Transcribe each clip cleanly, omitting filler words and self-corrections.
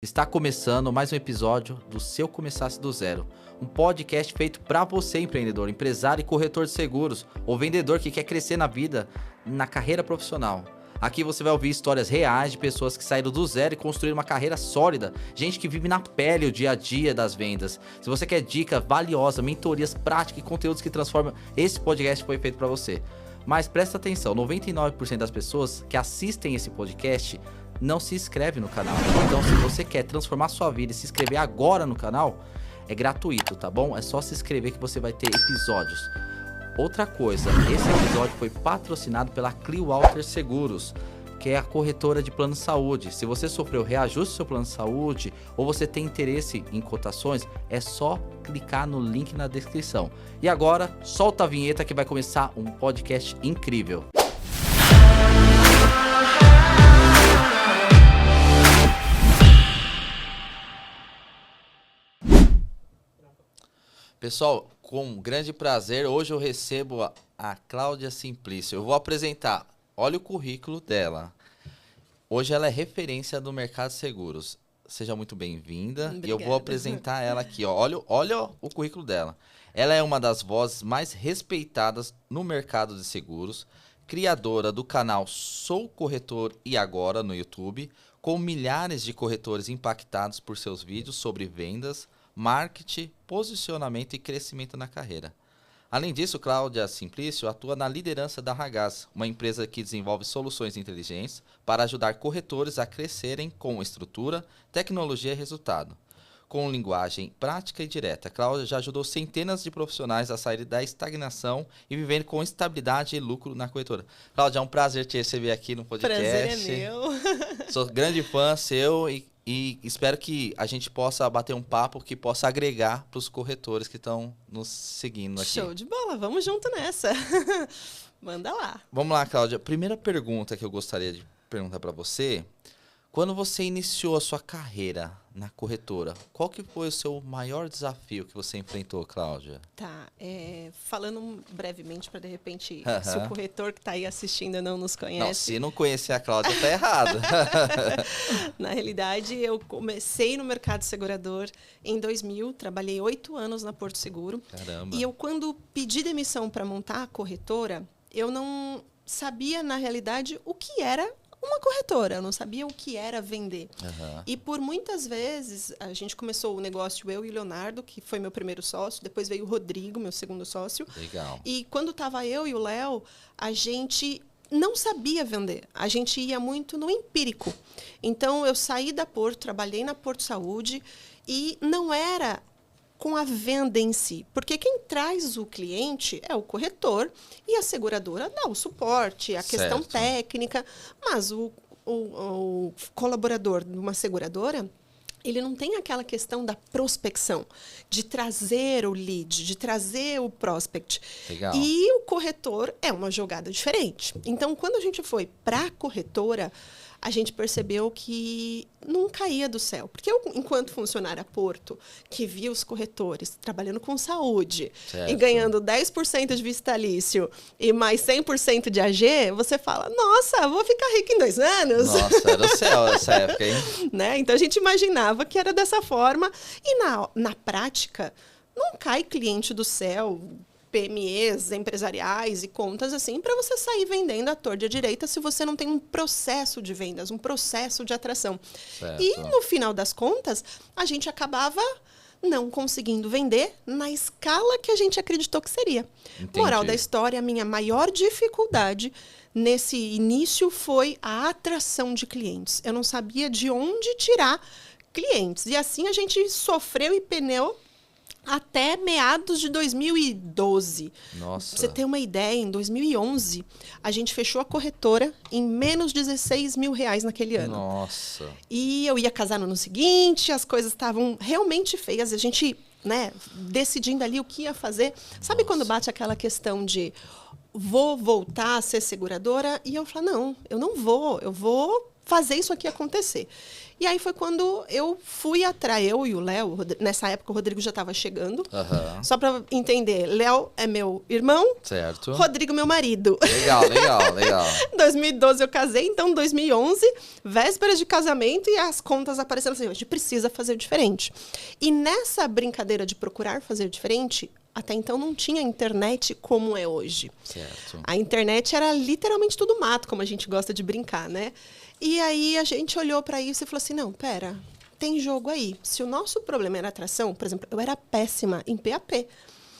Está começando mais um episódio do Seu Começasse do Zero, um podcast feito para você, empreendedor, empresário e corretor de seguros, ou vendedor que quer crescer na vida, na carreira profissional. Aqui você vai ouvir histórias reais de pessoas que saíram do zero e construíram uma carreira sólida, gente que vive na pele o dia a dia das vendas. Se você quer dica valiosa, mentorias práticas e conteúdos que transformam, esse podcast foi feito para você. Mas presta atenção, 99% das pessoas que assistem esse podcast não se inscreve no canal. Então, se você quer transformar sua vida e se inscrever agora no canal, é gratuito, tá bom? É só se inscrever que você vai ter episódios. Outra coisa, esse episódio foi patrocinado pela Clearwater Seguros, que é a corretora de plano de saúde. Se você sofreu reajuste do seu plano de saúde ou você tem interesse em cotações, é só clicar no link na descrição. E agora, solta a vinheta que vai começar um podcast incrível. Pessoal, com grande prazer, hoje eu recebo a Cláudia Simplício. Eu vou apresentar, olha o currículo dela. Hoje ela é referência do mercado de seguros. Seja muito bem-vinda. E eu vou apresentar ela aqui. Ó. Olha o currículo dela. Ela é uma das vozes mais respeitadas no mercado de seguros, criadora do canal Sou Corretor e Agora no YouTube, com milhares de corretores impactados por seus vídeos sobre vendas, marketing, posicionamento e crescimento na carreira. Além disso, Cláudia Simplício atua na liderança da Ragaz, uma empresa que desenvolve soluções inteligentes para ajudar corretores a crescerem com estrutura, tecnologia e resultado. Com linguagem prática e direta, Cláudia já ajudou centenas de profissionais a sair da estagnação e viverem com estabilidade e lucro na corretora. Cláudia, é um prazer te receber aqui no podcast. Prazer é meu. Sou grande fã seu e espero que a gente possa bater um papo que possa agregar para os corretores que estão nos seguindo aqui. Show de bola, vamos junto nessa. Manda lá. Vamos lá, Cláudia. Primeira pergunta que eu gostaria de perguntar para você. Quando você iniciou a sua carreira na corretora, qual que foi o seu maior desafio que você enfrentou, Cláudia? Tá, falando brevemente para de repente, se o corretor que está aí assistindo não nos conhece. Não, se não conhecer a Cláudia, tá errado. Na realidade, eu comecei no mercado segurador em 2000, trabalhei 8 anos na Porto Seguro. Caramba. E eu, quando pedi demissão para montar a corretora, eu não sabia, na realidade, o que era uma corretora, eu não sabia o que era vender. Uhum. E por muitas vezes, a gente começou o negócio, eu e o Leonardo, que foi meu primeiro sócio, depois veio o Rodrigo, meu segundo sócio. Legal. E quando estava eu e o Léo, a gente não sabia vender, a gente ia muito no empírico. Então, eu saí da Porto, trabalhei na Porto Saúde e não era com a venda em si. Porque quem traz o cliente é o corretor e a seguradora dá o suporte, a questão técnica. Mas o colaborador de uma seguradora, ele não tem aquela questão da prospecção, de trazer o lead, de trazer o prospect. Legal. E o corretor é uma jogada diferente. Então, quando a gente foi para a corretora, a gente percebeu que não caía do céu. Porque eu, enquanto funcionária Porto, que via os corretores trabalhando com saúde e ganhando 10% de vitalício e mais 100% de AG, você fala, nossa, vou ficar rico em 2 anos. Nossa, era o céu essa época, hein? Né? Então, a gente imaginava que era dessa forma. E na prática, não cai cliente do céu, PMEs, empresariais e contas assim, para você sair vendendo à torta e à direita se você não tem um processo de vendas, um processo de atração. Certo. E, no final das contas, a gente acabava não conseguindo vender na escala que a gente acreditou que seria. Entendi. Moral da história, a minha maior dificuldade nesse início foi a atração de clientes. Eu não sabia de onde tirar clientes. E assim a gente sofreu e peneou até meados de 2012. Nossa. Pra você ter uma ideia, em 2011, a gente fechou a corretora em menos de 16 mil reais naquele ano. Nossa. E eu ia casar no ano seguinte, as coisas estavam realmente feias. A gente, né, decidindo ali o que ia fazer. Sabe quando bate aquela questão de vou voltar a ser seguradora? E eu falo, não, eu não vou. Eu vou fazer isso aqui acontecer. E aí foi quando eu fui atrás, eu e o Léo, nessa época o Rodrigo já estava chegando. Só para entender, Léo é meu irmão, certo. Rodrigo meu marido. Legal. Em 2012 eu casei, então em 2011, vésperas de casamento e as contas aparecendo assim, a gente precisa fazer diferente. E nessa brincadeira de procurar fazer diferente, até então não tinha internet como é hoje. Certo. A internet era literalmente tudo mato, como a gente gosta de brincar, né? E aí a gente olhou para isso e falou assim, não, pera, tem jogo aí. Se o nosso problema era atração, por exemplo, eu era péssima em PAP.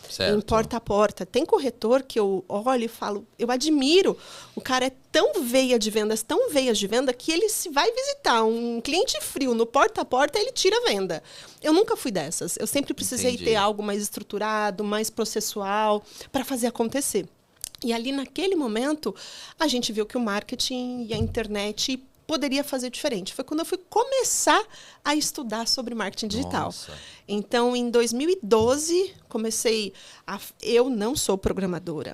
Certo. Em porta a porta. Tem corretor que eu olho e falo, eu admiro. O cara é tão veia de venda, que ele se vai visitar um cliente frio no porta a porta, ele tira a venda. Eu nunca fui dessas. Eu sempre precisei ter algo mais estruturado, mais processual, para fazer acontecer. E ali, naquele momento, a gente viu que o marketing e a internet poderia fazer diferente. Foi quando eu fui começar a estudar sobre marketing digital. Nossa. Então, em 2012, eu não sou programadora.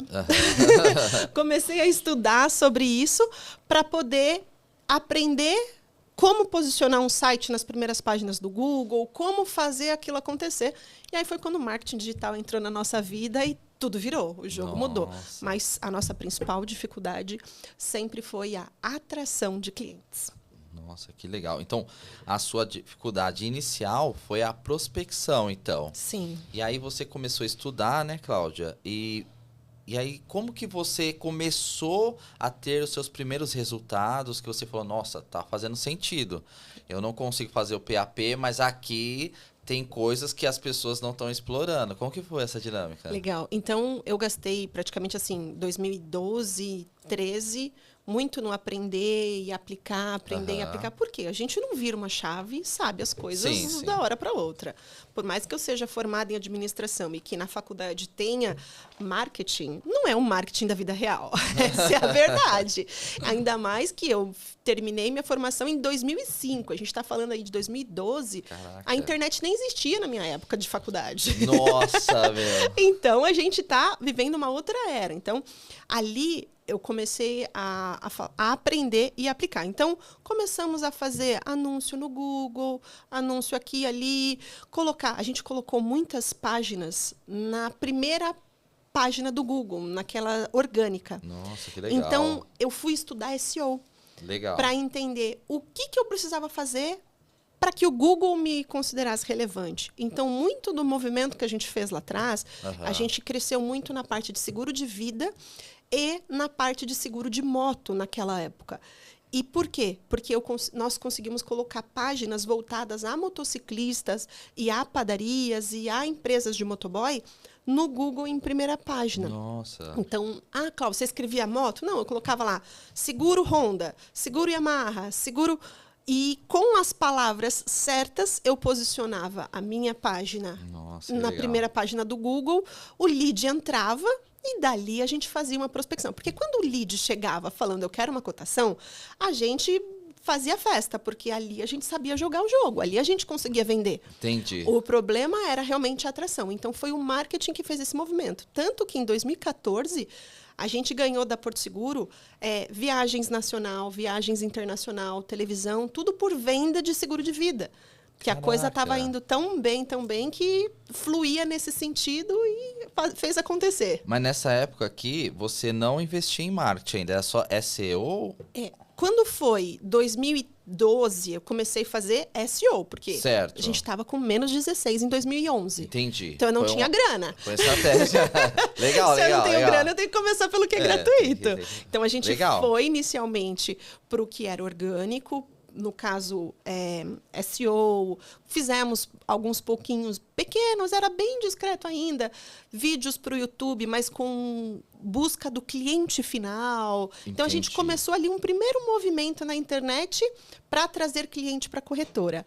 Comecei a estudar sobre isso para poder aprender como posicionar um site nas primeiras páginas do Google, como fazer aquilo acontecer. E aí foi quando o marketing digital entrou na nossa vida e tudo virou, o jogo mudou. Mas a nossa principal dificuldade sempre foi a atração de clientes. Nossa, que legal. Então, a sua dificuldade inicial foi a prospecção, então. Sim. E aí você começou a estudar, né, Cláudia? E aí, como que você começou a ter os seus primeiros resultados que você falou, nossa, tá fazendo sentido. Eu não consigo fazer o PAP, mas aqui tem coisas que as pessoas não estão explorando. Como que foi essa dinâmica? Legal. Então, eu gastei praticamente assim, 2012, 13, muito no aprender e aplicar, aprender e aplicar. Por quê? A gente não vira uma chave e sabe as coisas da hora para outra. Por mais que eu seja formada em administração e que na faculdade tenha marketing, não é um marketing da vida real. Essa é a verdade. Ainda mais que eu terminei minha formação em 2005. A gente está falando aí de 2012. Caraca. A internet nem existia na minha época de faculdade. Nossa, meu. Então, a gente está vivendo uma outra era. Então, ali eu comecei a aprender e aplicar. Então, começamos a fazer anúncio no Google, anúncio aqui e ali. A gente colocou muitas páginas na primeira página do Google, naquela orgânica. Nossa, que legal. Então, eu fui estudar SEO. Legal. Para entender o que eu precisava fazer para que o Google me considerasse relevante. Então, muito do movimento que a gente fez lá atrás, a gente cresceu muito na parte de seguro de vida e na parte de seguro de moto naquela época. E por quê? Porque nós conseguimos colocar páginas voltadas a motociclistas e a padarias e a empresas de motoboy no Google em primeira página. Nossa. Então, Cláudia, você escrevia moto? Não, eu colocava lá seguro Honda, seguro Yamaha, seguro... E com as palavras certas, eu posicionava a minha página na primeira página do Google, o lead entrava e dali a gente fazia uma prospecção. Porque quando o lead chegava falando eu quero uma cotação, a gente fazia festa, porque ali a gente sabia jogar o jogo, ali a gente conseguia vender. Entendi. O problema era realmente a atração. Então, foi o marketing que fez esse movimento. Tanto que em 2014... a gente ganhou da Porto Seguro viagens nacional, viagens internacional, televisão, tudo por venda de seguro de vida. Que a coisa estava indo tão bem, que fluía nesse sentido e fez acontecer. Mas nessa época aqui, você não investia em marketing ainda, era só SEO? Quando foi 2012, eu comecei a fazer SEO, porque a gente estava com menos 16 em 2011. Entendi. Então, eu não tinha grana. Foi estratégia. Legal, Se eu não tenho grana, eu tenho que começar pelo que é gratuito. Então, a gente foi inicialmente para o que era orgânico, no caso, SEO, fizemos alguns pouquinhos pequenos, era bem discreto ainda, vídeos para o YouTube, mas com busca do cliente final. Entendi. Então, a gente começou ali um primeiro movimento na internet para trazer cliente para a corretora.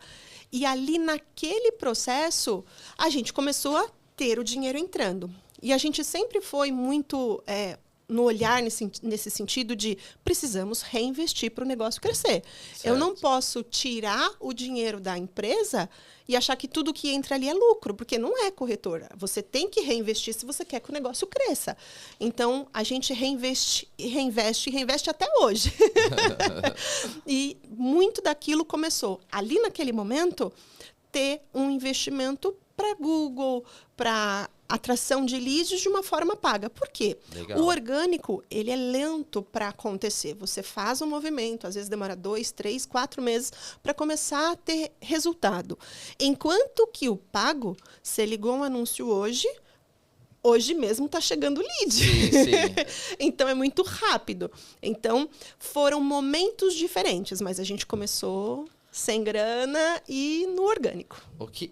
E ali, naquele processo, a gente começou a ter o dinheiro entrando. E a gente sempre foi muito no olhar nesse sentido de precisamos reinvestir para o negócio crescer. Certo. Eu não posso tirar o dinheiro da empresa e achar que tudo que entra ali é lucro, porque não é corretora. Você tem que reinvestir se você quer que o negócio cresça. Então, a gente reinveste até hoje. E muito daquilo começou, ali naquele momento, ter um investimento para Google, para atração de leads de uma forma paga. Por quê? Legal. O orgânico, ele é lento para acontecer. Você faz um movimento, às vezes demora 2, 3, 4 meses para começar a ter resultado. Enquanto que o pago, você ligou um anúncio hoje mesmo está chegando o lead. Sim, sim. Então, é muito rápido. Então, foram momentos diferentes, mas a gente começou sem grana e no orgânico.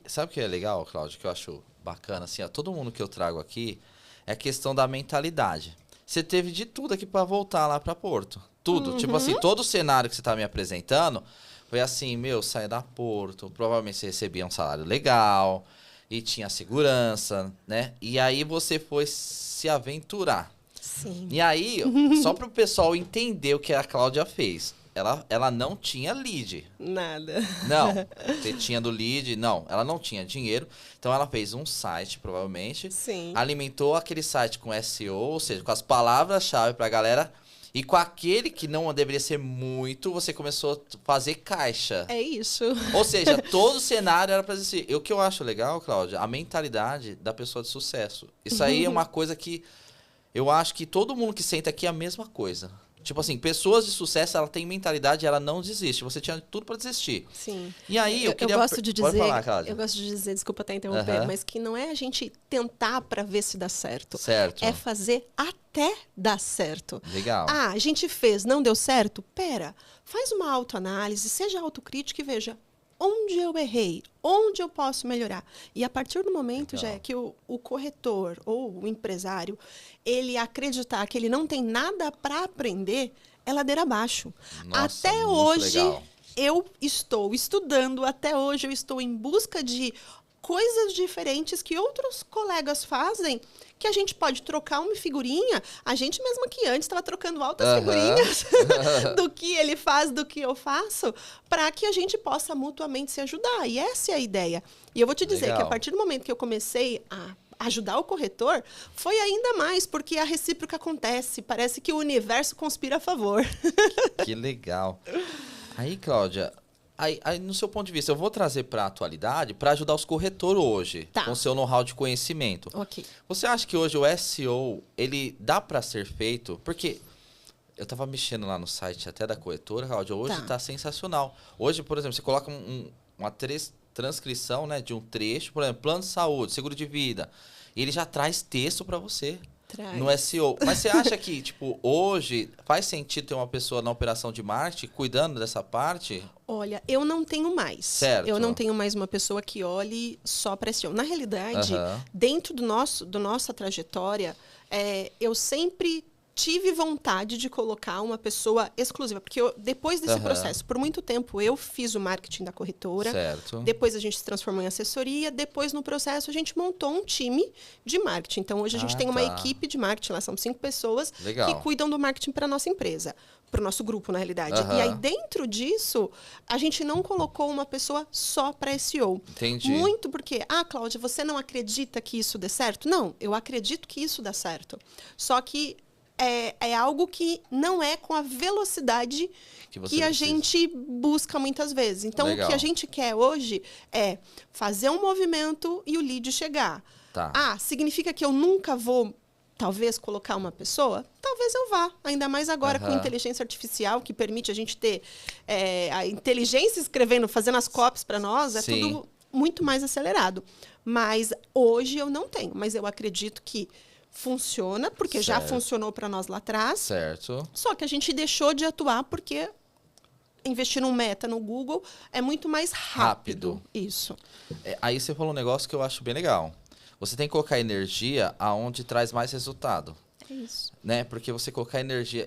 Sabe o que é legal, Cláudio, que eu acho bacana? Assim, ó, todo mundo que eu trago aqui é a questão da mentalidade. Você teve de tudo aqui para voltar lá para Porto. Tudo. Uhum. Tipo assim, todo o cenário que você tá me apresentando foi assim, saia da Porto, provavelmente você recebia um salário legal e tinha segurança, né? E aí você foi se aventurar. Sim. E aí, só para o pessoal entender o que a Cláudia fez. Ela não tinha lead. Nada. Não, você tinha do lead. Não, ela não tinha dinheiro. Então, ela fez um site, provavelmente. Sim. Alimentou aquele site com SEO, ou seja, com as palavras-chave para a galera. E com aquele que não deveria ser muito, você começou a fazer caixa. É isso. Ou seja, todo o cenário era para existir. E o que eu acho legal, Cláudia, a mentalidade da pessoa de sucesso. Isso aí é uma coisa que eu acho que todo mundo que senta aqui é a mesma coisa. Tipo assim, pessoas de sucesso, ela tem mentalidade, ela não desiste. Você tinha tudo para desistir. Sim. E aí, eu queria... Eu gosto de dizer, Pode falar, Cláudia. eu gosto de dizer, desculpa até interromper, mas que não é a gente tentar para ver se dá certo. Certo. É fazer até dar certo. Legal. Ah, a gente fez, não deu certo? Pera, faz uma autoanálise, seja autocrítica e veja onde eu errei, onde eu posso melhorar. E a partir do momento já é que o corretor ou o empresário, ele acreditar que ele não tem nada para aprender, é ladeira abaixo. Nossa, até muito hoje, legal. eu estou estudando, até hoje eu estou em busca de coisas diferentes que outros colegas fazem, que a gente pode trocar uma figurinha. A gente mesmo aqui antes estava trocando altas figurinhas do que ele faz, do que eu faço, para que a gente possa mutuamente se ajudar. E essa é a ideia. E eu vou te dizer que a partir do momento que eu comecei a ajudar o corretor, foi ainda mais, porque a recíproca acontece. Parece que o universo conspira a favor. Que legal. Aí, Cláudia... Aí, no seu ponto de vista, eu vou trazer para a atualidade para ajudar os corretores hoje, com o seu know-how de conhecimento. Ok. Você acha que hoje o SEO, ele dá para ser feito? Porque eu estava mexendo lá no site até da corretora, Cláudia, hoje está sensacional. Hoje, por exemplo, você coloca uma transcrição, né, de um trecho, por exemplo, plano de saúde, seguro de vida, e ele já traz texto para você. No SEO. Mas você acha que, tipo, hoje faz sentido ter uma pessoa na operação de marketing cuidando dessa parte? Olha, eu não tenho mais. Certo. Eu não tenho mais uma pessoa que olhe só para SEO. Na realidade, dentro do nossa trajetória, eu sempre tive vontade de colocar uma pessoa exclusiva, porque depois desse processo, por muito tempo, eu fiz o marketing da corretora, certo. Depois a gente se transformou em assessoria, depois no processo a gente montou um time de marketing. Então hoje a gente tem uma equipe de marketing, lá são 5 pessoas que cuidam do marketing para a nossa empresa, para o nosso grupo, na realidade. E aí dentro disso, a gente não colocou uma pessoa só para SEO. Entendi. Muito porque, Cláudia, você não acredita que isso dê certo? Não, eu acredito que isso dá certo. Só que é algo que não é com a velocidade que a gente busca muitas vezes. Então, o que a gente quer hoje é fazer um movimento e o lead chegar. Significa que eu nunca vou, talvez, colocar uma pessoa? Talvez eu vá. Ainda mais agora com inteligência artificial, que permite a gente ter a inteligência escrevendo, fazendo as copies para nós. É tudo muito mais acelerado. Mas hoje eu não tenho. Mas eu acredito que funciona, porque já funcionou para nós lá atrás. Certo. Só que a gente deixou de atuar porque investir num meta no Google é muito mais rápido. Isso. Aí você falou um negócio que eu acho bem legal. Você tem que colocar energia aonde traz mais resultado. É isso. Né? Porque você colocar energia...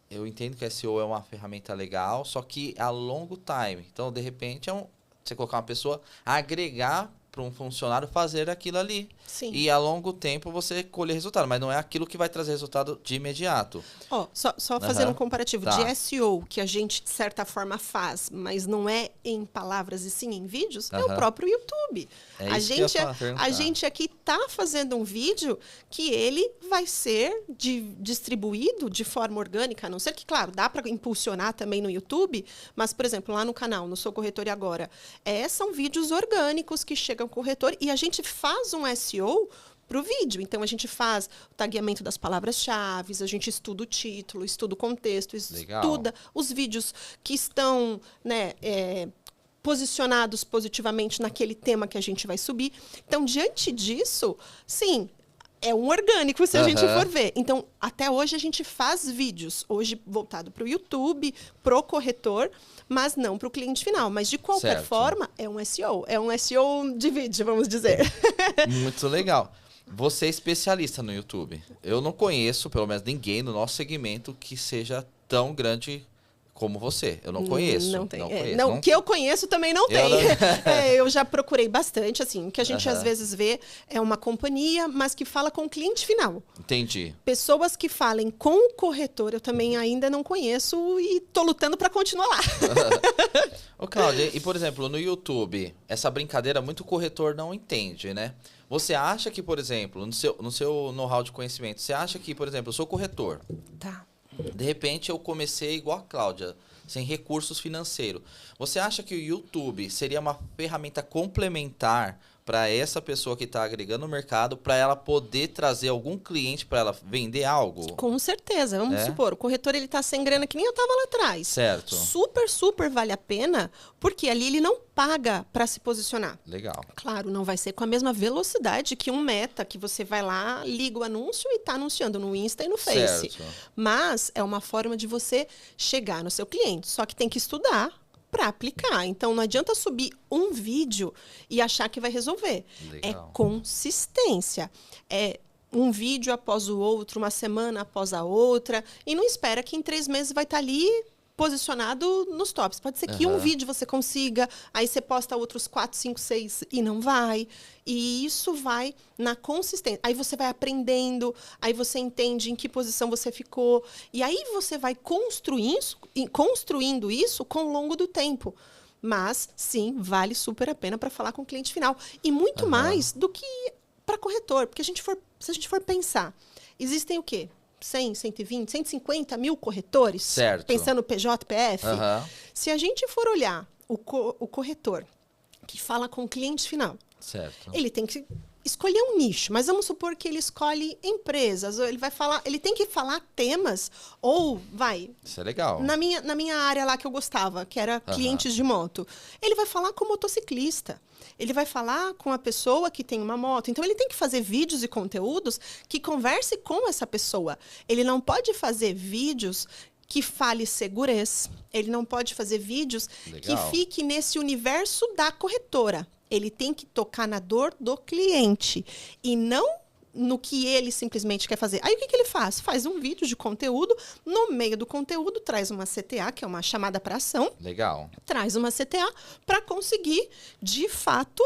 Eu entendo que SEO é uma ferramenta legal, só que a longo time. Então, de repente, você colocar uma pessoa agregar para um funcionário fazer aquilo ali. Sim. E a longo tempo você colher resultado, mas não é aquilo que vai trazer resultado de imediato. Ó, só fazendo um comparativo Tá. de SEO, que a gente, de certa forma, faz, mas não é em palavras e sim em vídeos, é o próprio YouTube. É a isso que eu ia gente, perguntar. a gente aqui tá fazendo um vídeo que ele vai ser distribuído de forma orgânica, a não ser que, claro, dá para impulsionar também no YouTube, mas, por exemplo, lá no canal, no Sou Corretor e Agora, são vídeos orgânicos que chegam ao corretor e a gente faz um SEO para o vídeo. Então, a gente faz o tagueamento das palavras-chave, a gente estuda o título, estuda o contexto, estuda os vídeos que estão, né, posicionados positivamente naquele tema que a gente vai subir. Então, diante disso, sim, é um orgânico se a gente for ver. Então, até hoje a gente faz vídeos, hoje voltado para o YouTube, pro corretor, mas não para o cliente final. Mas, de qualquer forma, é um SEO. É um SEO de vídeo, vamos dizer. Muito legal. Você é especialista no YouTube. Eu não conheço, pelo menos ninguém no nosso segmento que seja tão grande como você. Eu não conheço. Não tem. Não, que eu conheço também não tem. Eu já procurei bastante, assim. O que a gente às vezes vê é uma companhia, mas que fala com o cliente final. Entendi. Pessoas que falem com o corretor, eu também ainda não conheço e tô lutando para continuar lá. Ô, Cláudia, e por exemplo, no YouTube, essa brincadeira muito corretor não entende, né? Você acha que, por exemplo, no seu know-how de conhecimento, você acha que, por exemplo, eu sou corretor. Tá. De repente eu comecei igual a Cláudia, sem recursos financeiros. Você acha que o YouTube seria uma ferramenta complementar para essa pessoa que está agregando no mercado, para ela poder trazer algum cliente para ela vender algo? Com certeza. Vamos supor, o corretor ele tá sem grana que nem eu estava lá atrás. Certo. Super, super vale a pena, porque ali ele não paga para se posicionar. Legal. Claro, não vai ser com a mesma velocidade que um Meta, que você vai lá, liga o anúncio e está anunciando no Insta e no Face. Certo. Mas é uma forma de você chegar no seu cliente. Só que tem que estudar para aplicar. Então, não adianta subir um vídeo e achar que vai resolver. Legal. É consistência. É um vídeo após o outro, uma semana após a outra. E não espera que em 3 meses vai estar ali posicionado nos tops. Pode ser que um vídeo você consiga, aí você posta outros 4, 5, 6 e não vai. E isso vai na consistência. Aí você vai aprendendo, aí você entende em que posição você ficou. E aí você vai construindo isso com o longo do tempo. Mas, sim, vale super a pena para falar com o cliente final. E muito mais do que para corretor. Porque se a gente for pensar, existem o quê? 100, 120, 150 mil corretores, certo, pensando PJ, PF. Se a gente for olhar o corretor que fala com o cliente final, certo, ele tem que escolher um nicho, mas vamos supor que ele escolhe empresas, ou ele tem que falar temas, ou isso é legal. Na minha área lá que eu gostava, que era clientes de moto, ele vai falar com o motociclista. Ele vai falar com a pessoa que tem uma moto. Então, ele tem que fazer vídeos e conteúdos que converse com essa pessoa. Ele não pode fazer vídeos que fale segurança. Ele não pode fazer vídeos que fique nesse universo da corretora. Ele tem que tocar na dor do cliente e não no que ele simplesmente quer fazer. Aí o que ele faz? Faz um vídeo de conteúdo, no meio do conteúdo traz uma CTA, que é uma chamada para ação. Legal. Traz uma CTA para conseguir, de fato,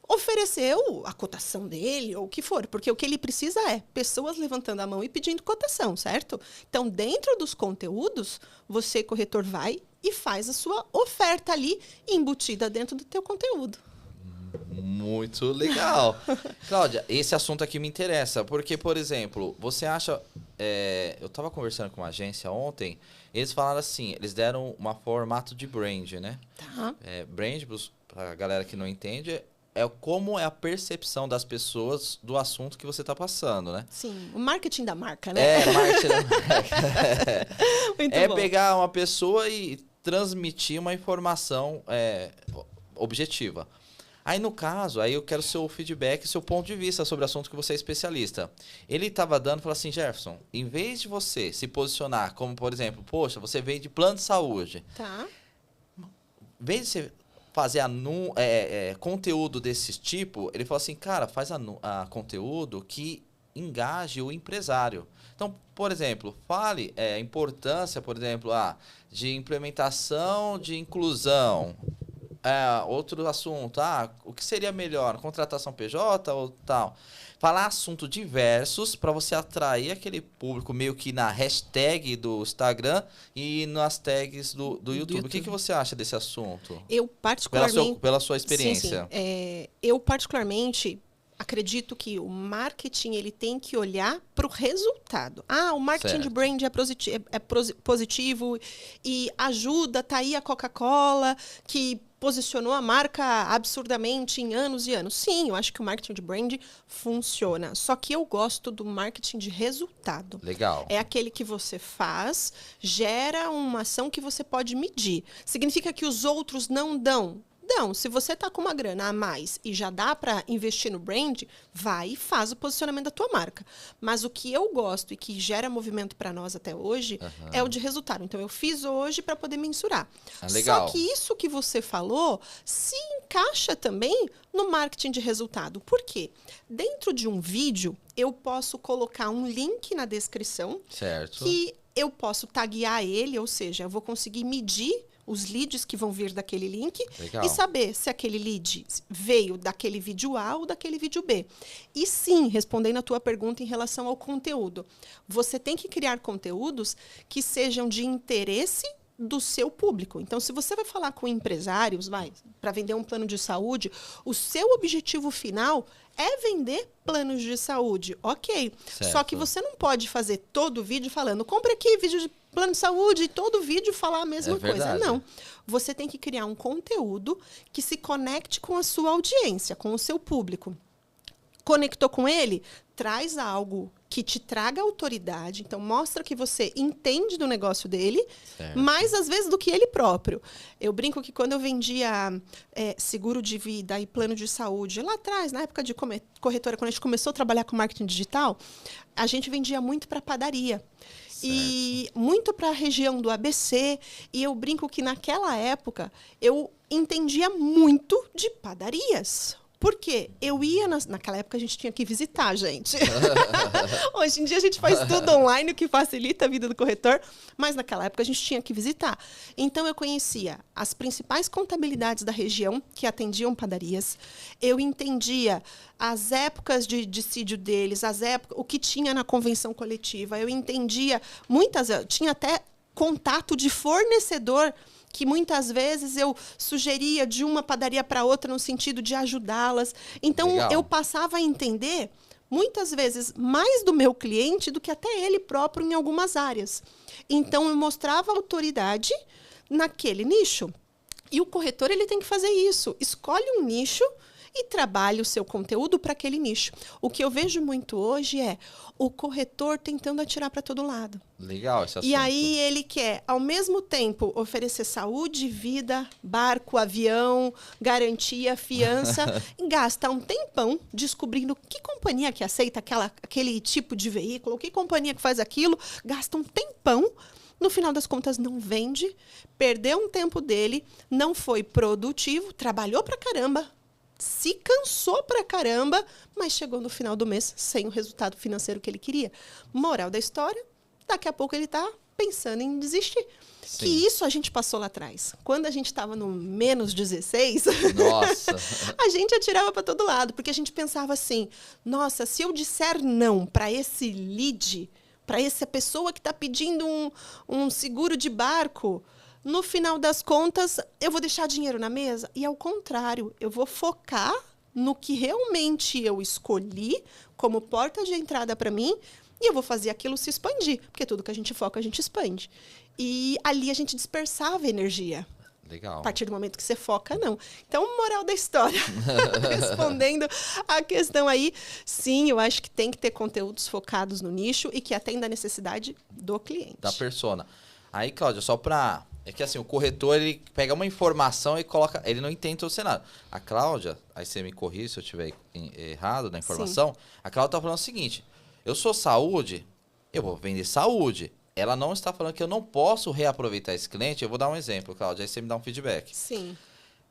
oferecer a cotação dele ou o que for. Porque o que ele precisa é pessoas levantando a mão e pedindo cotação, certo? Então, dentro dos conteúdos, você, corretor, vai e faz a sua oferta ali embutida dentro do teu conteúdo. Muito legal. Cláudia, esse assunto aqui me interessa, porque, por exemplo, você acha... eu estava conversando com uma agência ontem, eles falaram assim, eles deram um formato de brand, né? Tá. Brand, para a galera que não entende, é como é a percepção das pessoas do assunto que você está passando, né? Sim, o marketing da marca, né? Marketing da marca. Muito bom. Pegar uma pessoa e transmitir uma informação objetiva. Aí, no caso, eu quero seu feedback, seu ponto de vista sobre o assunto que você é especialista. Ele estava falou assim, Jefferson, em vez de você se posicionar como, por exemplo, poxa, você vende plano de saúde. Tá. Em vez de você fazer conteúdo desse tipo, ele falou assim, cara, faz conteúdo que engaje o empresário. Então, por exemplo, fale a importância, por exemplo, de implementação de inclusão. outro assunto. O que seria melhor? Contratação PJ ou tal? Falar assuntos diversos para você atrair aquele público meio que na hashtag do Instagram e nas tags do YouTube. O que você acha desse assunto? Eu particularmente... Pela sua experiência. Sim. Eu particularmente acredito que o marketing ele tem que olhar para o resultado. O marketing de brand é positivo e ajuda, tá aí a Coca-Cola, que posicionou a marca absurdamente em anos e anos. Sim, eu acho que o marketing de brand funciona. Só que eu gosto do marketing de resultado. Legal. É aquele que você faz, gera uma ação que você pode medir. Significa que os outros não dão? Não, se você está com uma grana a mais e já dá para investir no brand, vai e faz o posicionamento da tua marca. Mas o que eu gosto e que gera movimento para nós até hoje é o de resultado. Então, eu fiz hoje para poder mensurar. Legal. Só que isso que você falou se encaixa também no marketing de resultado. Por quê? Dentro de um vídeo, eu posso colocar um link na descrição que eu posso taguear ele, ou seja, eu vou conseguir medir os leads que vão vir daquele link. Legal. E saber se aquele lead veio daquele vídeo A ou daquele vídeo B. E sim, respondendo a tua pergunta em relação ao conteúdo, você tem que criar conteúdos que sejam de interesse do seu público. Então, se você vai falar com empresários, para vender um plano de saúde, o seu objetivo final é vender planos de saúde. Ok. Certo. Só que você não pode fazer todo o vídeo falando, compre aqui vídeo de plano de saúde e todo vídeo falar a mesma coisa. Não. Você tem que criar um conteúdo que se conecte com a sua audiência, com o seu público. Conectou com ele? Traz algo que te traga autoridade. Então, mostra que você entende do negócio dele, mais às vezes do que ele próprio. Eu brinco que quando eu vendia seguro de vida e plano de saúde, lá atrás, na época de corretora, quando a gente começou a trabalhar com marketing digital, a gente vendia muito para padaria. E muito para a região do ABC. E eu brinco que naquela época eu entendia muito de padarias. Por quê? Eu ia... Naquela época a gente tinha que visitar, gente. Hoje em dia a gente faz tudo online, o que facilita a vida do corretor. Mas naquela época a gente tinha que visitar. Então eu conhecia as principais contabilidades da região que atendiam padarias. Eu entendia as épocas de dissídio deles, o que tinha na convenção coletiva. Eu entendia tinha até contato de fornecedor que muitas vezes eu sugeria de uma padaria para outra no sentido de ajudá-las. Então, eu passava a entender, muitas vezes, mais do meu cliente do que até ele próprio em algumas áreas. Então, eu mostrava autoridade naquele nicho. E o corretor ele tem que fazer isso. Escolhe um nicho e trabalhe o seu conteúdo para aquele nicho. O que eu vejo muito hoje é o corretor tentando atirar para todo lado. Legal esse assunto. E aí ele quer, ao mesmo tempo, oferecer saúde, vida, barco, avião, garantia, fiança, e gasta um tempão descobrindo que companhia que aceita aquele tipo de veículo, que companhia que faz aquilo, gasta um tempão. No final das contas, não vende, perdeu um tempo dele, não foi produtivo, trabalhou pra caramba, se cansou pra caramba, mas chegou no final do mês sem o resultado financeiro que ele queria. Moral da história, daqui a pouco ele está pensando em desistir. Sim. Que isso a gente passou lá atrás. Quando a gente estava no menos 16, nossa. A gente atirava para todo lado, porque a gente pensava assim, nossa, se eu disser não para esse lead, para essa pessoa que está pedindo um seguro de barco, no final das contas, eu vou deixar dinheiro na mesa? E ao contrário, eu vou focar no que realmente eu escolhi como porta de entrada para mim e eu vou fazer aquilo se expandir. Porque tudo que a gente foca, a gente expande. E ali a gente dispersava energia. Legal. A partir do momento que você foca, não. Então, moral da história. Respondendo a questão aí, sim, eu acho que tem que ter conteúdos focados no nicho e que atenda a necessidade do cliente. Da persona. Aí, Cláudia, só para... É que assim, o corretor, ele pega uma informação e coloca... Ele não entende o cenário. A Cláudia, aí você me corrige se eu estiver errado na informação. Sim. A Cláudia está falando o seguinte, eu sou saúde, eu vou vender saúde. Ela não está falando que eu não posso reaproveitar esse cliente. Eu vou dar um exemplo, Cláudia, aí você me dá um feedback. Sim.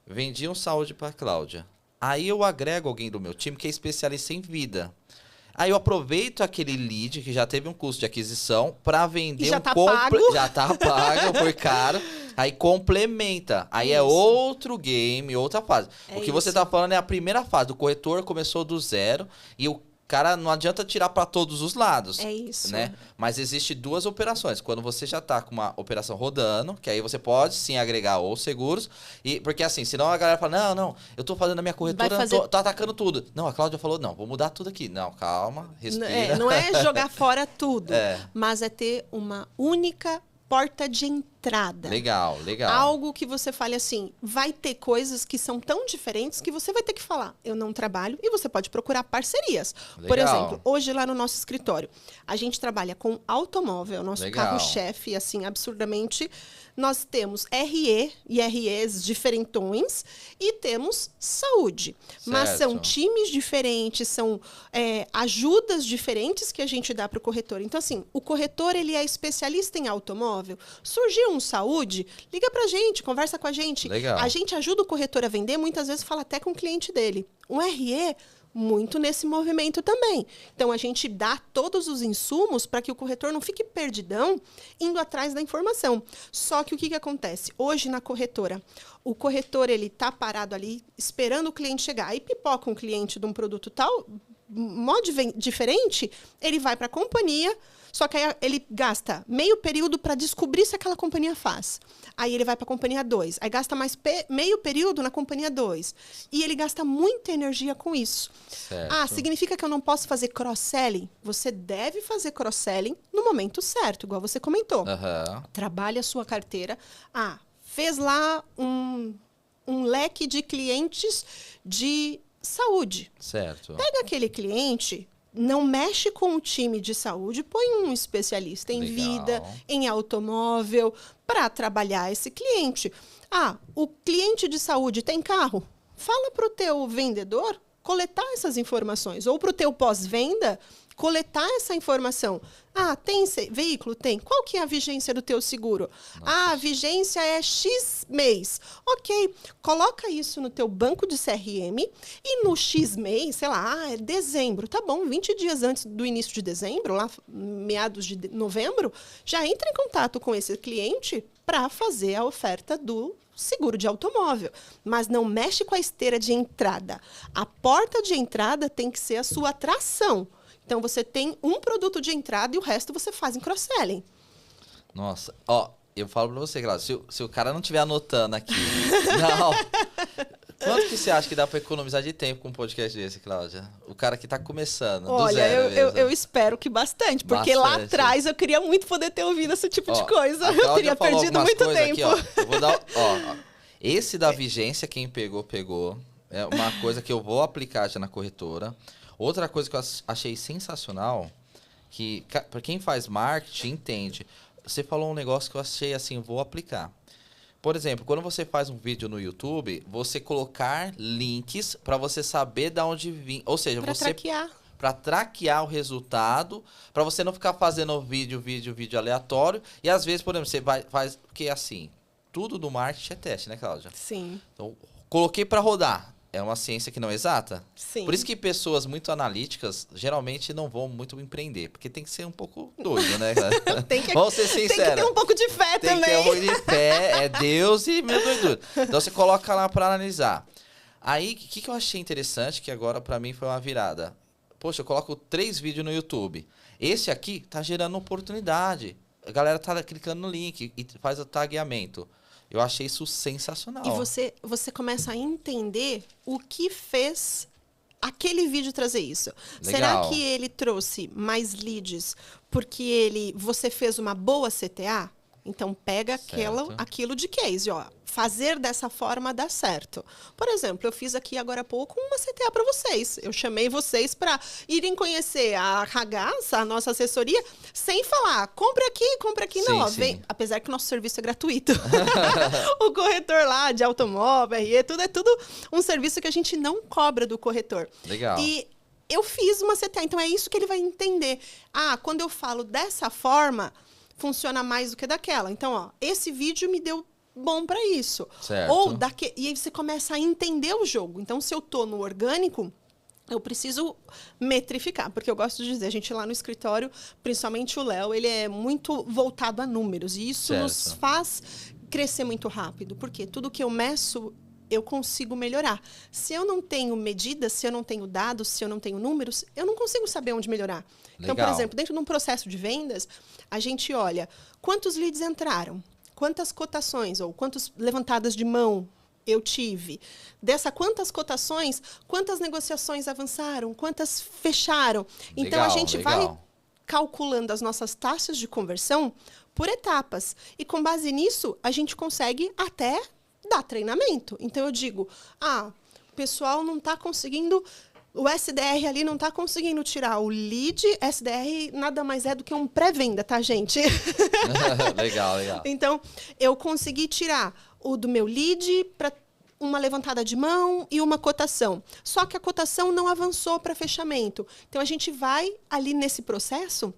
Vendi um saúde para a Cláudia. Aí eu agrego alguém do meu time que é especialista em vida. Aí eu aproveito aquele lead que já teve um custo de aquisição para vender já tá pago. Já tá pago, foi caro. Aí complementa. Aí é Isso. outro game, outra fase. É O que você isso. tá falando é a primeira fase. O corretor começou do zero e o cara não adianta tirar para todos os lados. É isso. Né? Mas existe duas operações. Quando você já tá com uma operação rodando, que aí você pode sim agregar ou seguros, e porque assim, senão a galera fala: não, eu tô fazendo a minha corretora, tô atacando tudo. Não, a Cláudia falou: não, vou mudar tudo aqui. Não, calma, respira. Não é jogar fora tudo, É. mas é ter uma única porta de entrada. Legal. Algo que você fale assim, vai ter coisas que são tão diferentes que você vai ter que falar, eu não trabalho, e você pode procurar parcerias. Legal. Por exemplo, hoje lá no nosso escritório, a gente trabalha com automóvel, nosso Legal. carro-chefe, assim, absurdamente. Nós temos RE e REs diferentões e temos saúde. Mas são Certo. times diferentes, são ajudas diferentes que a gente dá para o corretor. Então, assim, o corretor ele é especialista em automóvel. Surgiu um saúde, liga para a gente, conversa com a gente. Legal. A gente ajuda o corretor a vender, muitas vezes fala até com o cliente dele. Um RE, muito nesse movimento também. Então, a gente dá todos os insumos para que o corretor não fique perdidão indo atrás da informação. Só que o que acontece? Hoje, na corretora, o corretor ele tá parado ali esperando o cliente chegar. Aí pipoca um cliente de um produto tal, modo diferente, ele vai para a companhia, só que aí ele gasta meio período para descobrir se aquela companhia faz. Aí ele vai para a companhia 2. Aí gasta mais meio período na companhia 2. E ele gasta muita energia com isso. Certo. Ah, significa que eu não posso fazer cross-selling? Você deve fazer cross-selling no momento certo, igual você comentou. Aham. Trabalha a sua carteira. Ah, fez lá um leque de clientes de saúde. Certo. Pega aquele cliente, não mexe com o time de saúde, põe um especialista em Legal. vida, em automóvel, para trabalhar esse cliente. Ah, o cliente de saúde tem carro? Fala para o teu vendedor coletar essas informações. Ou para o teu pós-venda, coletar essa informação. Ah, tem veículo? Tem. Qual que é a vigência do teu seguro? Nossa. Ah, a vigência é X mês. Ok, coloca isso no teu banco de CRM e no X mês, sei lá, é dezembro. Tá bom, 20 dias antes do início de dezembro, lá meados de novembro, já entra em contato com esse cliente para fazer a oferta do seguro de automóvel, mas não mexe com a esteira de entrada. A porta de entrada tem que ser a sua atração. Então, você tem um produto de entrada e o resto você faz em cross-selling. Nossa, ó, eu falo pra você, Cláudia, se o cara não estiver anotando aqui, não. Quanto que você acha que dá pra economizar de tempo com um podcast desse, Cláudia? O cara que tá começando, Olha, do zero mesmo. eu espero que bastante, porque lá Bastante. atrás eu queria muito poder ter ouvido esse tipo de coisa. a Eu Cláudia teria falou perdido algumas muito coisas tempo. aqui, ó. Eu vou dar, ó, esse da vigência, quem pegou, pegou. É uma coisa que eu vou aplicar já na corretora. Outra coisa que eu achei sensacional, que para quem faz marketing entende. Você falou um negócio que eu achei assim, vou aplicar. Por exemplo, quando você faz um vídeo no YouTube, você colocar links para você saber de onde vir, ou seja, Para você traquear. para traquear o resultado, para você não ficar fazendo vídeo aleatório e às vezes, por exemplo, você faz porque assim, tudo do marketing é teste, né, Cláudia? Sim, Então, coloquei para rodar. É uma ciência que não é exata. sim. Por isso que pessoas muito analíticas geralmente não vão muito empreender, porque tem que ser um pouco doido, né, cara? Tem que, Vamos ser tem que sinceros. ter um pouco de fé Tem que ter um também. pouco de fé, é Deus e meu doido. Então você coloca lá para analisar. Aí, o que eu achei interessante, que agora para mim foi uma virada. Poxa, eu coloco 3 vídeos no YouTube. Esse aqui tá gerando oportunidade. A galera tá clicando no link e faz o tagueamento. Eu achei isso sensacional. E você começa a entender o que fez aquele vídeo trazer isso. Legal. Será que ele trouxe mais leads porque você fez uma boa CTA? Então, pega Certo. aquilo de case, ó. Fazer dessa forma dá certo. Por exemplo, eu fiz aqui agora há pouco uma CTA para vocês. Eu chamei vocês para irem conhecer a Ragaz, a nossa assessoria, sem falar, compra aqui. Sim, Não, ó, sim. vem, apesar que o nosso serviço é gratuito. O corretor lá de automóvel, RE, é tudo um serviço que a gente não cobra do corretor. Legal. E eu fiz uma CTA, então é isso que ele vai entender. Ah, quando eu falo dessa forma, funciona mais do que daquela. Então, ó, esse vídeo me deu bom para isso. Certo. E aí você começa a entender o jogo. Então, se eu tô no orgânico, eu preciso metrificar, porque eu gosto de dizer, a gente lá no escritório, principalmente o Léo, ele é muito voltado a números, e isso Certo. nos faz crescer muito rápido, porque tudo que eu meço, eu consigo melhorar. Se eu não tenho medidas, se eu não tenho dados, se eu não tenho números, eu não consigo saber onde melhorar. Então, por exemplo, dentro de um processo de vendas, a gente olha quantos leads entraram, quantas cotações ou quantas levantadas de mão eu tive. Quantas cotações, quantas negociações avançaram, quantas fecharam. Então, a gente vai calculando as nossas taxas de conversão por etapas. E com base nisso, a gente consegue até dar treinamento. Então, eu digo, o pessoal não está conseguindo... O SDR ali não está conseguindo tirar o lead. SDR nada mais é do que um pré-venda, tá, gente? Legal. Então, eu consegui tirar o do meu lead para uma levantada de mão e uma cotação. Só que a cotação não avançou para fechamento. Então, a gente vai ali nesse processo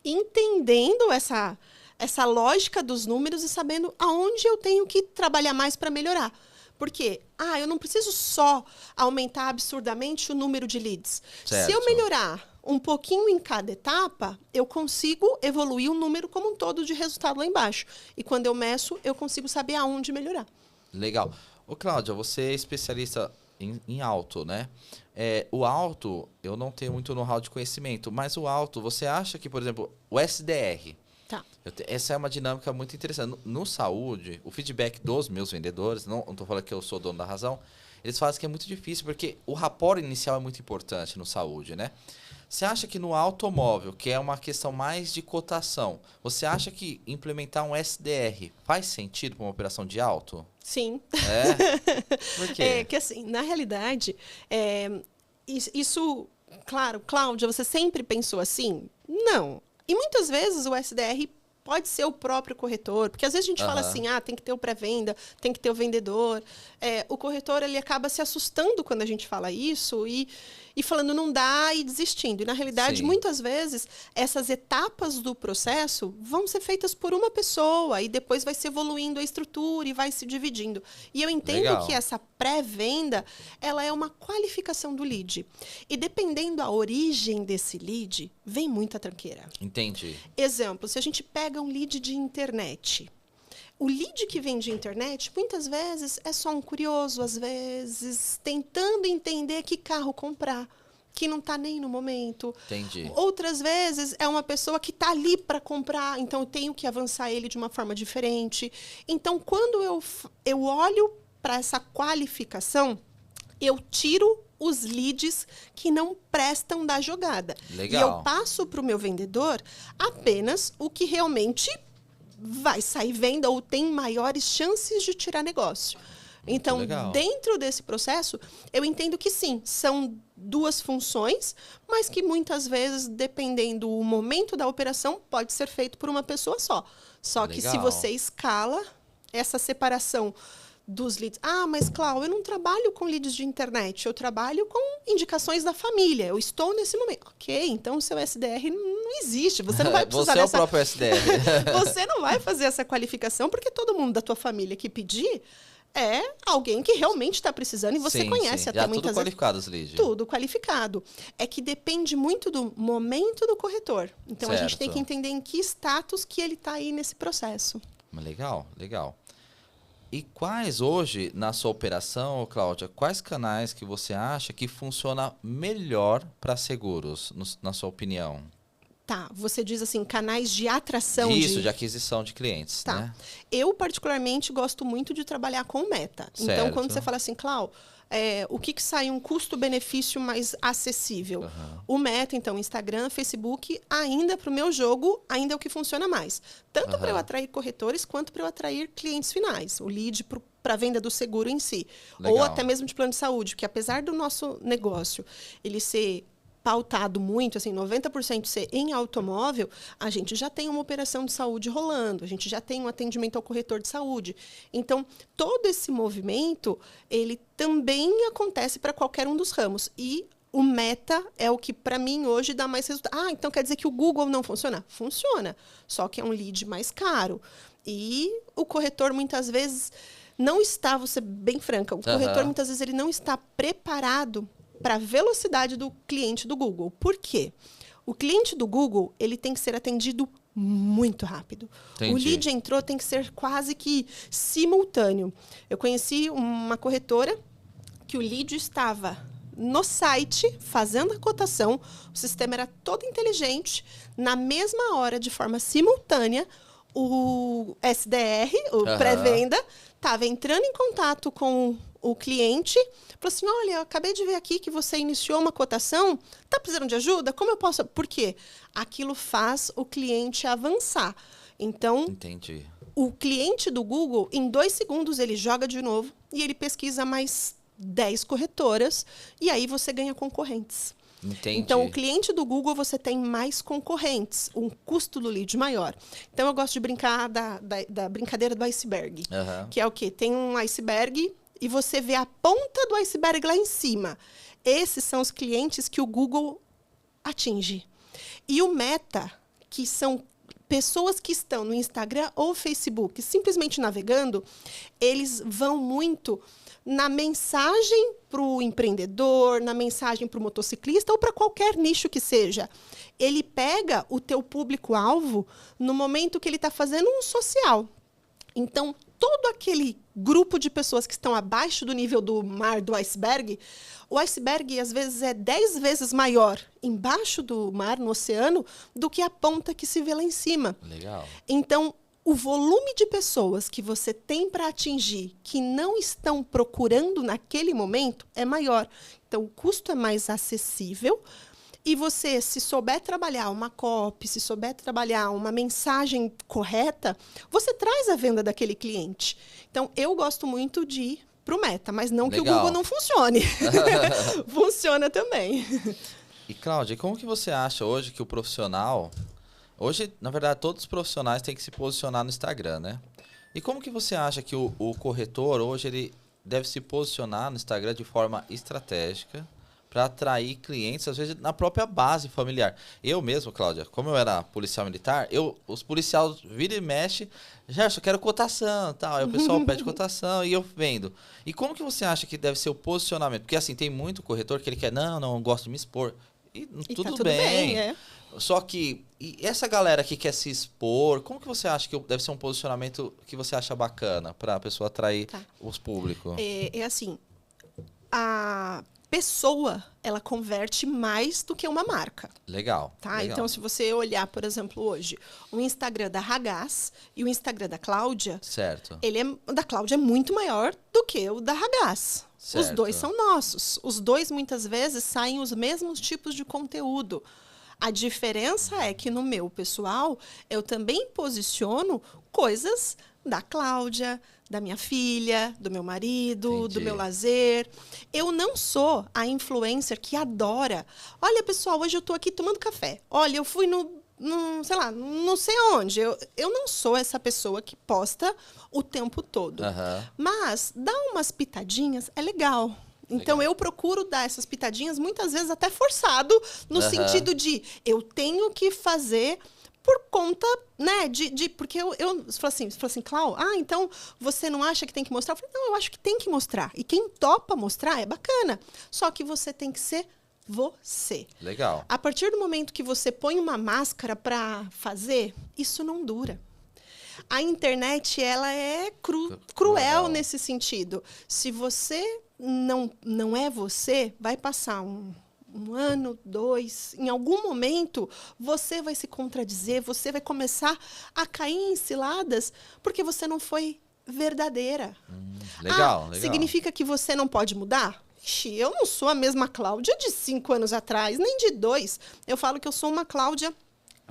entendendo essa lógica dos números e sabendo aonde eu tenho que trabalhar mais para melhorar. Porque, eu não preciso só aumentar absurdamente o número de leads. Certo. Se eu melhorar um pouquinho em cada etapa, eu consigo evoluir o número como um todo de resultado lá embaixo. E quando eu meço, eu consigo saber aonde melhorar. Legal. Ô, Cláudia, você é especialista em auto, né? O auto, eu não tenho muito know-how de conhecimento, mas o auto, você acha que, por exemplo, o SDR... Tá. Essa é uma dinâmica muito interessante. No saúde, o feedback dos meus vendedores, não estou falando que eu sou dono da razão, eles falam que é muito difícil, porque o rapport inicial é muito importante no saúde, né? Você acha que no automóvel, que é uma questão mais de cotação, você acha que implementar um SDR faz sentido para uma operação de auto? Sim. Por quê? É que assim, na realidade, isso, claro, Cláudia, você sempre pensou assim? Não. E muitas vezes o SDR pode ser o próprio corretor, porque às vezes a gente fala assim, tem que ter o pré-venda, tem que ter o vendedor. O corretor, ele acaba se assustando quando a gente fala isso e falando não dá e desistindo. E na realidade, Sim. muitas vezes, essas etapas do processo vão ser feitas por uma pessoa e depois vai se evoluindo a estrutura e vai se dividindo. E eu entendo que essa pré-venda, ela é uma qualificação do lead. E dependendo da origem desse lead, vem muita tranqueira. Entendi. Exemplo, se a gente pega um lead de internet. O lead que vem de internet, muitas vezes, é só um curioso, às vezes, tentando entender que carro comprar, que não está nem no momento. Entendi. Outras vezes, é uma pessoa que está ali para comprar, então eu tenho que avançar ele de uma forma diferente. Então, quando eu olho para essa qualificação, eu tiro os leads que não prestam da jogada. Legal. E eu passo para o meu vendedor apenas o que realmente vai sair venda ou tem maiores chances de tirar negócio. Então, dentro desse processo, eu entendo que sim, são duas funções, mas que muitas vezes, dependendo do momento da operação, pode ser feito por uma pessoa só. Só que se você escala essa separação dos leads. Mas, Cláudia, eu não trabalho com leads de internet, eu trabalho com indicações da família. Eu estou nesse momento. Ok, então o seu SDR não existe. Você não vai precisar Você é o próprio SDR. Você não vai fazer essa qualificação, porque todo mundo da tua família que pedir é alguém que realmente está precisando e você conhece até muitas vezes. Tudo qualificado os leads. Tudo qualificado. É que depende muito do momento do corretor. Então, a gente tem que entender em que status que ele está aí nesse processo. Legal. E quais hoje, na sua operação, Cláudia, quais canais que você acha que funciona melhor para seguros, na sua opinião? Tá, você diz assim, canais de atração. Isso, de aquisição de clientes, tá. né? Eu, particularmente, gosto muito de trabalhar com meta. Certo. Então, quando você fala assim, Cláudia, o que sai um custo-benefício mais acessível? O meta, então, Instagram, Facebook, ainda para o meu jogo, ainda é o que funciona mais. Tanto para eu atrair corretores, quanto para eu atrair clientes finais. O lead para a venda do seguro em si. Legal. Ou até mesmo de plano de saúde, porque apesar do nosso negócio ele ser pautado muito, assim, 90% ser em automóvel, a gente já tem uma operação de saúde rolando, a gente já tem um atendimento ao corretor de saúde. Então, todo esse movimento, ele também acontece para qualquer um dos ramos. E o meta é o que, para mim, hoje dá mais resultado. Então quer dizer que o Google não funciona? Funciona, só que é um lead mais caro. E o corretor, muitas vezes, não está, vou ser bem franca, o corretor, muitas vezes, ele não está preparado para a velocidade do cliente do Google. Por quê? O cliente do Google, ele tem que ser atendido muito rápido. Entendi. O lead entrou, tem que ser quase que simultâneo. Eu conheci uma corretora que o lead estava no site fazendo a cotação, o sistema era todo inteligente, na mesma hora, de forma simultânea, o SDR, o pré-venda, estava entrando em contato com o cliente, falou assim, olha, eu acabei de ver aqui que você iniciou uma cotação, tá precisando de ajuda? Como eu posso... Por quê? Aquilo faz o cliente avançar. Então, Entendi. o cliente do Google, em 2 segundos, ele joga de novo e ele pesquisa mais 10 corretoras e aí você ganha concorrentes. Entendi. Então, o cliente do Google, você tem mais concorrentes, um custo do lead maior. Então, eu gosto de brincar da brincadeira do iceberg, que é o quê? Tem um iceberg e você vê a ponta do iceberg lá em cima. Esses são os clientes que o Google atinge. E o Meta, que são pessoas que estão no Instagram ou Facebook simplesmente navegando, eles vão muito na mensagem para o empreendedor, na mensagem para o motociclista ou para qualquer nicho que seja. Ele pega o teu público-alvo no momento que ele está fazendo um social. Então, todo aquele grupo de pessoas que estão abaixo do nível do mar do iceberg, o iceberg, às vezes, é 10 vezes maior embaixo do mar, no oceano, do que a ponta que se vê lá em cima. Legal. Então, o volume de pessoas que você tem para atingir que não estão procurando naquele momento é maior. Então, o custo é mais acessível. E você, se souber trabalhar uma copy, se souber trabalhar uma mensagem correta, você traz a venda daquele cliente. Então, eu gosto muito de ir para o Meta, mas não que o Google não funcione. Funciona também. E, Cláudia, como que você acha hoje que o profissional... Hoje, na verdade, todos os profissionais têm que se posicionar no Instagram, né? E como que você acha que o corretor hoje ele deve se posicionar no Instagram de forma estratégica para atrair clientes, às vezes, na própria base familiar? Eu mesmo, Cláudia, como eu era policial militar, os policiais vira e mexe, já eu quero cotação, tal. Aí o pessoal pede cotação e eu vendo. E como que você acha que deve ser o posicionamento? Porque assim, tem muito corretor que ele quer, não gosto de me expor. E tudo, tá tudo bem. é. Só que, e essa galera que quer se expor, como que você acha que deve ser um posicionamento que você acha bacana para a pessoa atrair os públicos? É assim, a pessoa, ela converte mais do que uma marca. Legal. Tá? Legal. Então, se você olhar, por exemplo, hoje, o Instagram da Ragaz e o Instagram da Cláudia, Certo. o da Cláudia é muito maior do que o da Ragaz. Certo. Os dois são nossos. Os dois, muitas vezes, saem os mesmos tipos de conteúdo. A diferença é que no meu pessoal, eu também posiciono coisas da Cláudia, da minha filha, do meu marido, Entendi. do meu lazer. Eu não sou a influencer que adora. Olha, pessoal, hoje eu estou aqui tomando café. Olha, eu fui sei lá, não sei onde. Eu não sou essa pessoa que posta o tempo todo. Mas dar umas pitadinhas é legal. Então, eu procuro dar essas pitadinhas, muitas vezes até forçado, no sentido de eu tenho que fazer por conta, né, porque você falou assim, Clau, então você não acha que tem que mostrar? Eu falei, não, eu acho que tem que mostrar. E quem topa mostrar é bacana. Só que você tem que ser você. Legal. A partir do momento que você põe uma máscara para fazer, isso não dura. A internet, ela é cruel nesse sentido. Se você não é você, vai passar um ano, 2, em algum momento você vai se contradizer, você vai começar a cair em ciladas porque você não foi verdadeira. Legal. Significa que você não pode mudar? Ixi, eu não sou a mesma Cláudia de 5 anos atrás, nem de 2. Eu falo que eu sou uma Cláudia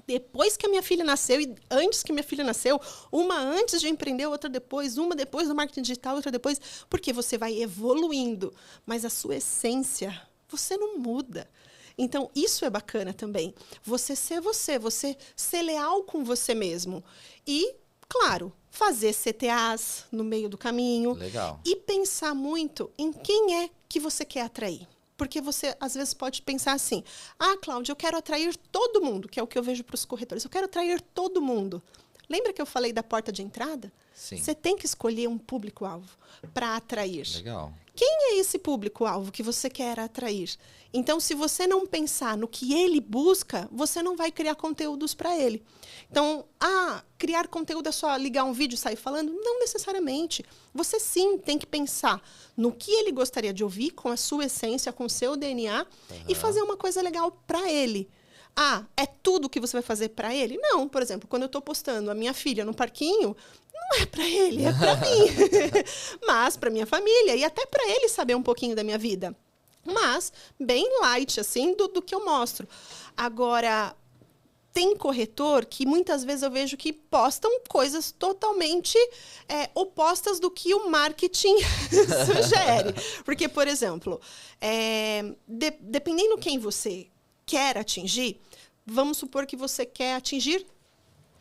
depois que a minha filha nasceu e antes que minha filha nasceu, uma antes de empreender, outra depois, uma depois do marketing digital, outra depois, porque você vai evoluindo, mas a sua essência, você não muda. Então, isso é bacana também. Você ser você ser leal com você mesmo. E, claro, fazer CTAs no meio do caminho. Legal. E pensar muito em quem é que você quer atrair. Porque você, às vezes, pode pensar assim, Cláudia, eu quero atrair todo mundo, que é o que eu vejo para os corretores. Eu quero atrair todo mundo. Lembra que eu falei da porta de entrada? Sim. Você tem que escolher um público-alvo para atrair. Legal. quem é esse público-alvo que você quer atrair? Então, se você não pensar no que ele busca, você não vai criar conteúdos para ele. Então, criar conteúdo é só ligar um vídeo e sair falando? Não necessariamente. Você sim tem que pensar no que ele gostaria de ouvir, com a sua essência, com o seu DNA, e fazer uma coisa legal para ele. É tudo que você vai fazer para ele? Não. Por exemplo, quando eu estou postando a minha filha no parquinho, não é para ele, é para mim. Mas para minha família e até para ele saber um pouquinho da minha vida. Mas bem light, assim, do que eu mostro. Agora, tem corretor que muitas vezes eu vejo que postam coisas totalmente opostas do que o marketing sugere. Porque, por exemplo, dependendo quem você quer atingir, vamos supor que você quer atingir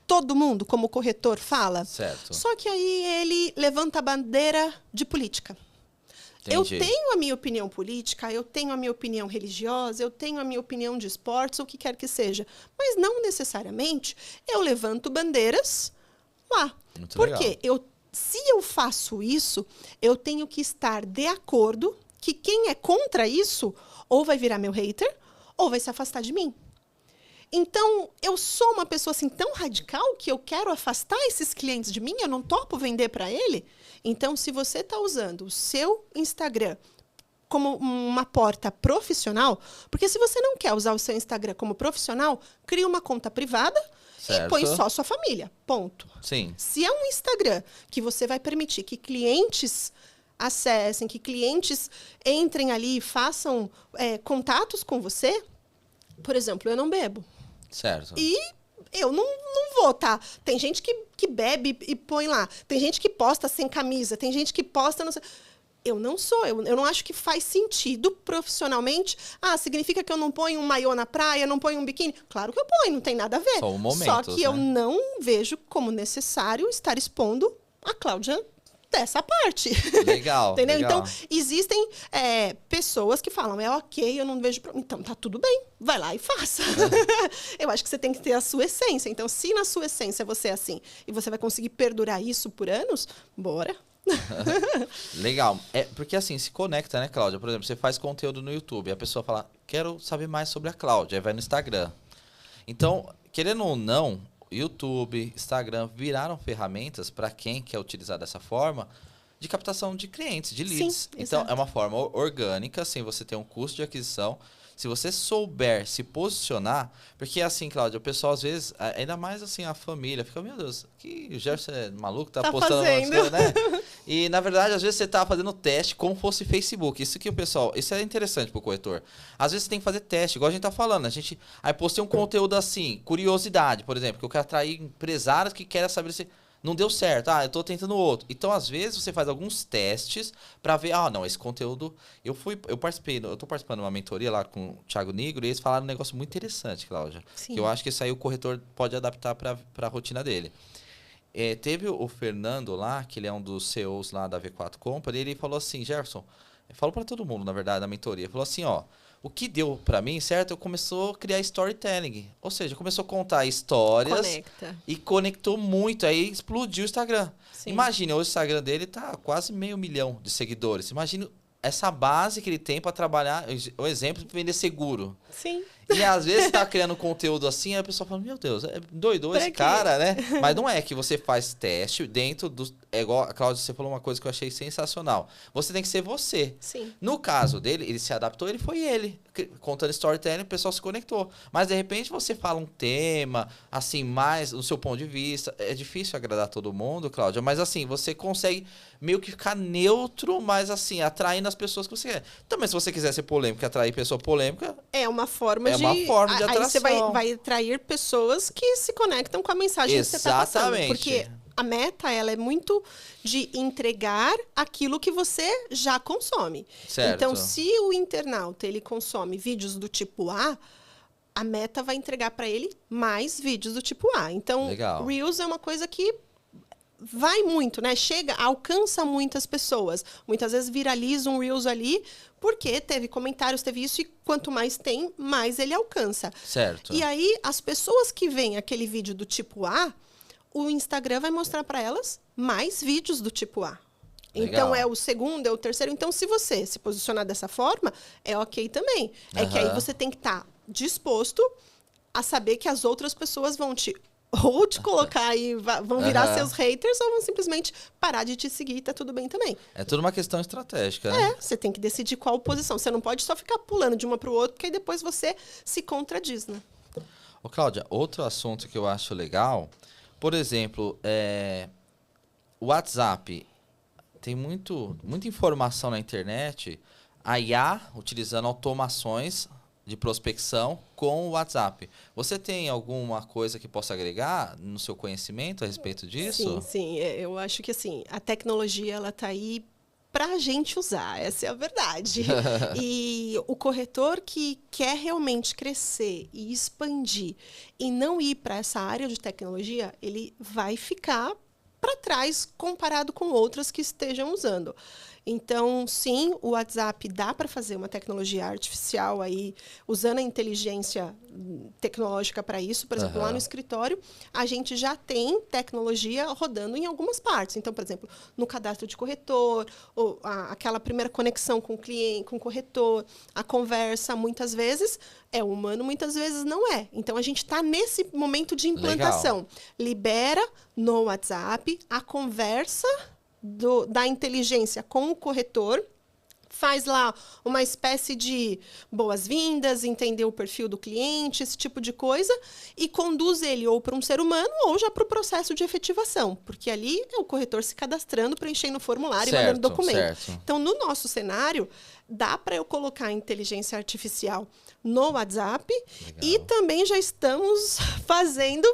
todo mundo, como o corretor fala. Certo. Só que aí ele levanta a bandeira de política. Entendi. Eu tenho a minha opinião política, eu tenho a minha opinião religiosa, eu tenho a minha opinião de esportes, o que quer que seja. Mas não necessariamente eu levanto bandeiras lá. Muito Porque legal. se eu faço isso, eu tenho que estar de acordo que quem é contra isso ou vai virar meu hater ou vai se afastar de mim. Então, eu sou uma pessoa assim tão radical que eu quero afastar esses clientes de mim, eu não topo vender para ele. Então, se você está usando o seu Instagram como uma porta profissional, porque se você não quer usar o seu Instagram como profissional, cria uma conta privada Certo. e põe só sua família. Ponto. Sim. Se é um Instagram que você vai permitir que clientes acessem, que clientes entrem ali e façam contatos com você, por exemplo, eu não bebo. Certo. E eu não vou, tá? Tem gente que bebe e põe lá. Tem gente que posta sem camisa. Tem gente que posta... Não sei. Eu não sou. Eu não acho que faz sentido profissionalmente. Significa que eu não ponho um maiô na praia, não ponho um biquíni? Claro que eu ponho, não tem nada a ver. Só um momento, Só que eu não vejo como necessário estar expondo a Cláudia dessa parte. Legal. Entendeu? Legal. Então, existem pessoas que falam, ok, eu não vejo... Então, tá tudo bem, vai lá e faça. Eu acho que você tem que ter a sua essência. Então, se na sua essência você é assim e você vai conseguir perdurar isso por anos, bora. Legal. Porque assim, se conecta, né, Cláudia? Por exemplo, você faz conteúdo no YouTube, a pessoa fala, quero saber mais sobre a Cláudia, aí vai no Instagram. Então, querendo ou não, YouTube, Instagram viraram ferramentas para quem quer utilizar dessa forma de captação de clientes, de leads. Sim, então, exato. é uma forma orgânica, sem você ter um custo de aquisição. Se você souber se posicionar, porque assim, Cláudia, o pessoal às vezes, ainda mais assim, a família, fica, meu Deus, que o Gerson é maluco, tá postando umas fazendo. coisas, né? E na verdade, às vezes você tá fazendo teste como fosse Facebook. Isso que o pessoal, isso é interessante pro corretor. Às vezes você tem que fazer teste, igual a gente tá falando. Aí postei um conteúdo assim, curiosidade, por exemplo, que eu quero atrair empresários que querem saber se não deu certo. Eu tô tentando outro. Então, às vezes, você faz alguns testes para ver, não, esse conteúdo... Eu tô participando de uma mentoria lá com o Thiago Nigro e eles falaram um negócio muito interessante, Cláudia. Sim. Que eu acho que isso aí o corretor pode adaptar para a rotina dele. Teve o Fernando lá, que ele é um dos CEOs lá da V4 Company, ele falou assim, Gerson, falou para todo mundo, na verdade, na mentoria, falou assim, o que deu para mim, certo? Eu começou a criar storytelling. Ou seja, começou a contar histórias. Conecta. E conectou muito. Aí explodiu o Instagram. Sim. Imagina, hoje o Instagram dele tá quase 500 mil de seguidores. Imagina essa base que ele tem para trabalhar. O exemplo de vender seguro. Sim. E às vezes você tá criando conteúdo assim, aí a pessoa fala, meu Deus, é doido esse Pra quê? cara, né? Mas não é que você faz teste dentro do... É igual, a Cláudia, você falou uma coisa que eu achei sensacional. Você tem que ser você. Sim. No caso dele, ele se adaptou, ele foi ele. Contando storytelling, o pessoal se conectou. Mas, de repente, você fala um tema, assim, mais no seu ponto de vista. É difícil agradar todo mundo, Cláudia, mas, assim, você consegue meio que ficar neutro, mas, assim, atraindo as pessoas que você quer. Também, se você quiser ser polêmico e atrair pessoa polêmica... É uma forma de atração. Aí você vai atrair pessoas que se conectam com a mensagem que você está passando. Exatamente. Porque a meta, ela é muito de entregar aquilo que você já consome. Certo. Então, se o internauta, ele consome vídeos do tipo a meta vai entregar para ele mais vídeos do tipo A. Então, Legal. Reels é uma coisa que vai muito, né? Alcança muitas pessoas. Muitas vezes viraliza um Reels ali, porque teve comentários, teve isso, e quanto mais tem, mais ele alcança. Certo. E aí, as pessoas que veem aquele vídeo do tipo A, o Instagram vai mostrar para elas mais vídeos do tipo A. Então, Legal. é o segundo, é o terceiro. Então, se você se posicionar dessa forma, é ok também. É que aí Aham. você tem que estar disposto a saber que as outras pessoas vão ou te colocar aí, vão virar Aham. seus haters, ou vão simplesmente parar de te seguir e tá tudo bem também. É tudo uma questão estratégica, né? Você tem que decidir qual posição. Você não pode só ficar pulando de uma para o outro, porque aí depois você se contradiz, né? Ô, Cláudia, outro assunto que eu acho legal, por exemplo, o WhatsApp. Tem muita informação na internet, a IA utilizando automações de prospecção com o WhatsApp. Você tem alguma coisa que possa agregar no seu conhecimento a respeito disso? Sim, sim. Eu acho que assim, a tecnologia ela tá aí para a gente usar, essa é a verdade. E o corretor que quer realmente crescer e expandir e não ir para essa área de tecnologia, ele vai ficar para trás comparado com outras que estejam usando. Então, sim, o WhatsApp dá para fazer uma tecnologia artificial aí, usando a inteligência tecnológica para isso. Por exemplo, lá no escritório, a gente já tem tecnologia rodando em algumas partes. Então, por exemplo, no cadastro de corretor, ou aquela primeira conexão com o cliente, com o corretor, a conversa, muitas vezes é humano, muitas vezes não é. Então, a gente está nesse momento de implantação. Legal. Libera no WhatsApp a conversa da inteligência com o corretor, faz lá uma espécie de boas-vindas, entender o perfil do cliente, esse tipo de coisa, e conduz ele ou para um ser humano ou já para o processo de efetivação, porque ali é o corretor se cadastrando, preenchendo o formulário e mandando documento. Certo. Então, no nosso cenário, dá para eu colocar a inteligência artificial no WhatsApp. Legal. E também já estamos fazendo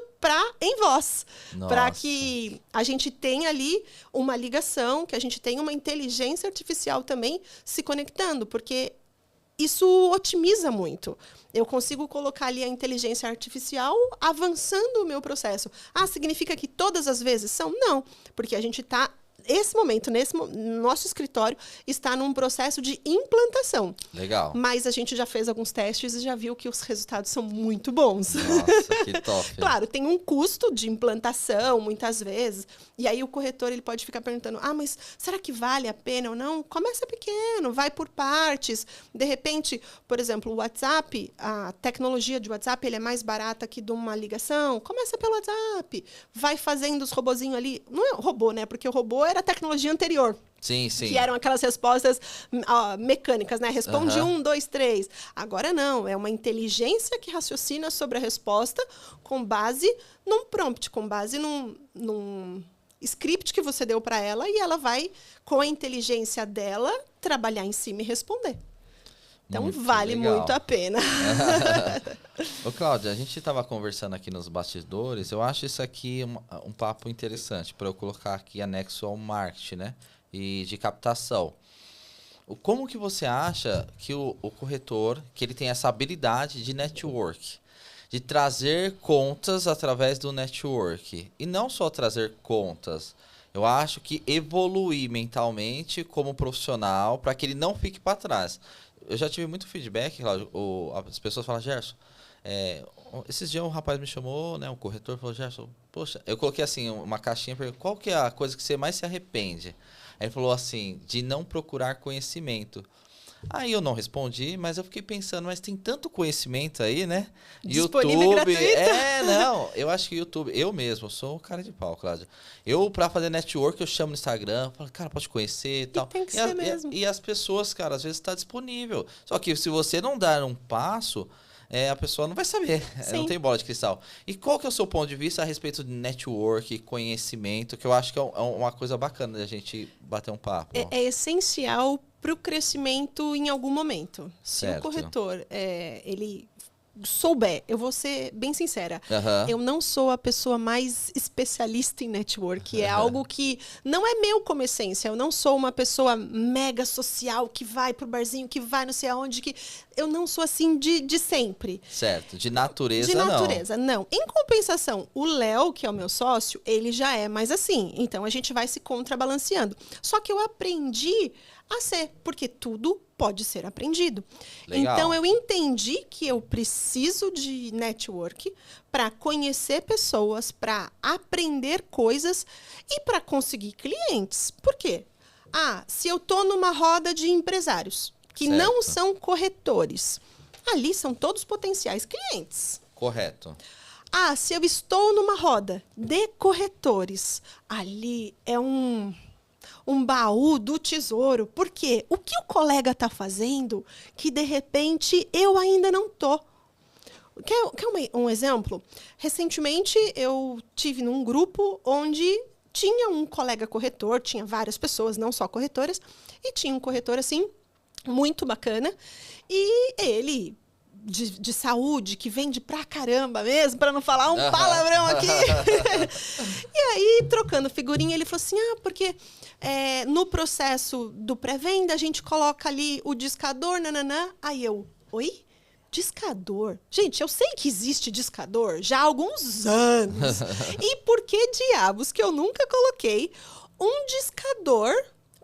em voz, para Nossa. que a gente tenha ali uma ligação, que a gente tenha uma inteligência artificial também se conectando, porque isso otimiza muito. Eu consigo colocar ali a inteligência artificial avançando o meu processo. Ah, significa que todas as vezes são? Não, porque a gente está esse momento, nosso escritório está num processo de implantação. Legal. Mas a gente já fez alguns testes e já viu que os resultados são muito bons. Nossa, que top. Claro, tem um custo de implantação, muitas vezes. E aí o corretor ele pode ficar perguntando, mas será que vale a pena ou não? Começa pequeno, vai por partes. De repente, por exemplo, o WhatsApp, a tecnologia de WhatsApp ele é mais barata que de uma ligação. Começa pelo WhatsApp. Vai fazendo os robozinhos ali. Não é robô, né? Porque o robô era a tecnologia anterior. Sim, sim. Que eram aquelas respostas mecânicas, né? Responde 1, 2, 3. Agora não, é uma inteligência que raciocina sobre a resposta com base num prompt, com base num script que você deu para ela e ela vai, com a inteligência dela, trabalhar em cima e responder. Então, Muito vale legal. muito a pena. Ô, Cláudia, a gente estava conversando aqui nos bastidores. Eu acho isso aqui um papo interessante para eu colocar aqui anexo ao marketing, né? E de captação. Como que você acha que o corretor, que ele tem essa habilidade de network, de trazer contas através do network, e não só trazer contas, eu acho que evoluir mentalmente como profissional para que ele não fique para trás. Eu já tive muito feedback, Cláudio, as pessoas falam, Gerson, esses dias um rapaz me chamou, né, um corretor, falou, Gerson, poxa, eu coloquei assim uma caixinha, qual que é a coisa que você mais se arrepende? Aí ele falou assim, de não procurar conhecimento. Aí eu não respondi, mas eu fiquei pensando, mas tem tanto conhecimento aí, né? Disponível YouTube. gratuito. Não, eu acho que YouTube, eu mesmo, sou o cara de pau, Cláudio. Eu, pra fazer network, eu chamo no Instagram, falo, cara, pode conhecer e tal. tem que ser mesmo. E as pessoas, cara, às vezes está disponível. Só que se você não dar um passo, a pessoa não vai saber. Não tem bola de cristal. E qual que é o seu ponto de vista a respeito de network, conhecimento, que eu acho que é uma coisa bacana da gente bater um papo. É essencial para o crescimento em algum momento. Se Certo. o corretor ele souber, eu vou ser bem sincera, eu não sou a pessoa mais especialista em network, é algo que não é meu como essência, eu não sou uma pessoa mega social que vai pro barzinho, que vai não sei aonde, que eu não sou assim de sempre. Certo, de natureza De não. natureza, não. Em compensação, o Léo, que é o meu sócio, ele já é mais assim, então a gente vai se contrabalanceando. Só que eu aprendi a ser, porque tudo pode ser aprendido. Legal. Então, eu entendi que eu preciso de network para conhecer pessoas, para aprender coisas e para conseguir clientes. Por quê? Se eu estou numa roda de empresários que Certo. não são corretores, ali são todos potenciais clientes. Correto. Se eu estou numa roda de corretores, ali é um baú do tesouro. Por quê? O que o colega está fazendo que, de repente, eu ainda não estou? Quer um exemplo? Recentemente, eu tive num grupo onde tinha um colega corretor, tinha várias pessoas, não só corretoras, e tinha um corretor, assim, muito bacana. E ele, de saúde, que vende pra caramba mesmo, para não falar um palavrão aqui. E aí, trocando figurinha, ele falou assim, porque no processo do pré-venda, a gente coloca ali o discador, nananã. Aí eu, oi? Discador? Gente, eu sei que existe discador já há alguns anos. E por que diabos que eu nunca coloquei um discador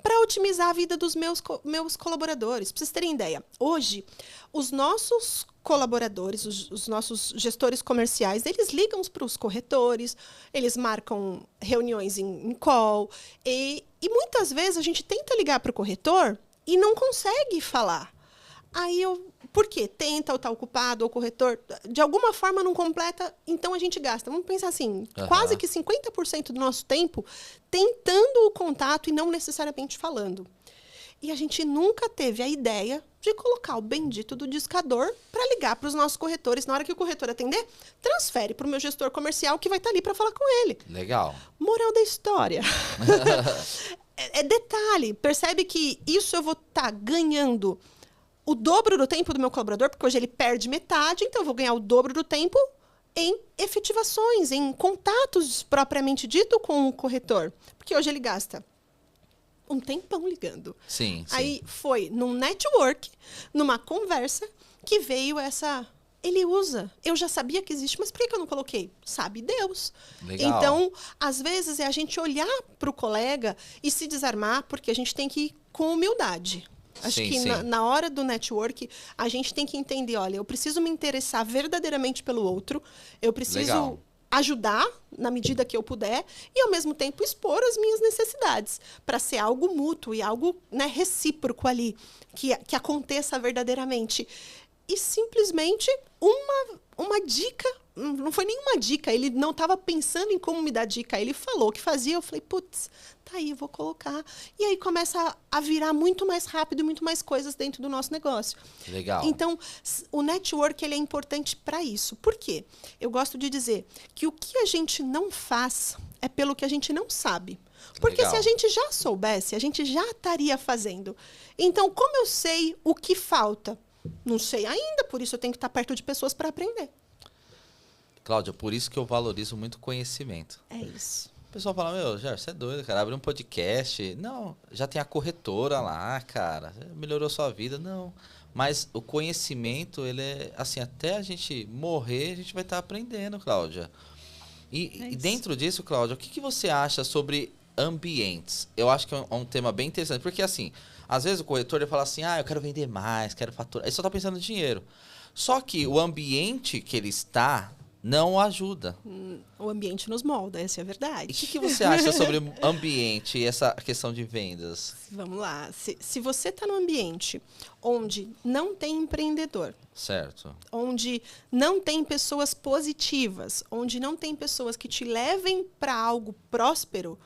para otimizar a vida dos meus colaboradores? Para vocês terem ideia, hoje, os nossos colaboradores, os nossos gestores comerciais, eles ligam para os corretores, eles marcam reuniões em call, e muitas vezes a gente tenta ligar para o corretor e não consegue falar. Aí por quê? Tenta ou está ocupado, ou o corretor, de alguma forma não completa, então a gente gasta. Vamos pensar assim, quase que 50% do nosso tempo tentando o contato e não necessariamente falando. E a gente nunca teve a ideia de colocar o bendito do discador para ligar para os nossos corretores. Na hora que o corretor atender, transfere para o meu gestor comercial que vai estar ali para falar com ele. Legal. Moral da história. é detalhe. Percebe que isso eu vou estar ganhando o dobro do tempo do meu colaborador, porque hoje ele perde metade, então eu vou ganhar o dobro do tempo em efetivações, em contatos propriamente dito com o corretor. Porque hoje ele gasta um tempão ligando. Sim. Aí foi num network, numa conversa, que veio essa... Ele usa. Eu já sabia que existe, mas por que eu não coloquei? Sabe Deus. Legal. Então, às vezes, é a gente olhar para o colega e se desarmar, porque a gente tem que ir com humildade. Acho que na hora do network, a gente tem que entender, olha, eu preciso me interessar verdadeiramente pelo outro, eu preciso ajudar na medida que eu puder e, ao mesmo tempo, expor as minhas necessidades para ser algo mútuo e algo, né, recíproco ali, que aconteça verdadeiramente. E simplesmente uma dica, não foi nenhuma dica, ele não estava pensando em como me dar dica, ele falou que fazia, eu falei, putz, tá aí, vou colocar. E aí começa a virar muito mais rápido, muito mais coisas dentro do nosso negócio. Legal. Então, o network ele é importante para isso. Por quê? Eu gosto de dizer que o que a gente não faz é pelo que a gente não sabe. Porque se a gente já soubesse, a gente já estaria fazendo. Então, como eu sei o que falta? Não sei ainda, por isso eu tenho que estar perto de pessoas para aprender. Cláudia, por isso que eu valorizo muito conhecimento. É isso. O pessoal fala, meu, Jair, você é doido, cara, abre um podcast. Não, já tem a corretora lá, cara, melhorou sua vida. Não, mas o conhecimento, ele é, assim, até a gente morrer, a gente vai estar aprendendo, Cláudia. E dentro disso, Cláudia, o que você acha sobre ambientes? Eu acho que é um tema bem interessante, porque assim, às vezes o corretor ele fala assim, eu quero vender mais, quero faturar, ele só está pensando em dinheiro. Só que o ambiente que ele está não ajuda. O ambiente nos molda, essa é a verdade. E o que você acha sobre o ambiente e essa questão de vendas? Vamos lá. Se você está num ambiente onde não tem empreendedor, certo, onde não tem pessoas positivas, onde não tem pessoas que te levem para algo próspero,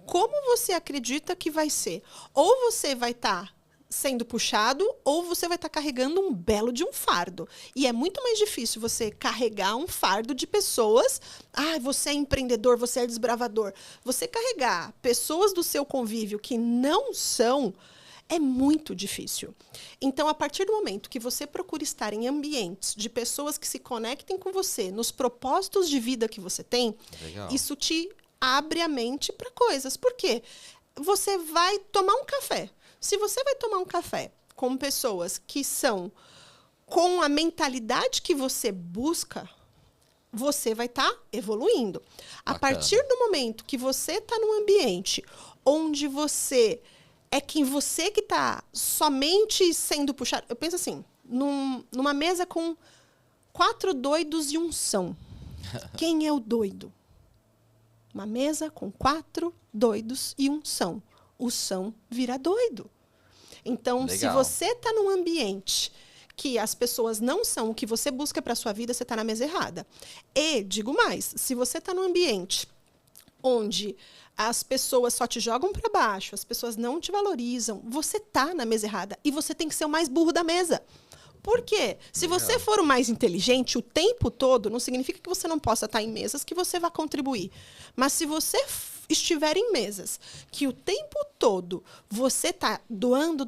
como você acredita que vai ser? Ou você vai estar sendo puxado, ou você vai estar carregando um belo de um fardo. E é muito mais difícil você carregar um fardo de pessoas. Você é empreendedor, você é desbravador. Você carregar pessoas do seu convívio que não são, é muito difícil. Então, a partir do momento que você procura estar em ambientes de pessoas que se conectem com você, nos propósitos de vida que você tem, legal, isso te abre a mente para coisas. Por quê? Você vai tomar um café. Se você vai tomar um café com pessoas que são com a mentalidade que você busca, você vai estar evoluindo. A partir do momento que você está num ambiente onde você é você que está somente sendo puxado... Eu penso assim, numa mesa com 4 doidos e um são. Quem é o doido? Uma mesa com 4 doidos e um são. o são vira doido. Então, se Legal. você está num ambiente que as pessoas não são o que você busca para sua vida, você está na mesa errada. E, digo mais, se você está num ambiente onde as pessoas só te jogam para baixo, as pessoas não te valorizam, você está na mesa errada. E você tem que ser o mais burro da mesa. Por quê? Se você for o mais inteligente o tempo todo, não significa que você não possa estar em mesas que você vai contribuir. Mas se você estiver em mesas que o tempo todo você está doando,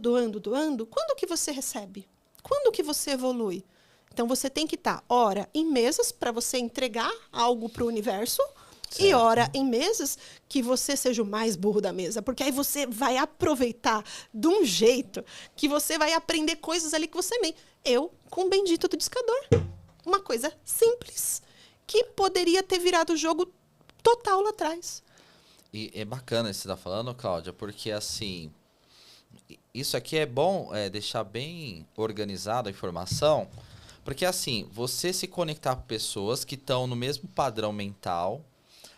quando que você recebe? Quando que você evolui? Então, você tem que estar, ora, em mesas para você entregar algo para o universo, certo. E ora, em mesas que você seja o mais burro da mesa. Porque aí você vai aproveitar de um jeito que você vai aprender coisas ali que você nem... Eu, com o bendito do discador. Uma coisa simples, que poderia ter virado o jogo total lá atrás. E é bacana isso que você está falando, Cláudia, porque assim... Isso aqui é bom deixar bem organizada a informação, porque assim, você se conectar com pessoas que estão no mesmo padrão mental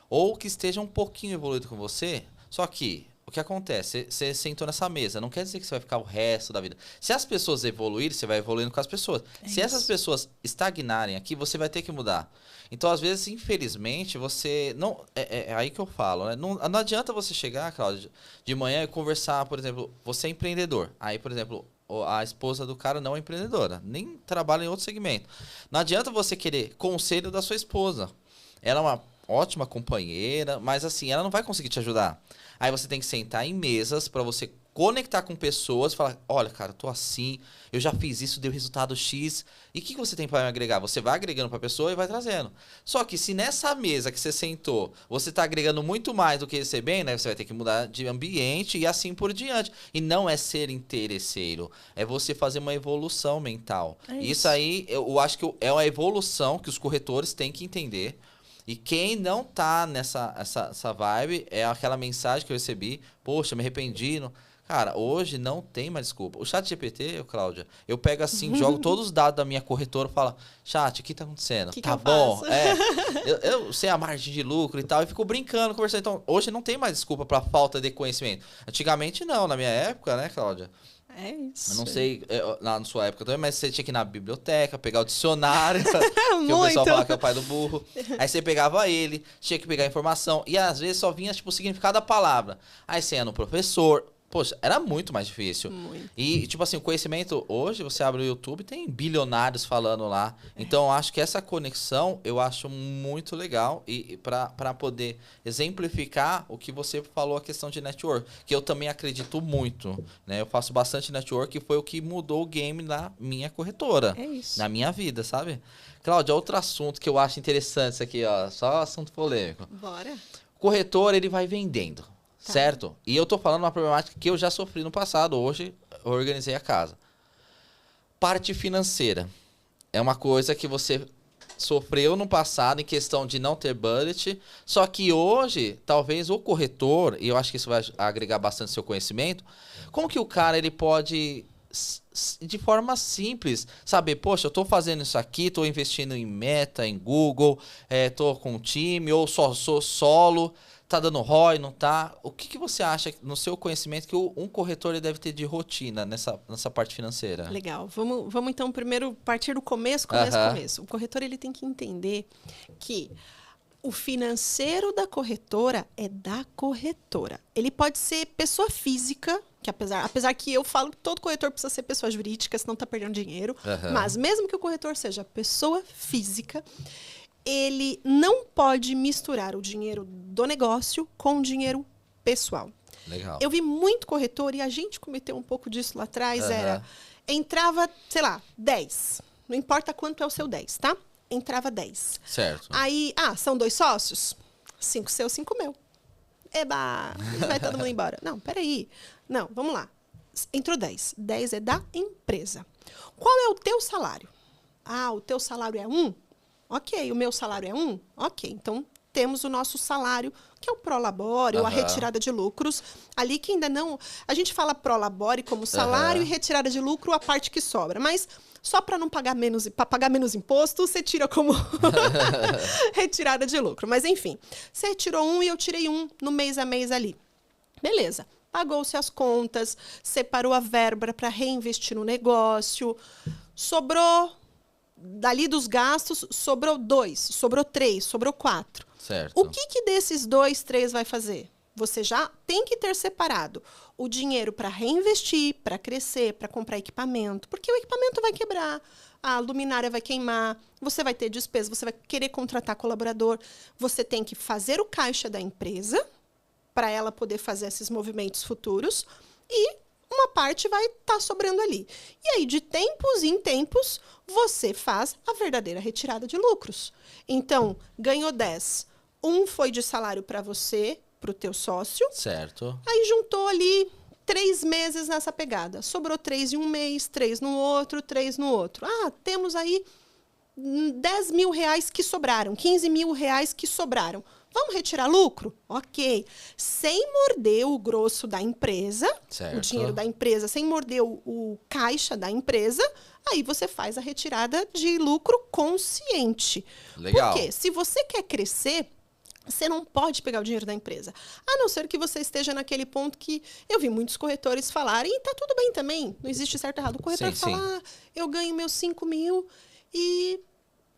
ou que estejam um pouquinho evoluído com você, só que o que acontece? Você sentou nessa mesa, não quer dizer que você vai ficar o resto da vida. Se as pessoas evoluírem, você vai evoluindo com as pessoas. Se essas pessoas estagnarem aqui, você vai ter que mudar. Então, às vezes, infelizmente, você... não é aí que eu falo, né? Não adianta você chegar, Cláudio, de manhã e conversar, por exemplo, você é empreendedor. Aí, por exemplo, a esposa do cara não é empreendedora, nem trabalha em outro segmento. Não adianta você querer conselho da sua esposa. Ela é uma ótima companheira, mas assim, ela não vai conseguir te ajudar. Aí você tem que sentar em mesas para você conectar com pessoas, falar, olha, cara, eu tô assim, eu já fiz isso, deu resultado X, e o que você tem para me agregar? Você vai agregando para a pessoa e vai trazendo. Só que se nessa mesa que você sentou, você tá agregando muito mais do que recebendo, né, você vai ter que mudar de ambiente e assim por diante. E não é ser interesseiro, é você fazer uma evolução mental. Isso aí, eu acho que é uma evolução que os corretores têm que entender. E quem não tá essa vibe, é aquela mensagem que eu recebi, poxa, me arrependi. Cara, hoje não tem mais desculpa. O ChatGPT, Cláudia, eu pego assim, jogo todos os dados da minha corretora e falo, chat, o que tá acontecendo? Que tá que bom? Eu sei a margem de lucro e tal, e fico brincando, conversando. Então, hoje não tem mais desculpa pra falta de conhecimento. Antigamente não, na minha época, né, Cláudia? É isso. Eu não sei, na sua época também, mas você tinha que ir na biblioteca, pegar o dicionário, que o pessoal fala que é o pai do burro. Aí você pegava ele, tinha que pegar a informação, e às vezes só vinha, tipo, o significado da palavra. Aí você ia no professor. Poxa, era muito mais difícil. Muito. E, tipo assim, o conhecimento, hoje você abre o YouTube, tem bilionários falando lá. Então, eu acho que essa conexão, eu acho muito legal. E para poder exemplificar o que você falou, a questão de network, que eu também acredito muito, né? Eu faço bastante network e foi o que mudou o game na minha corretora. É isso. Na minha vida, sabe? Cláudia, outro assunto que eu acho interessante isso aqui, ó. Só assunto polêmico. Bora. O corretor, ele vai vendendo. Certo? E eu tô falando uma problemática que eu já sofri no passado. Hoje eu organizei a casa. Parte financeira. É uma coisa que você sofreu no passado em questão de não ter budget. Só que hoje, talvez o corretor, e eu acho que isso vai agregar bastante seu conhecimento, como que o cara ele pode, de forma simples, saber, poxa, eu tô fazendo isso aqui, tô investindo em Meta, em Google, tô com um time, ou só sou solo, tá dando ROI, não tá? O que você acha, no seu conhecimento, que um corretor ele deve ter de rotina nessa parte financeira? Legal. Vamos então primeiro partir do começo. O corretor ele tem que entender que o financeiro da corretora é da corretora. Ele pode ser pessoa física, que apesar que eu falo que todo corretor precisa ser pessoa jurídica, senão tá perdendo dinheiro. Mas mesmo que o corretor seja pessoa física, ele não pode misturar o dinheiro do negócio com o dinheiro pessoal. Legal. Eu vi muito corretor, e a gente cometeu um pouco disso lá atrás, entrava, sei lá, 10. Não importa quanto é o seu 10, tá? Entrava 10. Certo. Aí, são 2 sócios? 5 seu, 5 meu. Eba, vai todo mundo embora. Não, peraí. Não, vamos lá. Entrou 10. 10 é da empresa. Qual é o teu salário? O teu salário é 1? Ok, o meu salário é 1? Ok, então temos o nosso salário, que é o prolabore, ou a retirada de lucros. Ali que ainda não... A gente fala prolabore como salário e retirada de lucro, a parte que sobra. Mas só para não pagar menos, para pagar menos imposto, você tira como retirada de lucro. Mas enfim, você tirou 1 e eu tirei 1 no mês a mês ali. Beleza. Pagou-se as contas, separou a verba para reinvestir no negócio, sobrou, dali dos gastos, sobrou 2, sobrou 3, sobrou 4. Certo. O que desses 2, 3 vai fazer? Você já tem que ter separado o dinheiro para reinvestir, para crescer, para comprar equipamento, porque o equipamento vai quebrar, a luminária vai queimar, você vai ter despesa, você vai querer contratar colaborador, você tem que fazer o caixa da empresa para ela poder fazer esses movimentos futuros e uma parte vai estar sobrando ali. E aí, de tempos em tempos, você faz a verdadeira retirada de lucros. Então, ganhou 10. Um foi de salário para você, para o teu sócio. Certo. Aí juntou ali 3 meses nessa pegada. Sobrou 3 em um mês, 3 no outro, 3 no outro. Ah, temos aí 10 mil reais que sobraram, 15 mil reais que sobraram. Vamos retirar lucro? Ok. Sem morder o grosso da empresa, Certo. o dinheiro da empresa, sem morder o caixa da empresa, aí você faz a retirada de lucro consciente. Legal. Porque se você quer crescer, você não pode pegar o dinheiro da empresa. A não ser que você esteja naquele ponto que eu vi muitos corretores falarem, e tá tudo bem também, não existe certo e errado. O corretor Sim, fala, ah, eu ganho meus 5 mil e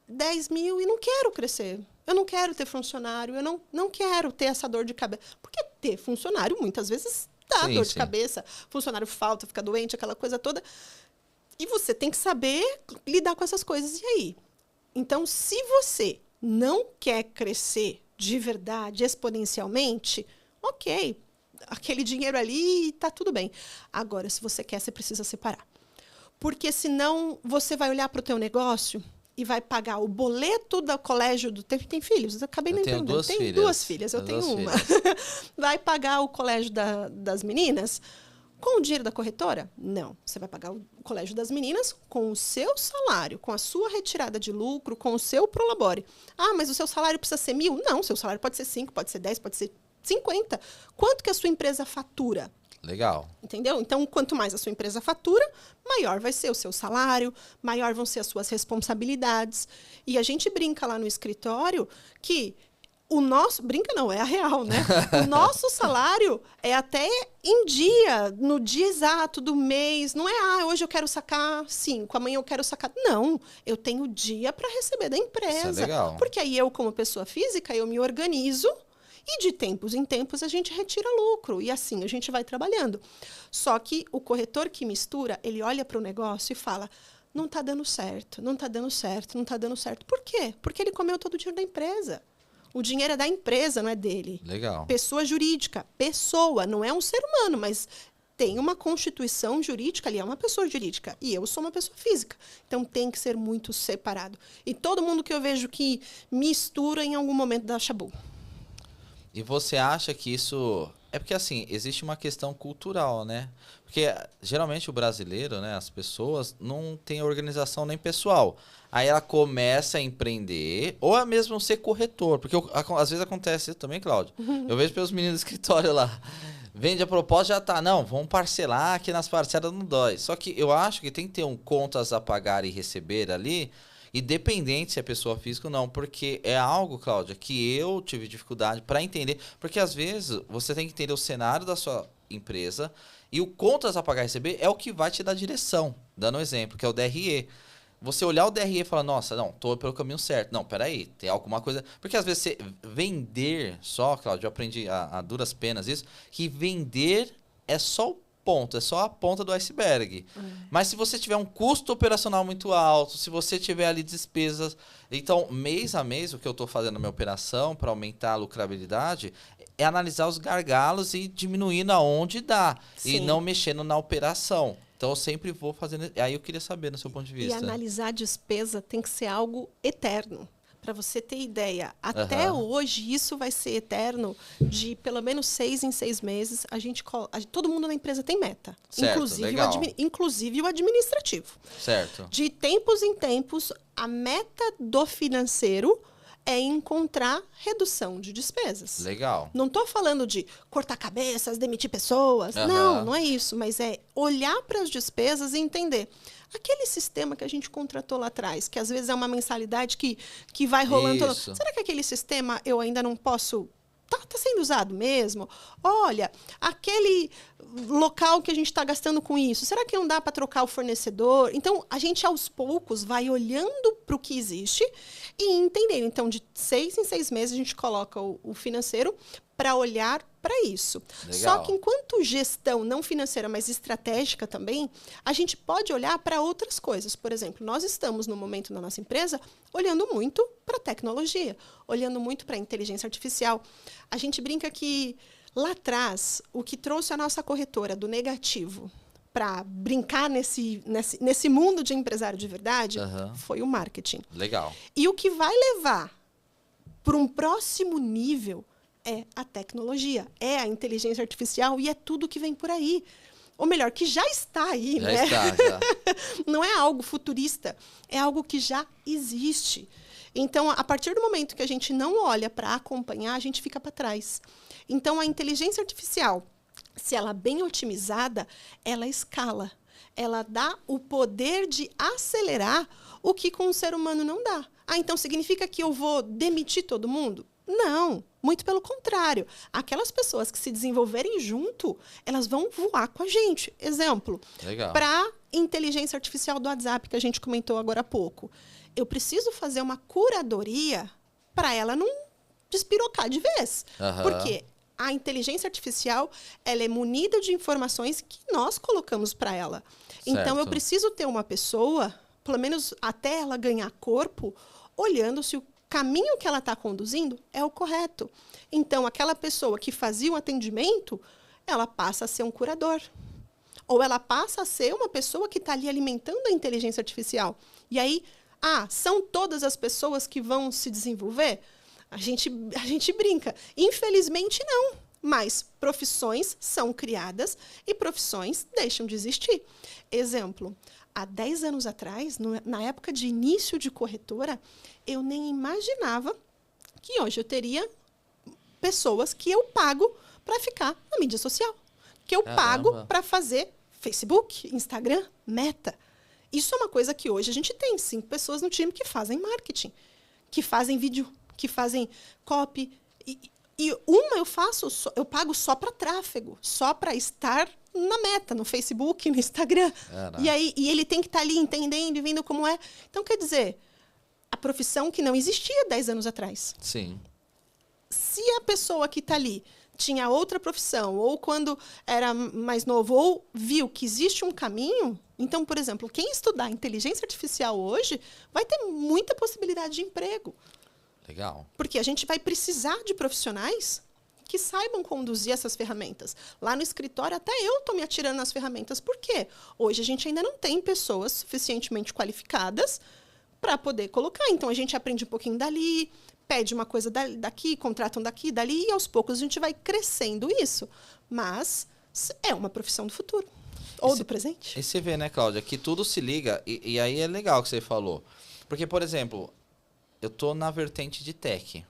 10 mil e não quero crescer. Eu não quero ter funcionário, eu não quero ter essa dor de cabeça. Porque ter funcionário muitas vezes dá dor de cabeça. Funcionário falta, fica doente, aquela coisa toda. E você tem que saber lidar com essas coisas. E aí? Então, se você não quer crescer de verdade, exponencialmente, ok, aquele dinheiro ali tá tudo bem. Agora, se você quer, você precisa separar. Porque senão você vai olhar para o teu negócio e vai pagar o boleto do colégio do... Tem filhos? Eu acabei não entendendo. Duas Tem filhas. 2 filhas, eu tenho uma. Vai pagar o colégio das meninas com o dinheiro da corretora? Não. Você vai pagar o colégio das meninas com o seu salário, com a sua retirada de lucro, com o seu prolabore. Ah, mas o seu salário precisa ser 1.000? Não, o seu salário pode ser 5, pode ser 10, pode ser 50. Quanto que a sua empresa fatura? Legal. Entendeu? Então, quanto mais a sua empresa fatura, maior vai ser o seu salário, maior vão ser as suas responsabilidades. E a gente brinca lá no escritório que o nosso... Brinca não, é a real, né? O nosso salário é até em dia, no dia exato do mês. Não é, hoje eu quero sacar 5, amanhã eu quero sacar... Não, eu tenho dia para receber da empresa. Isso é legal. Porque aí eu, como pessoa física, eu me organizo e de tempos em tempos a gente retira lucro. E assim a gente vai trabalhando. Só que o corretor que mistura, ele olha para o negócio e fala, não está dando certo, não está dando certo, não está dando certo. Por quê? Porque ele comeu todo o dinheiro da empresa. O dinheiro é da empresa, não é dele. Legal. Pessoa jurídica. Pessoa, não é um ser humano, mas tem uma constituição jurídica ali, é uma pessoa jurídica. E eu sou uma pessoa física. Então tem que ser muito separado. E todo mundo que eu vejo que mistura em algum momento dá chabu. E você acha que isso... É porque, assim, existe uma questão cultural, né? Porque, geralmente, o brasileiro, né? As pessoas não têm organização nem pessoal. Aí ela começa a empreender, ou é mesmo ser corretor. Porque às vezes acontece isso também, Cláudio. Eu vejo pelos meninos do escritório lá. Vende a proposta, já tá. Não, vamos parcelar, que nas parcelas não dói. Só que eu acho que tem que ter um contas a pagar e receber ali... Independente se é pessoa física ou não, porque é algo, Cláudia, que eu tive dificuldade para entender, porque às vezes você tem que entender o cenário da sua empresa e o contas a pagar e receber é o que vai te dar direção, dando um exemplo, que é o DRE. Você olhar o DRE e falar, nossa, não, tô pelo caminho certo. Não, peraí, tem alguma coisa... Porque às vezes você vender só, Cláudia, eu aprendi a duras penas isso, que vender é só o ponto, é só a ponta do iceberg. Mas se você tiver um custo operacional muito alto, se você tiver ali despesas... Então, mês a mês, o que eu estou fazendo na minha operação para aumentar a lucrabilidade é analisar os gargalos e diminuindo aonde dá. Sim. E não mexendo na operação. Então, eu sempre vou fazendo... Aí eu queria saber, no seu ponto de vista. E analisar a despesa tem que ser algo eterno. Para você ter ideia, até hoje isso vai ser eterno de pelo menos 6 em 6 meses. Todo mundo na empresa tem meta, certo, inclusive o administrativo. Certo. De tempos em tempos, a meta do financeiro é encontrar redução de despesas. Legal. Não estou falando de cortar cabeças, demitir pessoas. Não é isso. Mas é olhar para as despesas e entender. Aquele sistema que a gente contratou lá atrás, que às vezes é uma mensalidade que vai rolando. Será que aquele sistema eu ainda não posso tá sendo usado mesmo? Olha, aquele local que a gente está gastando com isso, será que não dá para trocar o fornecedor? Então, a gente, aos poucos, vai olhando para o que existe e entendendo. Então, de 6 em 6 meses, a gente coloca o financeiro para olhar para isso. Legal. Só que enquanto gestão não financeira, mas estratégica também, a gente pode olhar para outras coisas. Por exemplo, nós estamos no momento na nossa empresa olhando muito para tecnologia, olhando muito para inteligência artificial. A gente brinca que lá atrás, o que trouxe a nossa corretora do negativo para brincar nesse mundo de empresário de verdade foi o marketing. Legal. E o que vai levar para um próximo nível é a tecnologia, é a inteligência artificial e é tudo que vem por aí. Ou melhor, que já está aí, Já né? está, já. Não é algo futurista, é algo que já existe. Então, a partir do momento que a gente não olha para acompanhar, a gente fica para trás. Então, a inteligência artificial, se ela é bem otimizada, ela escala. Ela dá o poder de acelerar o que com o ser humano não dá. Ah, então significa que eu vou demitir todo mundo? Não, muito pelo contrário. Aquelas pessoas que se desenvolverem junto, elas vão voar com a gente. Exemplo, para inteligência artificial do WhatsApp, que a gente comentou agora há pouco. Eu preciso fazer uma curadoria para ela não despirocar de vez. Porque a inteligência artificial, ela é munida de informações que nós colocamos para ela. Certo. Então, eu preciso ter uma pessoa, pelo menos até ela ganhar corpo, olhando se o caminho que ela está conduzindo é o correto. Então, aquela pessoa que fazia um atendimento, ela passa a ser um curador. Ou ela passa a ser uma pessoa que está ali alimentando a inteligência artificial. E aí, são todas as pessoas que vão se desenvolver? A gente brinca. Infelizmente, não. Mas profissões são criadas e profissões deixam de existir. Exemplo, há 10 anos atrás, na época de início de corretora, eu nem imaginava que hoje eu teria pessoas que eu pago para ficar na mídia social. Que eu pago para fazer Facebook, Instagram, Meta. Isso é uma coisa que hoje a gente tem 5 pessoas no time que fazem marketing, que fazem vídeo, que fazem copy. E uma eu pago só para tráfego, só para estar na Meta, no Facebook, no Instagram. E ele tem que estar ali entendendo e vendo como é. Então, quer dizer, a profissão que não existia 10 anos atrás. Sim. Se a pessoa que está ali tinha outra profissão, ou quando era mais novo, ou viu que existe um caminho... Então, por exemplo, quem estudar inteligência artificial hoje vai ter muita possibilidade de emprego. Legal. Porque a gente vai precisar de profissionais que saibam conduzir essas ferramentas. Lá no escritório, até eu estou me atirando nas ferramentas. Por quê? Hoje a gente ainda não tem pessoas suficientemente qualificadas para poder colocar. Então, a gente aprende um pouquinho dali, pede uma coisa daqui, contrata um daqui, dali, e aos poucos a gente vai crescendo isso. Mas é uma profissão do futuro. Ou do presente. E você vê, né, Cláudia, que tudo se liga, e aí é legal o que você falou. Porque, por exemplo, eu tô na vertente de tech.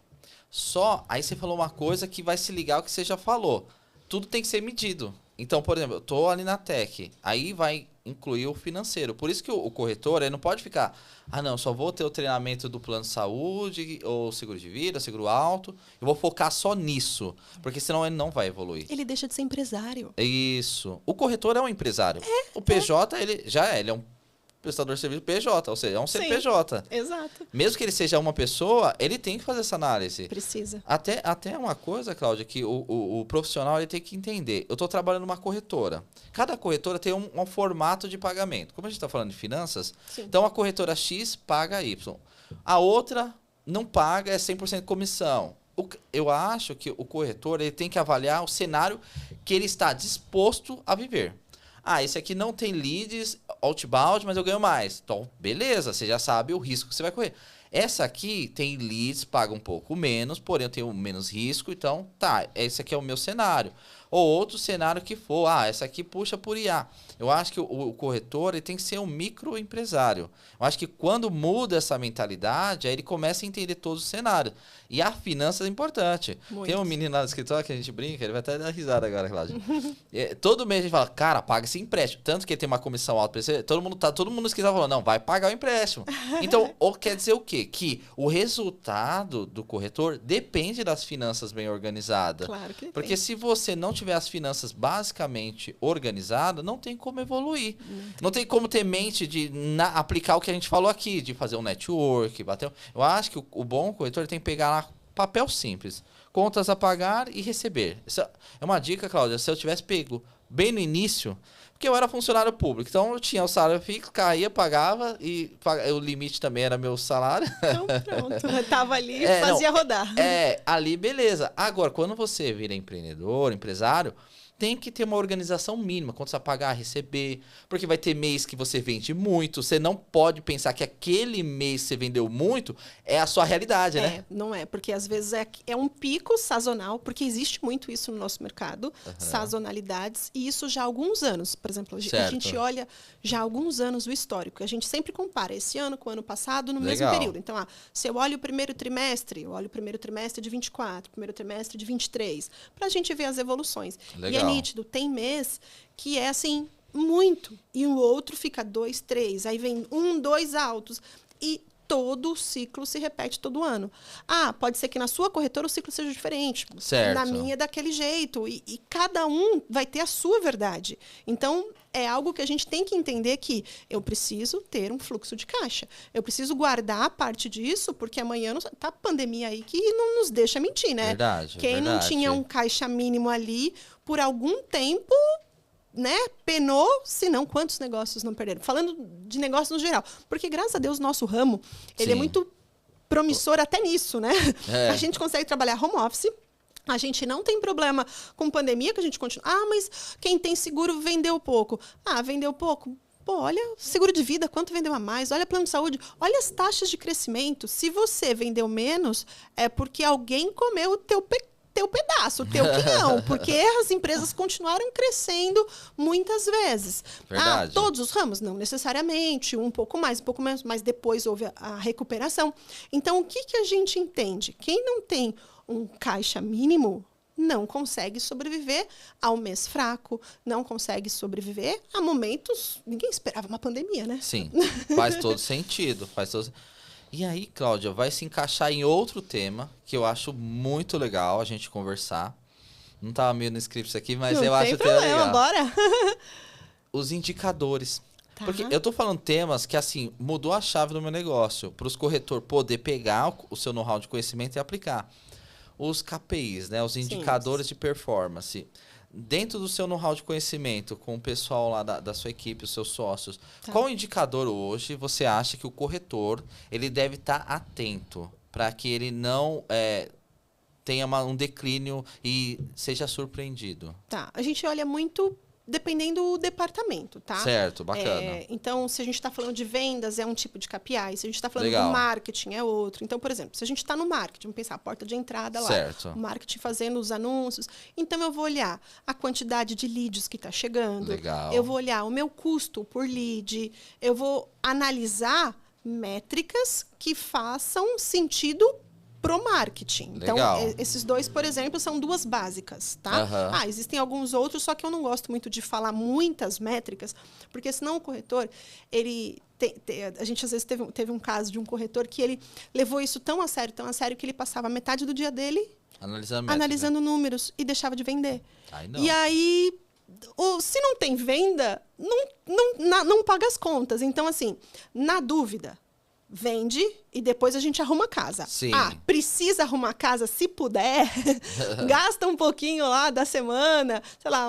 Aí você falou uma coisa que vai se ligar ao que você já falou. Tudo tem que ser medido. Então, por exemplo, eu tô ali na tech, aí vai incluir o financeiro. Por isso que o corretor, ele não pode ficar, não, só vou ter o treinamento do plano de saúde, ou seguro de vida, seguro alto, eu vou focar só nisso, porque senão ele não vai evoluir. Ele deixa de ser empresário. Isso. O corretor é um empresário. O PJ, ele é um prestador de serviço PJ, ou seja, é um CNPJ. Exato. Mesmo que ele seja uma pessoa, ele tem que fazer essa análise. Precisa. Até uma coisa, Cláudia, que o profissional ele tem que entender. Eu estou trabalhando numa corretora. Cada corretora tem um formato de pagamento. Como a gente está falando de finanças, então a corretora X paga Y. A outra não paga, é 100% comissão. Eu acho que o corretor ele tem que avaliar o cenário que ele está disposto a viver. Esse aqui não tem leads, outbound, mas eu ganho mais. Então, beleza, você já sabe o risco que você vai correr. Essa aqui tem leads, paga um pouco menos, porém eu tenho menos risco, então esse aqui é o meu cenário. Ou outro cenário que for, essa aqui puxa por IA. Eu acho que o corretor ele tem que ser um microempresário. Eu acho que quando muda essa mentalidade, aí ele começa a entender todos os cenários. E a finança é importante. Muito. Tem um menino lá no escritório que a gente brinca, ele vai até dar risada agora, Cláudia. Todo mês a gente fala, cara, paga esse empréstimo. Tanto que ele tem uma comissão alta, todo mundo no escritório falando, não, vai pagar o empréstimo. Então, quer dizer o quê? quê? Que o resultado do corretor depende das finanças bem organizadas. Claro que depende. Porque se você não tiver as finanças basicamente organizadas, não tem como evoluir. Não tem como ter mente de aplicar o que a gente falou aqui, de fazer um network, bater. Eu acho que o bom corretor tem que pegar lá papel simples. Contas a pagar e receber. Isso é uma dica, Cláudia. Se eu tivesse pego bem no início, porque eu era funcionário público, então eu tinha o salário fixo, caía, pagava, e o limite também era meu salário. Então pronto, eu tava ali e fazia rodar. Ali beleza. Agora, quando você vira empreendedor, empresário, tem que ter uma organização mínima, quanto você vai pagar, receber, porque vai ter mês que você vende muito, você não pode pensar que aquele mês que você vendeu muito é a sua realidade, né? Não é, porque às vezes é um pico sazonal, porque existe muito isso no nosso mercado, sazonalidades, e isso já há alguns anos. Por exemplo, a gente olha já há alguns anos o histórico, a gente sempre compara esse ano com o ano passado no mesmo período. Então, se eu olho o primeiro trimestre, eu olho o primeiro trimestre de 24, primeiro trimestre de 23, para a gente ver as evoluções. Legal. E é nítido, tem mês que é assim, muito, e o outro fica 2, 3, aí vem 1, 2 altos, e todo o ciclo se repete todo ano. Pode ser que na sua corretora o ciclo seja diferente. Certo. Na minha é daquele jeito. E cada um vai ter a sua verdade. Então, é algo que a gente tem que entender que eu preciso ter um fluxo de caixa. Eu preciso guardar parte disso, porque amanhã tá a pandemia aí que não nos deixa mentir, né? Verdade. Quem não tinha um caixa mínimo ali, por algum tempo, né, penou, se não, quantos negócios não perderam? Falando de negócio no geral. Porque, graças a Deus, nosso ramo, ele é muito promissor até nisso, né? A gente consegue trabalhar home office, a gente não tem problema com pandemia, que a gente continua. Mas quem tem seguro vendeu pouco. Vendeu pouco? Pô, olha seguro de vida, quanto vendeu a mais? Olha plano de saúde, olha as taxas de crescimento. Se você vendeu menos, é porque alguém comeu o teu pedaço, o teu quinhão, porque as empresas continuaram crescendo muitas vezes. Verdade. Todos os ramos? Não necessariamente, um pouco mais, um pouco menos, mas depois houve a recuperação. Então, o que a gente entende? Quem não tem um caixa mínimo não consegue sobreviver ao mês fraco, não consegue sobreviver a momentos... Ninguém esperava uma pandemia, né? Sim, faz todo sentido, E aí, Cláudia, vai se encaixar em outro tema que eu acho muito legal a gente conversar. Não estava meio no script aqui, mas não eu acho que é legal. Bora. Os indicadores. Tá. Porque eu tô falando temas que, assim, mudou a chave do meu negócio. Para os corretores poder pegar o seu know-how de conhecimento e aplicar. Os KPIs, né? Os indicadores de performance. Dentro do seu know-how de conhecimento, com o pessoal lá da sua equipe, os seus sócios, qual indicador hoje você acha que o corretor ele deve estar atento para que ele não tenha um declínio e seja surpreendido? Tá, a gente olha muito dependendo do departamento, tá? Certo, bacana. Então, se a gente está falando de vendas, é um tipo de KPI. Se a gente está falando Legal. do marketing, é outro. Então, por exemplo, se a gente está no marketing, vamos pensar a porta de entrada lá. Certo. O marketing fazendo os anúncios. Então, eu vou olhar a quantidade de leads que está chegando. Legal. Eu vou olhar o meu custo por lead. Eu vou analisar métricas que façam sentido pro marketing. Legal. Então, esses dois, por exemplo, são duas básicas, tá? Existem alguns outros, só que eu não gosto muito de falar muitas métricas, porque senão o corretor, ele... a gente, às vezes, teve um caso de um corretor que ele levou isso tão a sério, que ele passava metade do dia dele analisando números e deixava de vender. E aí, se não tem venda, não paga as contas. Então, assim, na dúvida, vende e depois a gente arruma a casa. Sim. Precisa arrumar a casa, se puder, gasta um pouquinho lá da semana, sei lá,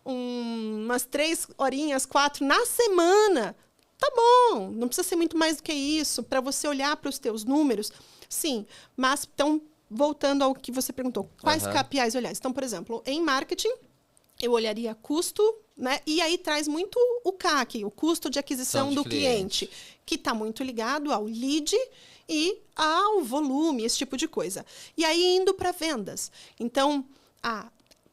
umas 3 horinhas, 4 na semana. Tá bom, não precisa ser muito mais do que isso, para você olhar para os teus números. Sim, mas então, voltando ao que você perguntou, quais KPIs olhar? Então, por exemplo, em marketing, eu olharia custo, né? E aí traz muito o CAC, o custo de aquisição do cliente, que está muito ligado ao lead e ao volume, esse tipo de coisa. E aí indo para vendas. Então,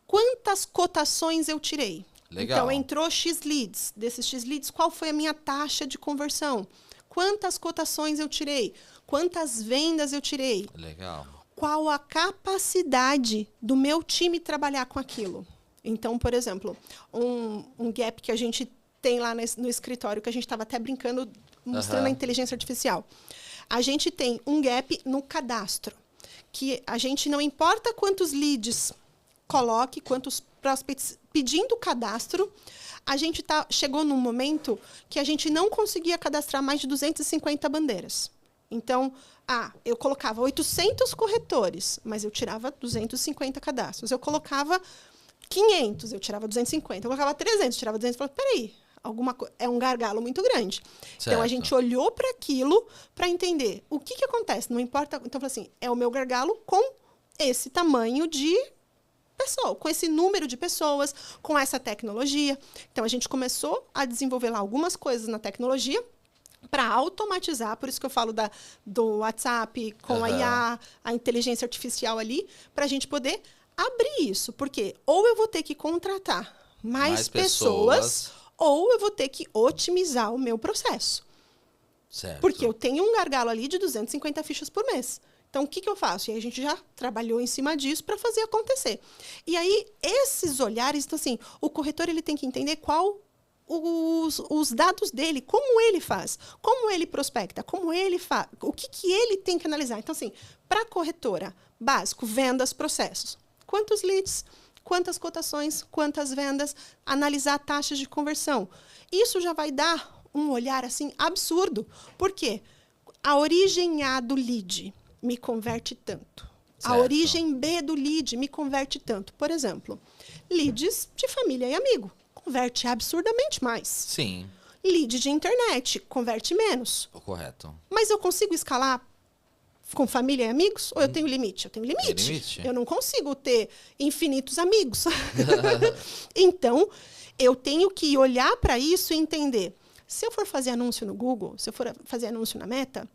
quantas cotações eu tirei? Legal. Então, entrou X leads. Desses X leads, qual foi a minha taxa de conversão? Quantas cotações eu tirei? Quantas vendas eu tirei? Legal. Qual a capacidade do meu time trabalhar com aquilo? Então, por exemplo, um gap que a gente tem lá no escritório, que a gente estava até brincando, mostrando a inteligência artificial. A gente tem um gap no cadastro, que a gente não importa quantos leads coloque, quantos prospects pedindo cadastro, a gente chegou num momento que a gente não conseguia cadastrar mais de 250 bandeiras. Então, eu colocava 800 corretores, mas eu tirava 250 cadastros. Eu colocava 500, eu tirava 250. Eu colocava 300, eu tirava 200. Eu falei, peraí, é um gargalo muito grande. Certo. Então, a gente olhou para aquilo para entender o que acontece. Não importa. Então, eu falei assim, é o meu gargalo com esse tamanho de pessoa, com esse número de pessoas, com essa tecnologia. Então, a gente começou a desenvolver lá algumas coisas na tecnologia para automatizar, por isso que eu falo do WhatsApp, com a IA, a inteligência artificial ali, para a gente poder abrir isso. Porque ou eu vou ter que contratar mais pessoas, ou eu vou ter que otimizar o meu processo. Certo. Porque eu tenho um gargalo ali de 250 fichas por mês. Então, o que eu faço? E aí a gente já trabalhou em cima disso para fazer acontecer. E aí, esses olhares, então assim, o corretor ele tem que entender qual os dados dele, como ele faz, como ele prospecta, como ele faz, o que ele tem que analisar. Então, assim, para a corretora, básico, vendas, processos. Quantos leads, quantas cotações, quantas vendas, analisar taxas de conversão. Isso já vai dar um olhar, assim, absurdo. Por quê? A origem A do lead me converte tanto. Certo. A origem B do lead me converte tanto. Por exemplo, leads de família e amigo. Converte absurdamente mais. Sim. Lead de internet, converte menos. Correto. Mas eu consigo escalar com família e amigos? Ou eu tenho limite? Eu tenho limite. Tem limite. Eu não consigo ter infinitos amigos. Então, eu tenho que olhar para isso e entender. Se eu for fazer anúncio no Google, se eu for fazer anúncio na Meta,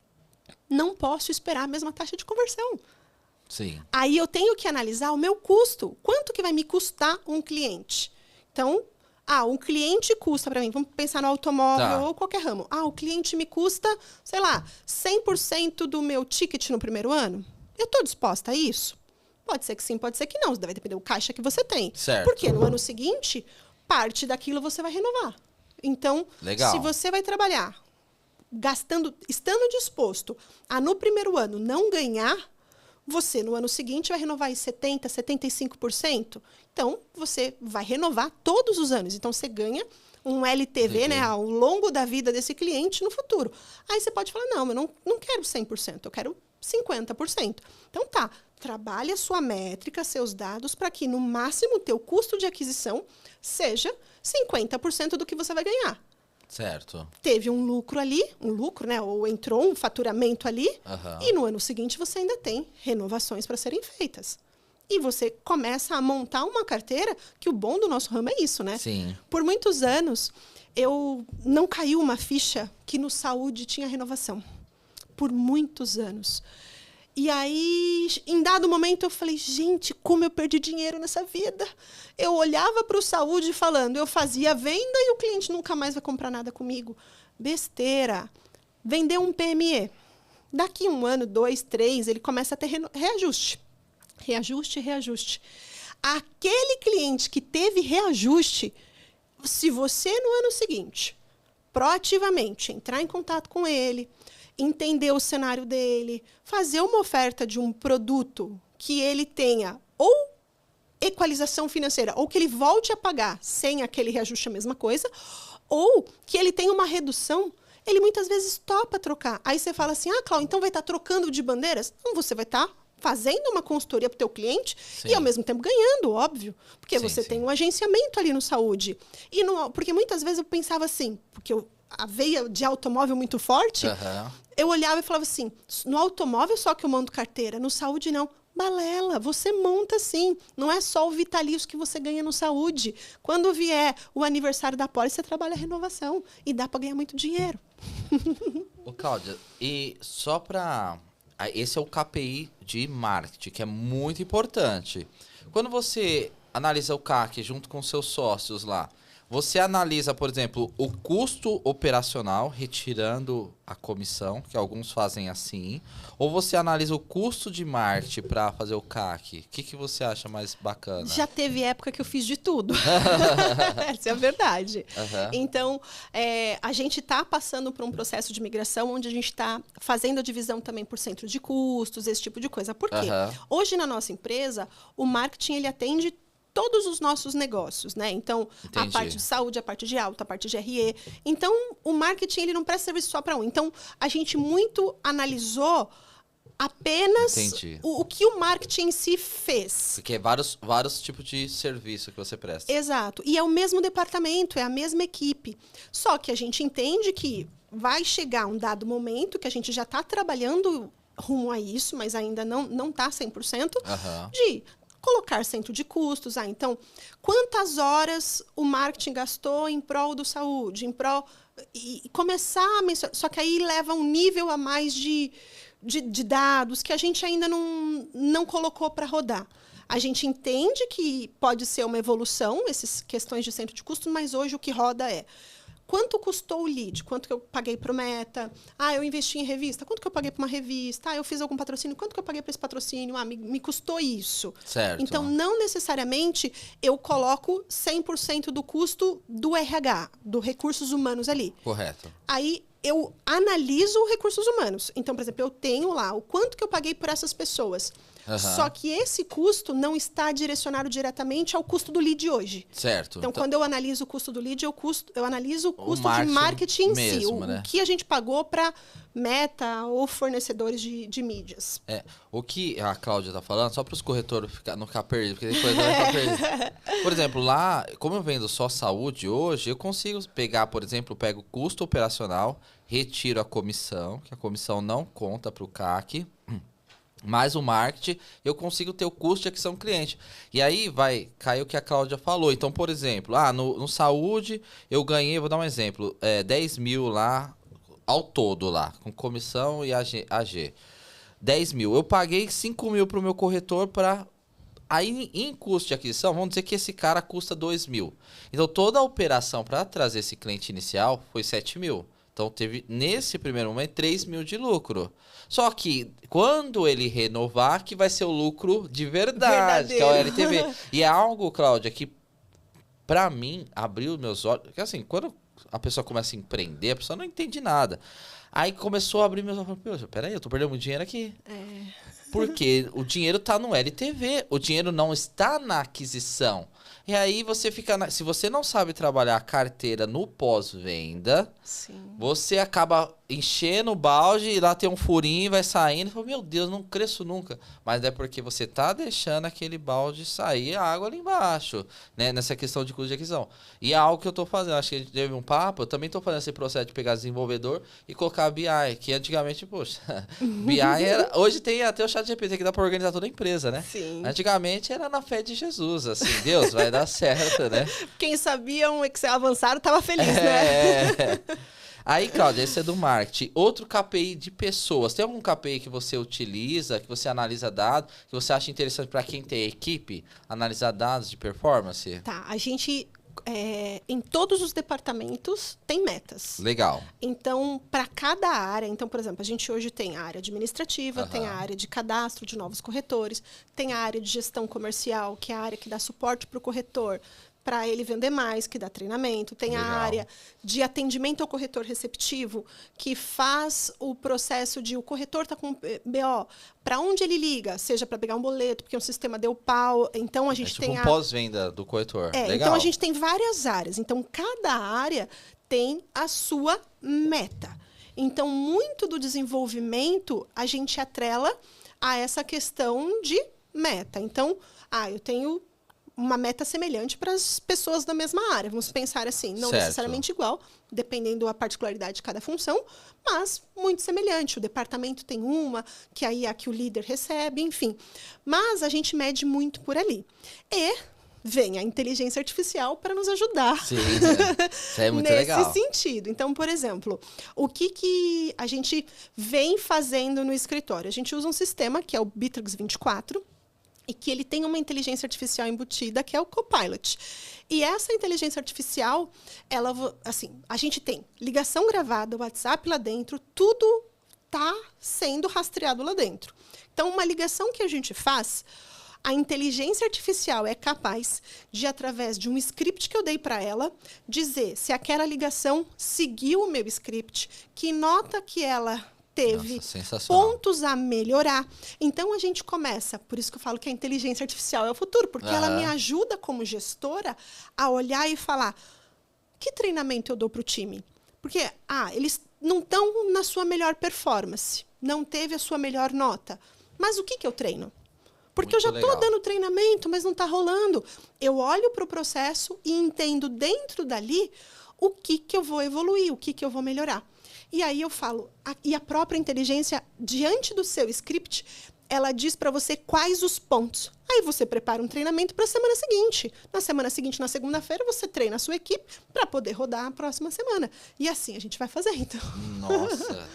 não posso esperar a mesma taxa de conversão. Sim. Aí eu tenho que analisar o meu custo. Quanto que vai me custar um cliente? Então, um cliente custa para mim, vamos pensar no automóvel ou qualquer ramo. O cliente me custa, sei lá, 100% do meu ticket no primeiro ano. Eu estou disposta a isso? Pode ser que sim, pode ser que não. Vai depender do caixa que você tem. Certo. Porque no ano seguinte, parte daquilo você vai renovar. Então, legal, se você vai trabalhar estando disposto a no primeiro ano não ganhar, você no ano seguinte vai renovar em 70%, 75%. Então, você vai renovar todos os anos. Então, você ganha um LTV, né, ao longo da vida desse cliente no futuro. Aí você pode falar, não, eu não quero 100%, eu quero 50%. Então, trabalhe a sua métrica, seus dados, para que, no máximo, o teu custo de aquisição seja 50% do que você vai ganhar. Certo. Teve um lucro ali, né? Ou entrou um faturamento ali, e no ano seguinte você ainda tem renovações para serem feitas. E você começa a montar uma carteira, que o bom do nosso ramo é isso, né? Sim. Por muitos anos, eu não caiu uma ficha que no saúde tinha renovação. Por muitos anos. E aí, em dado momento, eu falei, gente, como eu perdi dinheiro nessa vida. Eu olhava para o saúde falando, eu fazia venda e o cliente nunca mais vai comprar nada comigo. Besteira. Vender um PME. Daqui 1 ano, 2, 3, ele começa a ter reajuste. Reajuste. Aquele cliente que teve reajuste, se você no ano seguinte, proativamente, entrar em contato com ele, entender o cenário dele, fazer uma oferta de um produto que ele tenha ou equalização financeira, ou que ele volte a pagar sem aquele reajuste a mesma coisa, ou que ele tenha uma redução, ele muitas vezes topa trocar. Aí você fala assim, Cláudia, então vai estar trocando de bandeiras? Não, você vai estar fazendo uma consultoria para o teu cliente e ao mesmo tempo ganhando, óbvio, porque você tem um agenciamento ali no saúde. Porque muitas vezes eu pensava assim, porque a veia de automóvel muito forte, eu olhava e falava assim, no automóvel só que eu monto carteira, no saúde não. Balela, você monta sim. Não é só o vitalício que você ganha no saúde. Quando vier o aniversário da pólice, você trabalha a renovação e dá para ganhar muito dinheiro. Ô, Cláudia, e só para... Esse é o KPI de marketing, que é muito importante. Quando você analisa o CAC junto com seus sócios lá, Você analisa, por exemplo, o custo operacional, retirando a comissão, que alguns fazem assim, ou você analisa o custo de marketing para fazer o CAC? O que você acha mais bacana? Já teve época que eu fiz de tudo. Essa é a verdade. Uhum. Então, a gente está passando por um processo de migração onde a gente está fazendo a divisão também por centro de custos, esse tipo de coisa. Por quê? Uhum. Hoje, na nossa empresa, o marketing ele atende todos os nossos negócios, né? Então, Entendi. a parte de saúde, a parte de auto, a parte de RE. Então, o marketing ele não presta serviço só para um. Então, a gente muito analisou apenas o que o marketing em si fez. Porque é vários tipos de serviço que você presta. Exato. E é o mesmo departamento, é a mesma equipe. Só que a gente entende que vai chegar um dado momento que a gente já está trabalhando rumo a isso, mas ainda não está 100%, de colocar centro de custos. Então, quantas horas o marketing gastou em prol do saúde, em prol... E começar a mencionar... Só que aí leva um nível a mais de dados que a gente ainda não colocou para rodar. A gente entende que pode ser uma evolução, essas questões de centro de custos, mas hoje o que roda é quanto custou o lead, quanto que eu paguei para o Meta, eu investi em revista, quanto que eu paguei para uma revista, eu fiz algum patrocínio, quanto que eu paguei para esse patrocínio, me custou isso. Certo. Então, não necessariamente eu coloco 100% do custo do RH, do recursos humanos ali. Correto. Aí, eu analiso recursos humanos. Então, por exemplo, eu tenho lá o quanto que eu paguei por essas pessoas. Só que esse custo não está direcionado diretamente ao custo do lead hoje. Certo. Então, quando eu analiso o custo do lead, eu analiso o custo de marketing em si. O que a gente pagou para Meta ou fornecedores de mídias. O que a Cláudia está falando, só para os corretores não ficar perdidos, porque depois vai ficar perdido. Por exemplo, lá, como eu vendo só saúde hoje, eu consigo pegar, por exemplo, pego o custo operacional, retiro a comissão, que a comissão não conta para o CAC, mais o marketing, eu consigo ter o custo de aquisição cliente. E aí vai cair o que a Cláudia falou. Então, por exemplo, no saúde eu ganhei, vou dar um exemplo, 10 mil lá, ao todo lá, com comissão e AG. 10 mil. Eu paguei 5 mil para o meu corretor para... Aí, em custo de aquisição, vamos dizer que esse cara custa 2 mil. Então, toda a operação para trazer esse cliente inicial foi 7 mil. Então, teve, nesse primeiro momento, 3 mil de lucro. Só que, quando ele renovar, que vai ser o lucro de verdade, que é o LTV. E é algo, Cláudia, que, para mim, abriu meus olhos. Porque, assim, quando a pessoa começa a empreender, a pessoa não entende nada. Aí, começou a abrir meus olhos. Poxa, peraí, eu tô perdendo muito dinheiro aqui. Porque o dinheiro tá no LTV. O dinheiro não está na aquisição. E aí você fica... Se você não sabe trabalhar a carteira no pós-venda, você acaba enchendo o balde e lá tem um furinho e vai saindo. E fala, meu Deus, não cresço nunca. Mas é porque você tá deixando aquele balde sair a água ali embaixo, né? Nessa questão de custo de aquisição. E é algo que eu tô fazendo. Acho que a gente teve um papo. Eu também tô fazendo esse processo de pegar desenvolvedor e colocar BI. Que antigamente, poxa, BI era... Hoje tem até o ChatGPT que dá pra organizar toda a empresa, né? Sim. Antigamente era na fé de Jesus, assim. Deus, vai dar certo, né? Quem sabia um Excel avançado estava feliz, né? Aí, Cláudia, esse é do marketing. Outro KPI de pessoas. Tem algum KPI que você utiliza, que você analisa dados, que você acha interessante para quem tem equipe, analisar dados de performance? Tá, a gente... em todos os departamentos tem metas. Legal. Então, para cada área, então, por exemplo, a gente hoje tem a área administrativa, tem a área de cadastro de novos corretores, tem a área de gestão comercial, que é a área que dá suporte para o corretor, para ele vender mais, que dá treinamento. Tem a área de atendimento ao corretor receptivo, que faz o processo de o corretor está com BO, para onde ele liga? Seja para pegar um boleto, porque o sistema deu pau. Então, a gente tipo tem um pós-venda do corretor. Legal. Então, a gente tem várias áreas. Então, cada área tem a sua meta. Então, muito do desenvolvimento a gente atrela a essa questão de meta. Então, eu tenho uma meta semelhante para as pessoas da mesma área. Vamos pensar assim, não necessariamente igual, dependendo da particularidade de cada função, mas muito semelhante. O departamento tem uma, que aí é a que o líder recebe, enfim. Mas a gente mede muito por ali. E vem a inteligência artificial para nos ajudar. Sim, isso é muito legal. Nesse sentido. Então, por exemplo, o que a gente vem fazendo no escritório? A gente usa um sistema que é o Bitrix 24, e que ele tem uma inteligência artificial embutida, que é o Copilot. E essa inteligência artificial, assim, a gente tem ligação gravada, WhatsApp lá dentro, tudo está sendo rastreado lá dentro. Então, uma ligação que a gente faz, a inteligência artificial é capaz de, através de um script que eu dei para ela, dizer se aquela ligação seguiu o meu script, que nota que ela teve pontos a melhorar. Então, a gente começa, por isso que eu falo que a inteligência artificial é o futuro, porque ela me ajuda como gestora a olhar e falar, que treinamento eu dou para o time? Porque, eles não estão na sua melhor performance, não teve a sua melhor nota. Mas o que eu treino? Porque eu já estou dando treinamento, mas não está rolando. Eu olho para o processo e entendo dentro dali o que eu vou evoluir, o que eu vou melhorar. E aí eu falo, e a própria inteligência, diante do seu script, ela diz para você quais os pontos. Aí você prepara um treinamento para a semana seguinte. Na semana seguinte, na segunda-feira, você treina a sua equipe para poder rodar a próxima semana. E assim a gente vai fazendo. Nossa,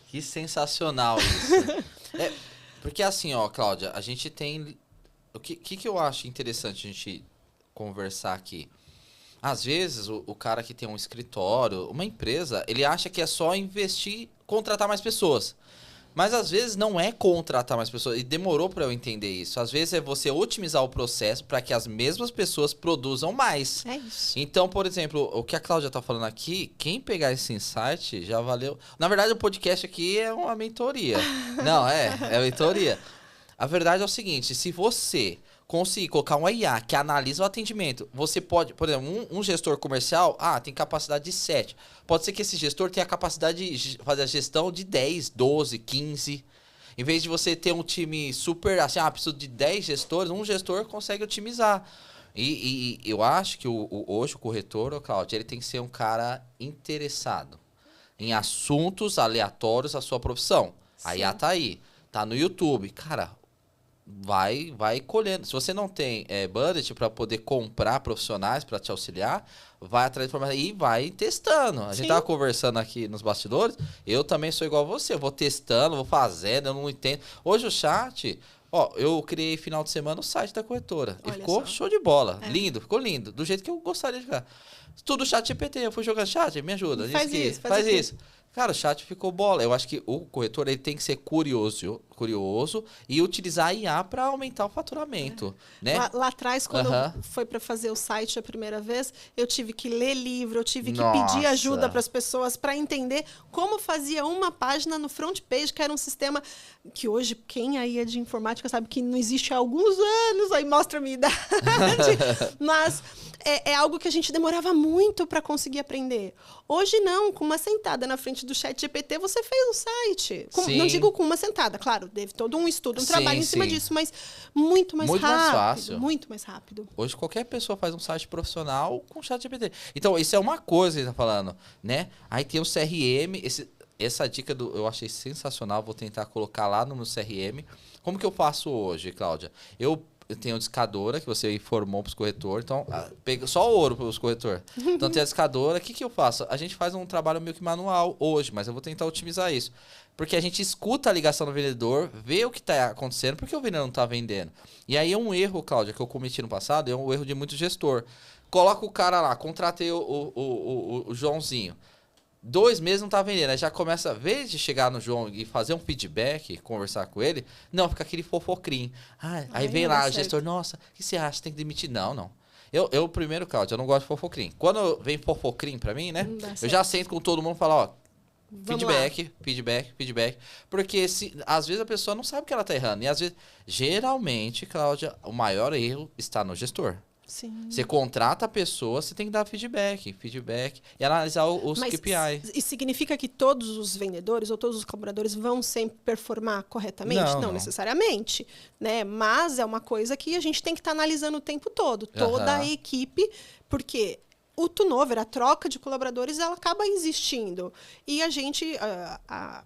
que sensacional isso. Porque assim, Cláudia, a gente tem... O que eu acho interessante a gente conversar aqui? Às vezes, o cara que tem um escritório, uma empresa, ele acha que é só investir, contratar mais pessoas. Mas às vezes não é contratar mais pessoas. E demorou para eu entender isso. Às vezes é você otimizar o processo para que as mesmas pessoas produzam mais. É isso. Então, por exemplo, o que a Cláudia tá falando aqui, quem pegar esse insight já valeu. Na verdade, o podcast aqui é uma mentoria. Não, é mentoria. A verdade é o seguinte, se você conseguir colocar um IA que analisa o atendimento, você pode, por exemplo, um gestor comercial, tem capacidade de 7. Pode ser que esse gestor tenha a capacidade de fazer a gestão de 10, 12, 15. Em vez de você ter um time super, assim, preciso de 10 gestores, um gestor consegue otimizar. E eu acho que hoje o corretor, Cláudio, ele tem que ser um cara interessado em assuntos aleatórios da sua profissão. Sim. A IA tá aí, tá no YouTube. Cara, vai colhendo. Se você não tem budget para poder comprar profissionais para te auxiliar, vai atrás de informação e vai testando. A gente tava conversando aqui nos bastidores, eu também sou igual a você, eu vou testando, vou fazendo, eu não entendo. Hoje o chat, eu criei final de semana o site da corretora. Olha, e ficou show de bola. Lindo, ficou lindo, do jeito que eu gostaria de ficar. Tudo chat GPT, eu fui jogando chat, me ajuda. Faz isso. Cara, o chat ficou bola. Eu acho que o corretor ele tem que ser curioso e utilizar a IA para aumentar o faturamento. Né? Lá atrás, quando foi para fazer o site a primeira vez, eu tive que ler livro, eu tive que pedir ajuda para as pessoas para entender como fazia uma página no front page, que era um sistema que hoje, quem aí é de informática sabe que não existe há alguns anos, aí mostra a minha idade. Mas é algo que a gente demorava muito para conseguir aprender. Hoje não, com uma sentada na frente do chat GPT, você fez o site. Não digo com uma sentada, claro, teve todo um estudo, um trabalho em cima disso, mas muito mais rápido. Mais fácil. Muito mais rápido. Hoje qualquer pessoa faz um site profissional com chat GPT. Então, isso é uma coisa que ele tá falando, né? Aí tem o CRM, essa dica eu achei sensacional, vou tentar colocar lá no meu CRM. Como que eu faço hoje, Cláudia? Eu tenho a discadora, que você informou para os corretores. Então, pega só ouro para os corretores. Então, tem a discadora. O que eu faço? A gente faz um trabalho meio que manual hoje, mas eu vou tentar otimizar isso. Porque a gente escuta a ligação do vendedor, vê o que está acontecendo, porque o vendedor não está vendendo. E aí é um erro, Cláudia, que eu cometi no passado, é um erro de muito gestor. Coloca o cara lá, contratei o Joãozinho. 2 meses não tá vendendo, aí já começa, a vez de chegar no João e fazer um feedback, conversar com ele, não, fica aquele fofocrinho. Aí vem lá o gestor, nossa, o que você acha? Tem que demitir? Não. Eu primeiro, Cláudio, eu não gosto de fofocrinho. Quando vem fofocrinho pra mim, né, eu já sento com todo mundo e falo, feedback. Porque às vezes a pessoa não sabe que ela tá errando. E às vezes, geralmente, Cláudia, o maior erro está no gestor. Sim. Você contrata a pessoa, você tem que dar feedback e analisar os KPI. Isso significa que todos os vendedores ou todos os colaboradores vão sempre performar corretamente? Não necessariamente, né? Mas é uma coisa que a gente tem que estar analisando o tempo todo, toda a equipe, porque o turnover, a troca de colaboradores, ela acaba existindo. E a gente,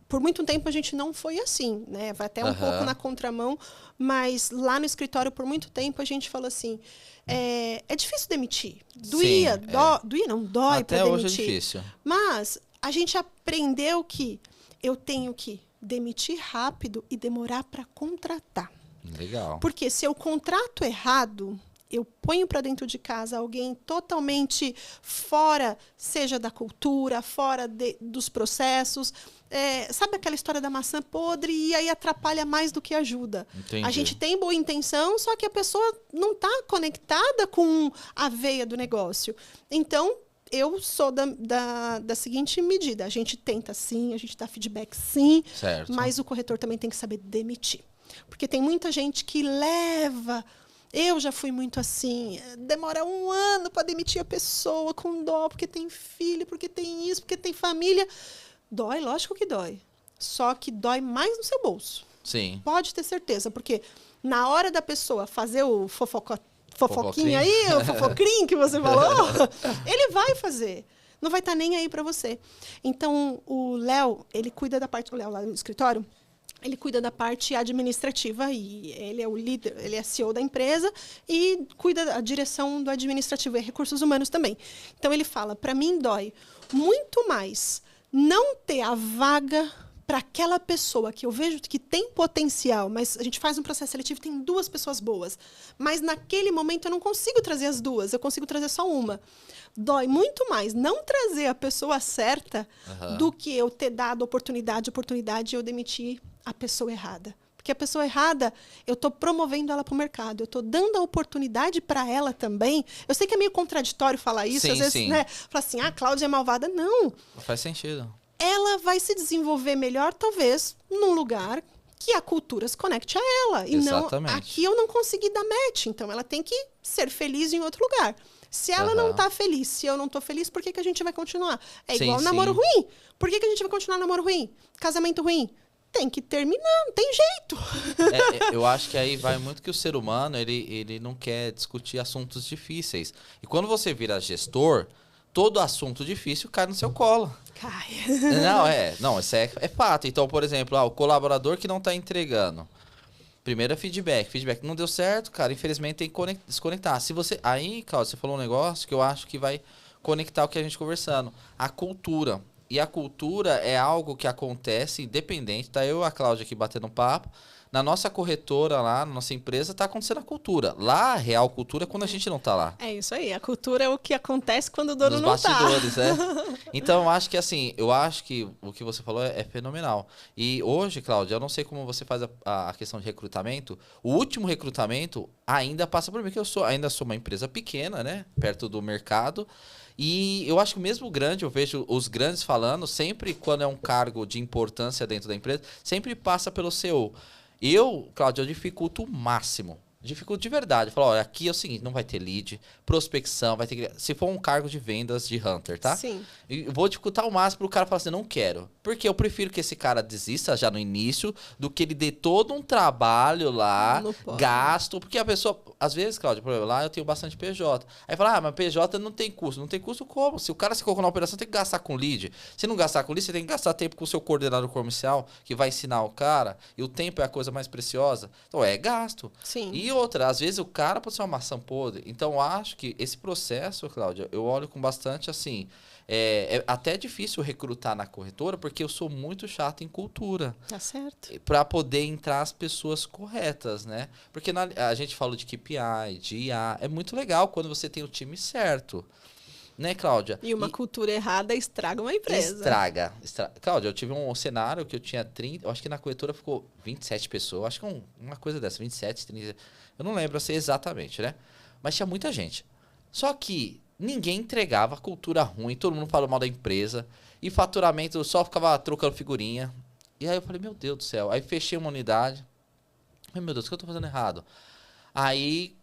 por muito tempo, a gente não foi assim, né? Vai até um pouco na contramão, mas lá no escritório, por muito tempo, a gente falou assim, é difícil demitir. Dói para demitir. Até hoje é difícil. Mas a gente aprendeu que eu tenho que demitir rápido e demorar para contratar. Legal. Porque se eu contrato errado, eu ponho para dentro de casa alguém totalmente fora, seja da cultura, fora dos processos. Sabe aquela história da maçã podre e aí atrapalha mais do que ajuda? Entendi. A gente tem boa intenção, só que a pessoa não está conectada com a veia do negócio. Então, eu sou da seguinte medida. A gente tenta sim, a gente dá feedback sim, Certo. mas o corretor também tem que saber demitir. Porque tem muita gente que leva... Eu já fui muito assim, demora 1 ano para demitir a pessoa com dó, porque tem filho, porque tem isso, porque tem família. Dói, lógico que dói. Só que dói mais no seu bolso. Sim. Pode ter certeza, porque na hora da pessoa fazer o fofoquinha aí, o fofocrim que você falou, ele vai fazer. Não vai estar nem aí para você. Então, o Léo, ele cuida da parte... O Léo lá no escritório, ele cuida da parte administrativa e ele é o líder, ele é CEO da empresa e cuida da direção do administrativo e recursos humanos também. Então, ele fala, para mim dói muito mais não ter a vaga para aquela pessoa que eu vejo que tem potencial, mas a gente faz um processo seletivo e tem 2 pessoas boas. Mas naquele momento eu não consigo trazer as 2, eu consigo trazer só uma. Dói muito mais não trazer a pessoa certa do que eu ter dado oportunidade e eu demitir a pessoa errada. Porque a pessoa errada, eu estou promovendo ela para o mercado, eu estou dando a oportunidade para ela também. Eu sei que é meio contraditório falar isso, Sim, às vezes, sim. né? Fala assim, a Cláudia é malvada. Não. Faz sentido. Ela vai se desenvolver melhor, talvez, num lugar que a cultura se conecte a ela. E Exatamente. não, aqui eu não consegui dar match, então ela tem que ser feliz em outro lugar. Se ela não está feliz, se eu não estou feliz, por que a gente vai continuar? É igual namoro ruim. Por que a gente vai continuar namoro ruim? Casamento ruim? Tem que terminar, não tem jeito. Eu acho que aí vai muito que o ser humano, ele não quer discutir assuntos difíceis. E quando você vira gestor, todo assunto difícil cai no seu colo. Cai. Não, isso é fato. Então, por exemplo, o colaborador que não está entregando. Primeiro é feedback. Feedback não deu certo, cara. Infelizmente tem que desconectar. Se você... Aí, Cláudio, você falou um negócio que eu acho que vai conectar o que a gente conversando. A cultura. E a cultura é algo que acontece independente. Tá eu e a Cláudia aqui batendo um papo. Na nossa corretora lá, na nossa empresa, tá acontecendo a cultura. Lá, a real cultura é quando a gente não tá lá. É isso aí. A cultura é o que acontece quando o dono não tá. Nos bastidores, né? Então, eu acho que o que você falou é fenomenal. E hoje, Cláudia, eu não sei como você faz a questão de recrutamento. O último recrutamento ainda passa por mim, que ainda sou uma empresa pequena, né? Perto do mercado. E eu acho que mesmo grande, eu vejo os grandes falando, sempre quando é um cargo de importância dentro da empresa, sempre passa pelo CEO. Cláudio, eu dificulto o máximo. Dificulto de verdade. Falo, olha, aqui é o seguinte, não vai ter lead, prospecção, vai ter que... Se for um cargo de vendas de hunter, tá? Sim. Eu vou dificultar o máximo pro cara falar assim, não quero. Porque eu prefiro que esse cara desista já no início, do que ele dê todo um trabalho lá, gasto. Porque a pessoa, às vezes, Cláudio, por exemplo, lá eu tenho bastante PJ. Aí fala, mas PJ não tem custo. Não tem custo como? Se o cara se colocou na operação, tem que gastar com lead. Se não gastar com lead, você tem que gastar tempo com o seu coordenador comercial, que vai ensinar o cara. E o tempo é a coisa mais preciosa. Então, é gasto. Sim. E outra, às vezes o cara pode ser uma maçã podre. Então, eu acho que esse processo, Cláudia, eu olho com bastante, assim... É até difícil recrutar na corretora, porque eu sou muito chato em cultura. Tá certo. Para poder entrar as pessoas corretas, né? Porque a gente falou de KPI, de IA. É muito legal quando você tem o time certo. Né, Cláudia? E uma cultura errada estraga uma empresa. Estraga. Cláudia, eu tive um cenário que eu tinha 30... Eu acho que na corretora ficou 27 pessoas. Acho que uma coisa dessa, 27, 30... Eu não lembro assim exatamente, né? Mas tinha muita gente. Só que ninguém entregava, cultura ruim, todo mundo falou mal da empresa. E faturamento só ficava trocando figurinha. E aí eu falei, meu Deus do céu. Aí fechei uma unidade. Ai, meu Deus, o que eu tô fazendo errado? Aí...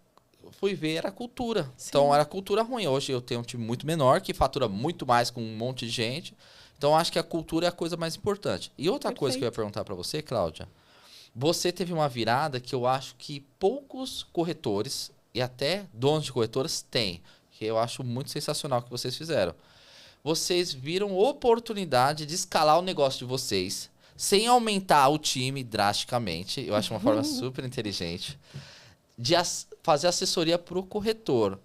fui ver, era cultura. Sim. Então, era cultura ruim. Hoje eu tenho um time muito menor, que fatura muito mais com um monte de gente. Então, acho que a cultura é a coisa mais importante. E outra coisa que eu ia perguntar para você, Cláudia. Você teve uma virada que eu acho que poucos corretores, e até donos de corretoras, têm. Que eu acho muito sensacional que vocês fizeram. Vocês viram oportunidade de escalar o negócio de vocês, sem aumentar o time drasticamente. Eu acho uma forma super inteligente. De fazer assessoria para o corretor.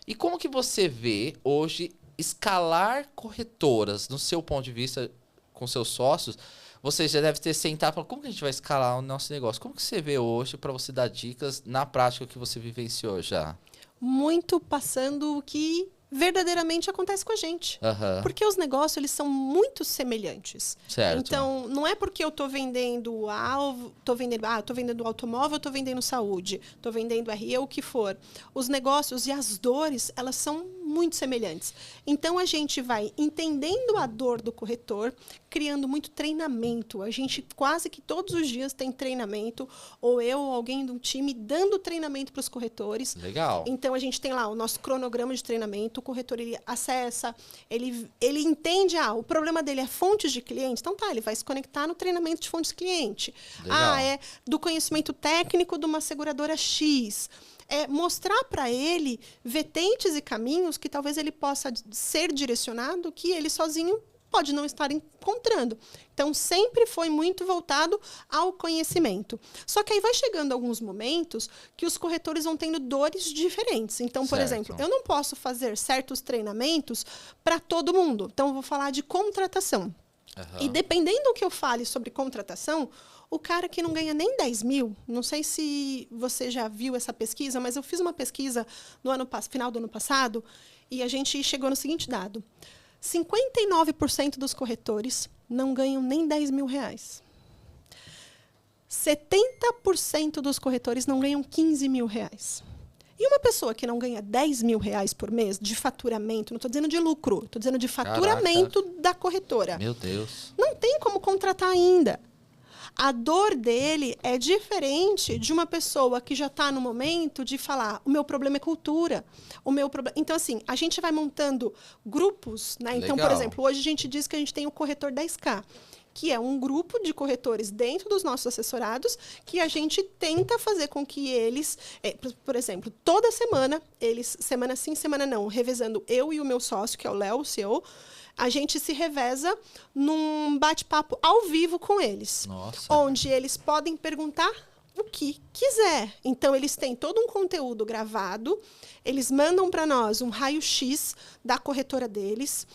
E como que você vê hoje escalar corretoras, no seu ponto de vista, com seus sócios? Você já deve ter sentado e falado, como que a gente vai escalar o nosso negócio? Como que você vê hoje para você dar dicas na prática que você vivenciou já? Muito passando o que verdadeiramente acontece com a gente. Aham. Porque os negócios, eles são muito semelhantes. Certo. Então, não é porque eu estou vendendo tô vendendo automóvel, estou vendendo saúde, estou vendendo RE, o que for. Os negócios e as dores, elas são muito semelhantes. Então, a gente vai entendendo a dor do corretor, criando muito treinamento. A gente quase que todos os dias tem treinamento, ou eu ou alguém do time dando treinamento para os corretores. Legal. Então, a gente tem lá o nosso cronograma de treinamento, o corretor ele acessa, ele entende, o problema dele é fontes de clientes, então ele vai se conectar no treinamento de fontes de cliente. Legal. É do conhecimento técnico de uma seguradora X. É mostrar para ele vertentes e caminhos que talvez ele possa ser direcionado, que ele sozinho pode não estar encontrando. Então, sempre foi muito voltado ao conhecimento. Só que aí vai chegando alguns momentos que os corretores vão tendo dores diferentes. Então, por exemplo, eu não posso fazer certos treinamentos para todo mundo. Então, eu vou falar de contratação. E dependendo do que eu fale sobre contratação, o cara que não ganha nem 10 mil, não sei se você já viu essa pesquisa, mas eu fiz uma pesquisa no final do ano passado e a gente chegou no seguinte dado. 59% dos corretores não ganham nem 10 mil reais. 70% dos corretores não ganham 15 mil reais. E uma pessoa que não ganha 10 mil reais por mês de faturamento, não estou dizendo de lucro, estou dizendo de faturamento da corretora. Meu Deus. Não tem como contratar ainda. A dor dele é diferente de uma pessoa que já está no momento de falar, o meu problema é cultura. Então, assim, a gente vai montando grupos, né? Então, por exemplo, hoje a gente diz que a gente tem o corretor 10K, que é um grupo de corretores dentro dos nossos assessorados, que a gente tenta fazer com que eles, por exemplo, toda semana, semana sim, semana não, revezando eu e o meu sócio, que é o Léo, o CEO, a gente se reveza num bate-papo ao vivo com eles. Nossa. Onde eles podem perguntar o que quiser. Então, eles têm todo um conteúdo gravado, eles mandam para nós um raio-x da corretora deles,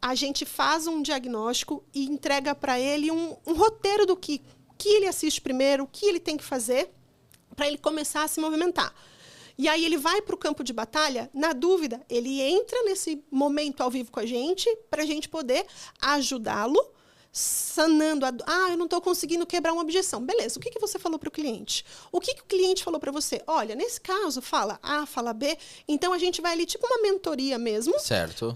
a gente faz um diagnóstico e entrega para ele um roteiro do que ele assiste primeiro, o que ele tem que fazer para ele começar a se movimentar. E aí ele vai para o campo de batalha, na dúvida, ele entra nesse momento ao vivo com a gente, para a gente poder ajudá-lo, sanando eu não estou conseguindo quebrar uma objeção. Beleza, o que você falou para o cliente? O que o cliente falou para você? Olha, nesse caso, fala A, fala B, então a gente vai ali, tipo uma mentoria mesmo,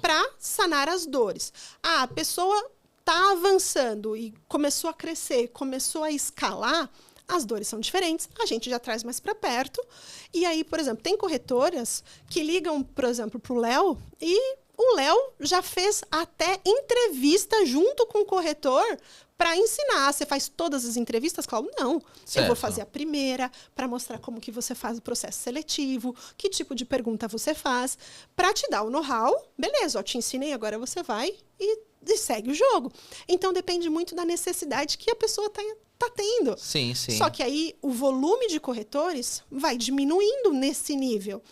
para sanar as dores. A pessoa está avançando e começou a crescer, começou a escalar, as dores são diferentes, a gente já traz mais para perto. E aí, por exemplo, tem corretoras que ligam, por exemplo, para o Léo e o Léo já fez até entrevista junto com o corretor para ensinar. Você faz todas as entrevistas, Cláudio? Não. Certo. Eu vou fazer a primeira para mostrar como que você faz o processo seletivo, que tipo de pergunta você faz, para te dar o know-how. Beleza, te ensinei, agora você vai e segue o jogo. Então, depende muito da necessidade que a pessoa está tendo. Sim, sim. Só que aí o volume de corretores vai diminuindo nesse nível.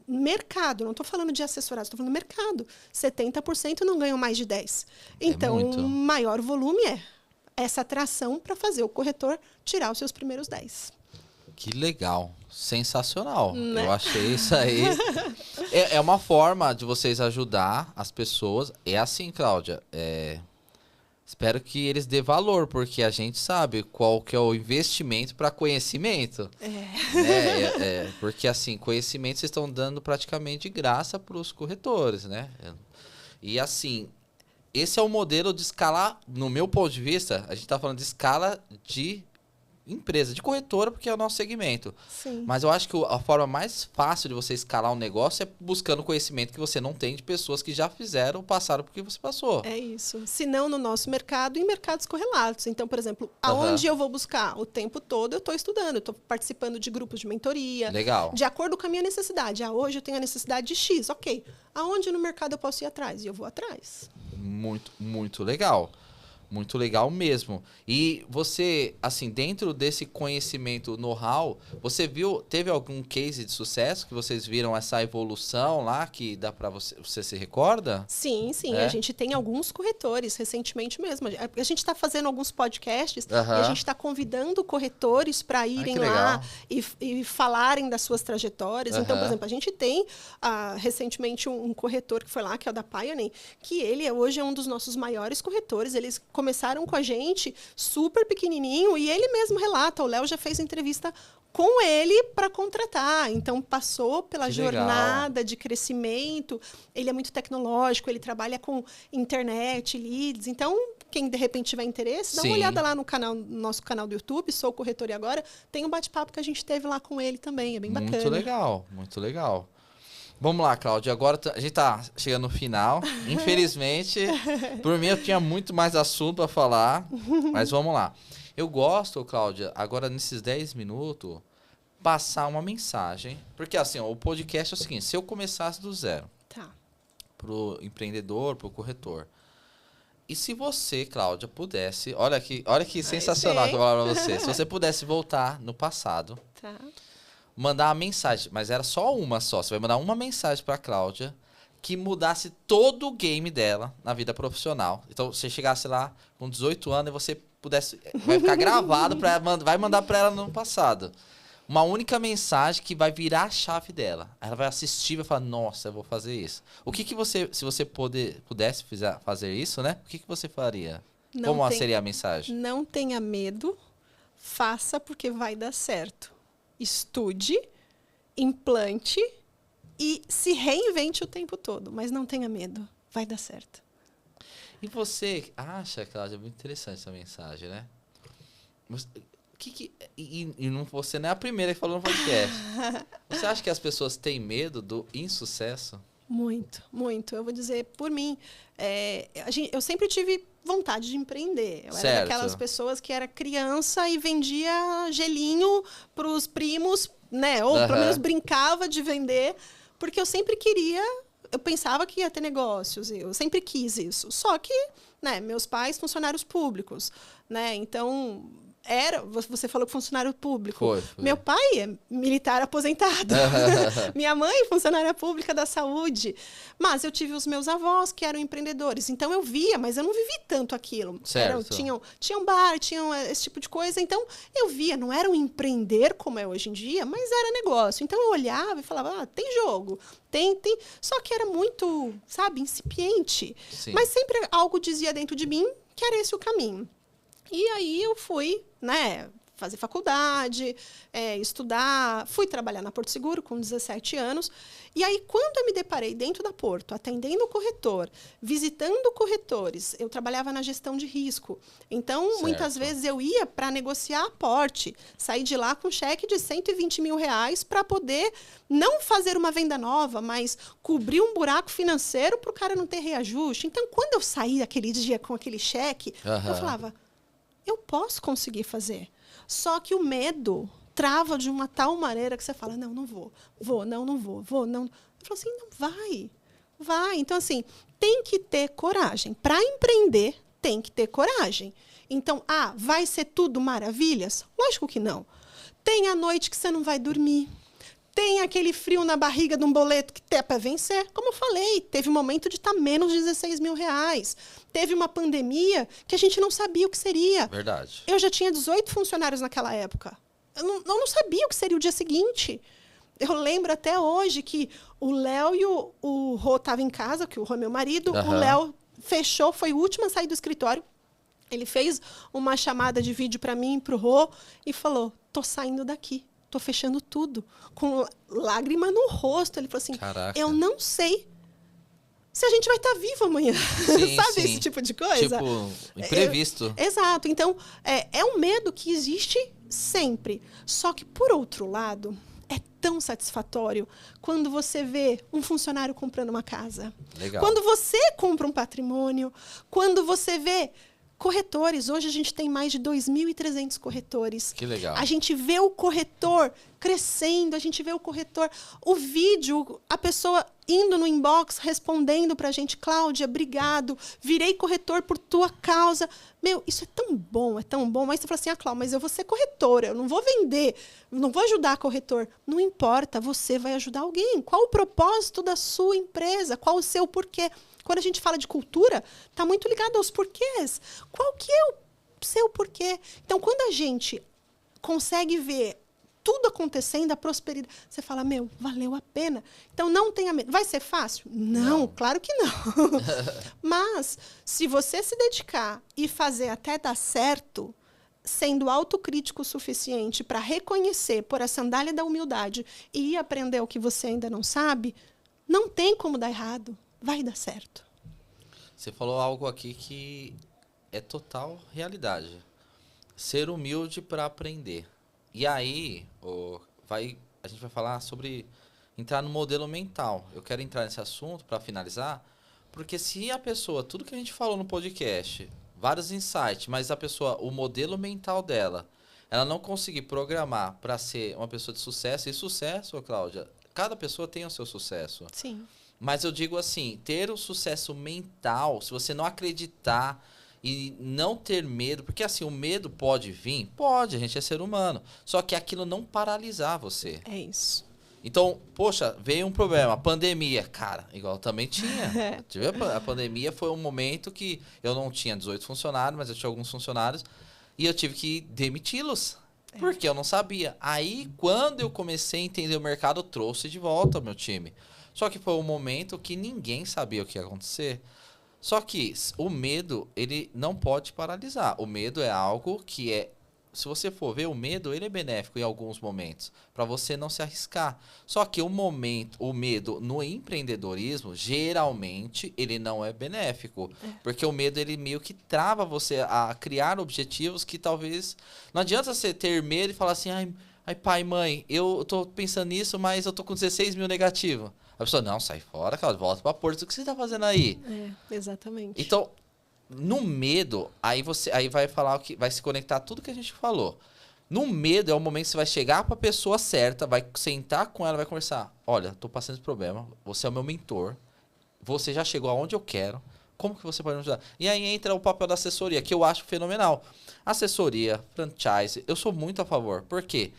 Mercado, não estou falando de assessorado, estou falando mercado. 70% não ganham mais de 10%. Então, o maior volume é essa atração para fazer o corretor tirar os seus primeiros 10%. Que legal. Sensacional. Né? Eu achei isso aí. É uma forma de vocês ajudar as pessoas. É assim, Cláudia. Espero que eles dêem valor, porque a gente sabe qual que é o investimento para conhecimento. Porque, assim, conhecimento vocês estão dando praticamente de graça para os corretores, né? E, assim, esse é o modelo de escalar, no meu ponto de vista, a gente está falando de escala de empresa, de corretora, porque é o nosso segmento. Sim. Mas eu acho que a forma mais fácil de você escalar um negócio é buscando conhecimento que você não tem de pessoas que já fizeram, passaram por que você passou. É isso. Se não no nosso mercado, em mercados correlatos. Então, por exemplo, aonde eu vou buscar? O tempo todo eu estou estudando, eu estou participando de grupos de mentoria. Legal. De acordo com a minha necessidade. Hoje eu tenho a necessidade de X. Ok. Aonde no mercado eu posso ir atrás? E eu vou atrás. Muito, muito legal. Muito legal mesmo. E você, assim, dentro desse conhecimento, know-how, teve algum case de sucesso que vocês viram essa evolução lá, que dá para você se recorda? Sim, sim. É? A gente tem alguns corretores, recentemente mesmo. A gente está fazendo alguns podcasts e a Aham. gente está convidando corretores para irem que lá legal. e falarem das suas trajetórias. Então, por Aham. exemplo, a gente tem recentemente um corretor que foi lá, que é o da Pioneer, que ele hoje é um dos nossos maiores corretores. Eles começaram com a gente super pequenininho e ele mesmo relata. O Léo já fez entrevista com ele para contratar. Então, passou pela Que legal. jornada de crescimento. Ele é muito tecnológico, ele trabalha com internet, leads. Então, quem de repente tiver interesse, dá Sim. uma olhada lá no nosso canal do YouTube, Sou Corretor e Agora. Tem um bate-papo que a gente teve lá com ele também. É bem bacana. Muito legal, muito legal. Vamos lá, Cláudia. Agora a gente tá chegando no final. Infelizmente, por mim eu tinha muito mais assunto para falar, mas vamos lá. Eu gosto, Cláudia, agora nesses 10 minutos, passar uma mensagem. Porque assim, ó, o podcast é o seguinte, se eu começasse do zero, Tá. pro empreendedor, pro corretor, e se você, Cláudia, pudesse, olha que sensacional sei. que eu vou falar pra você, se você pudesse voltar no passado, Tá. mandar uma mensagem, mas era só uma só. Você vai mandar uma mensagem pra Cláudia que mudasse todo o game dela na vida profissional. Então, você chegasse lá com 18 anos e você pudesse... Vai ficar gravado, vai mandar pra ela no passado. Uma única mensagem que vai virar a chave dela. Ela vai assistir e vai falar, nossa, eu vou fazer isso. O que você... Se você pudesse fazer isso, né? O que você faria? Como seria a mensagem? Não tenha medo, faça porque vai dar certo. Estude, implante e se reinvente o tempo todo. Mas não tenha medo, vai dar certo. E você acha, Cláudia, muito interessante essa mensagem, né? Você não é a primeira que falou no podcast. Você acha que as pessoas têm medo do insucesso? Muito, muito. Eu vou dizer por mim. Eu sempre tive vontade de empreender. Eu era daquelas pessoas que era criança e vendia gelinho para os primos, né? Ou pelo menos brincava de vender, porque eu sempre queria. Eu pensava que ia ter negócios, eu sempre quis isso. Só que, né, meus pais, funcionários públicos, né? Então, você falou que funcionário público. Foi. Meu pai é militar aposentado. Minha mãe, funcionária pública da saúde. Mas eu tive os meus avós que eram empreendedores. Então, eu via, mas eu não vivi tanto aquilo. Certo. Tinham bar, tinham esse tipo de coisa. Então, eu via. Não era um empreender como é hoje em dia, mas era negócio. Então, eu olhava e falava, tem jogo. Tem. Só que era muito, sabe, incipiente. Sim. Mas sempre algo dizia dentro de mim que era esse o caminho. E aí eu fui, né, fazer faculdade, estudar, fui trabalhar na Porto Seguro com 17 anos. E aí, quando eu me deparei dentro da Porto, atendendo o corretor, visitando corretores, eu trabalhava na gestão de risco. Então, muitas vezes eu ia para negociar aporte, sair de lá com cheque de 120 mil reais para poder não fazer uma venda nova, mas cobrir um buraco financeiro para o cara não ter reajuste. Então, quando eu saí aquele dia com aquele cheque, eu falava, eu posso conseguir fazer. Só que o medo trava de uma tal maneira que você fala, não vou. Eu falo assim, não, vai. Então, assim, tem que ter coragem. Para empreender, tem que ter coragem. Então, vai ser tudo maravilhas? Lógico que não. Tem a noite que você não vai dormir. Tem aquele frio na barriga de um boleto que tem para vencer. Como eu falei, teve um momento de estar menos de 16 mil reais. Teve uma pandemia que a gente não sabia o que seria. Verdade. Eu já tinha 18 funcionários naquela época. Eu não sabia o que seria o dia seguinte. Eu lembro até hoje que o Léo e o Rô estavam em casa, que o Rô é meu marido. O Léo fechou, foi o último a sair do escritório. Ele fez uma chamada de vídeo para mim e para o Rô e falou, tô saindo daqui. Tô fechando tudo, com lágrima no rosto. Ele falou assim, caraca, eu não sei se a gente vai estar vivo amanhã. Sim, sabe sim. esse tipo de coisa? Tipo, imprevisto. Exato. Então, é um medo que existe sempre. Só que, por outro lado, é tão satisfatório quando você vê um funcionário comprando uma casa. Legal. Quando você compra um patrimônio. Quando você vê Corretores, hoje a gente tem mais de 2.300 corretores. Que legal. A gente vê o corretor crescendo, a gente vê o corretor, o vídeo, a pessoa indo no inbox, respondendo pra gente, Cláudia, obrigado, virei corretor por tua causa. Meu, isso é tão bom, é tão bom. Aí você fala assim, Cláudia, mas eu vou ser corretora, eu não vou vender, não vou ajudar corretor. Não importa, você vai ajudar alguém. Qual o propósito da sua empresa? Qual o seu porquê? Quando a gente fala de cultura, está muito ligado aos porquês. Qual que é o seu porquê? Então, quando a gente consegue ver tudo acontecendo, a prosperidade, você fala, meu, valeu a pena. Então, não tenha medo. Vai ser fácil? Não, claro que não. Mas, se você se dedicar e fazer até dar certo, sendo autocrítico o suficiente para reconhecer, pôr a sandália da humildade e ir aprender o que você ainda não sabe, não tem como dar errado. Vai dar certo. Você falou algo aqui que é total realidade. Ser humilde para aprender. E aí, a gente vai falar sobre entrar no modelo mental. Eu quero entrar nesse assunto para finalizar, porque se a pessoa, tudo que a gente falou no podcast, vários insights, mas a pessoa, o modelo mental dela, ela não conseguir programar para ser uma pessoa de sucesso, e sucesso, Cláudia, cada pessoa tem o seu sucesso. Sim. Mas eu digo assim, ter o sucesso mental, se você não acreditar e não ter medo, porque assim, o medo pode vir? Pode, a gente é ser humano. Só que aquilo não paralisar você. É isso. Então, poxa, veio um problema, a pandemia. Cara, igual também tinha. A pandemia foi um momento que eu não tinha 18 funcionários, mas eu tinha alguns funcionários e eu tive que demiti-los. Porque eu não sabia. Aí, quando eu comecei a entender o mercado, eu trouxe de volta o meu time. Só que foi um momento que ninguém sabia o que ia acontecer. Só que o medo, ele não pode paralisar. O medo é algo que é... Se você for ver, o medo, ele é benéfico em alguns momentos, para você não se arriscar. Só que o medo no empreendedorismo, geralmente, ele não é benéfico. Porque o medo, ele meio que trava você a criar objetivos que talvez... Não adianta você ter medo e falar assim, ai pai, mãe, eu tô pensando nisso, mas eu tô com 16 mil negativo. A pessoa, não, sai fora, Cláudia, volta pra Porto, o que você tá fazendo aí? Exatamente. Então, no medo, aí vai falar o que vai se conectar tudo que a gente falou. No medo é o momento que você vai chegar pra pessoa certa, vai sentar com ela, vai conversar. Olha, tô passando esse problema, você é o meu mentor, você já chegou aonde eu quero, como que você pode me ajudar? E aí entra o papel da assessoria, que eu acho fenomenal. Assessoria, franchise, eu sou muito a favor. Por quê?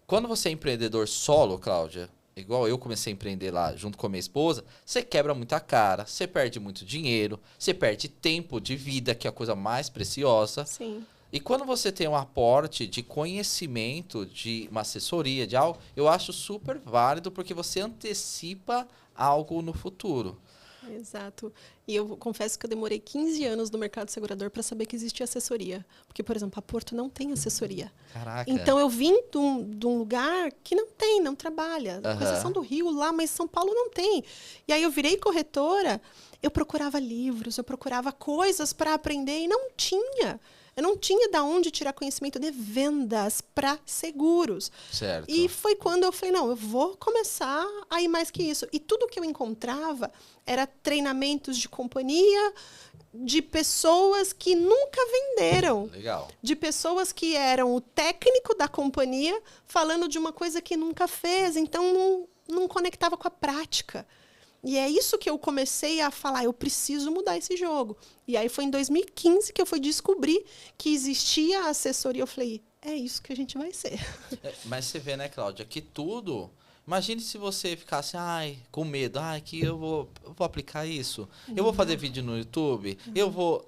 Quando você é empreendedor solo, Cláudia, igual eu comecei a empreender lá junto com a minha esposa, você quebra muita cara, você perde muito dinheiro, você perde tempo de vida, que é a coisa mais preciosa. Sim. E quando você tem um aporte de conhecimento, de uma assessoria, de algo, eu acho super válido, porque você antecipa algo no futuro. Exato. E eu confesso que eu demorei 15 anos no mercado segurador para saber que existia assessoria. Porque, por exemplo, a Porto não tem assessoria. Caraca. Então, eu vim de um lugar que não tem, não trabalha. Com exceção do Rio lá, mas São Paulo não tem. E aí eu virei corretora, eu procurava livros, eu procurava coisas para aprender e não tinha. Eu não tinha de onde tirar conhecimento de vendas para seguros. Certo. E foi quando eu falei, não, eu vou começar a ir mais que isso. E tudo que eu encontrava era treinamentos de companhia, de pessoas que nunca venderam. Legal. De pessoas que eram o técnico da companhia falando de uma coisa que nunca fez. Então, não conectava com a prática. E é isso que eu comecei a falar, eu preciso mudar esse jogo. E aí foi em 2015 que eu fui descobrir que existia a assessoria. Eu falei, é isso que a gente vai ser. Mas você vê, né, Cláudia, que tudo... Imagine se você ficasse, com medo, que eu vou aplicar isso. Eu vou fazer vídeo no YouTube.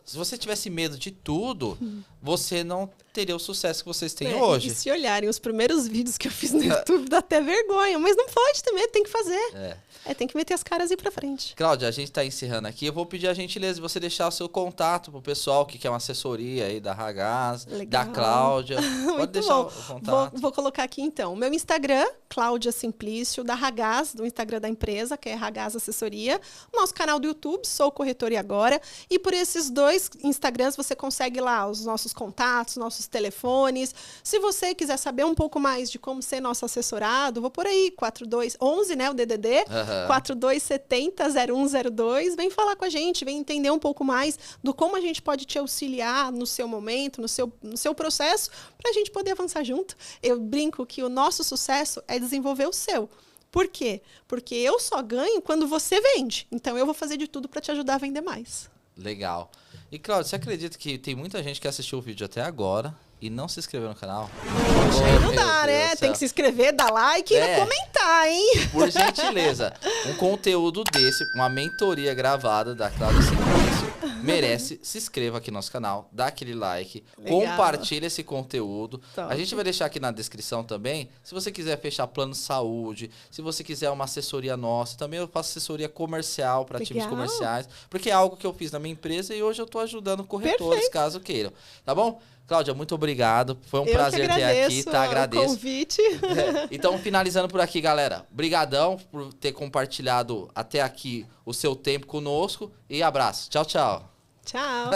Se você tivesse medo de tudo, você não teria o sucesso que vocês têm hoje. E se olharem os primeiros vídeos que eu fiz no YouTube, dá até vergonha. Mas não pode ter medo, tem que fazer. Tem que meter as caras e ir pra frente. Cláudia, a gente tá encerrando aqui. Eu vou pedir a gentileza de você deixar o seu contato pro pessoal que quer uma assessoria aí da Ragaz, da Cláudia. Pode deixar o contato. Vou colocar aqui então. Meu Instagram, Cláudia Simplício, da Ragaz, do Instagram da empresa, que é Ragaz Assessoria. O nosso canal do YouTube, Sou Corretora e Agora. E por esses dois Instagrams você consegue lá os nossos contatos, nossos telefones. Se você quiser saber um pouco mais de como ser nosso assessorado, vou por aí, 4211, né, o DDD, 4270-0102. Vem falar com a gente, vem entender um pouco mais do como a gente pode te auxiliar no seu momento, no seu processo, para a gente poder avançar junto. Eu brinco que o nosso sucesso é desenvolver o seu. Por quê? Porque eu só ganho quando você vende. Então, eu vou fazer de tudo para te ajudar a vender mais. Legal. E, Cláudio, você acredita que tem muita gente que assistiu o vídeo até agora e não se inscreveu no canal? Poxa, aí não dá, né? Tem que se inscrever, dar like e comentar, hein? Por gentileza. Um conteúdo desse, uma mentoria gravada da Cláudia Simplício, merece. Se inscreva aqui no nosso canal, dá aquele like, compartilha esse conteúdo. Top. A gente vai deixar aqui na descrição também, se você quiser fechar plano de saúde, se você quiser uma assessoria nossa, também eu faço assessoria comercial para times comerciais, porque é algo que eu fiz na minha empresa e hoje eu estou ajudando corretores, caso queiram. Tá bom? Cláudia, muito obrigado. Foi um prazer ter aqui, tá? Agradeço o convite. Então, finalizando por aqui, galera. Brigadão por ter compartilhado até aqui o seu tempo conosco e abraço. Tchau, tchau. Tchau.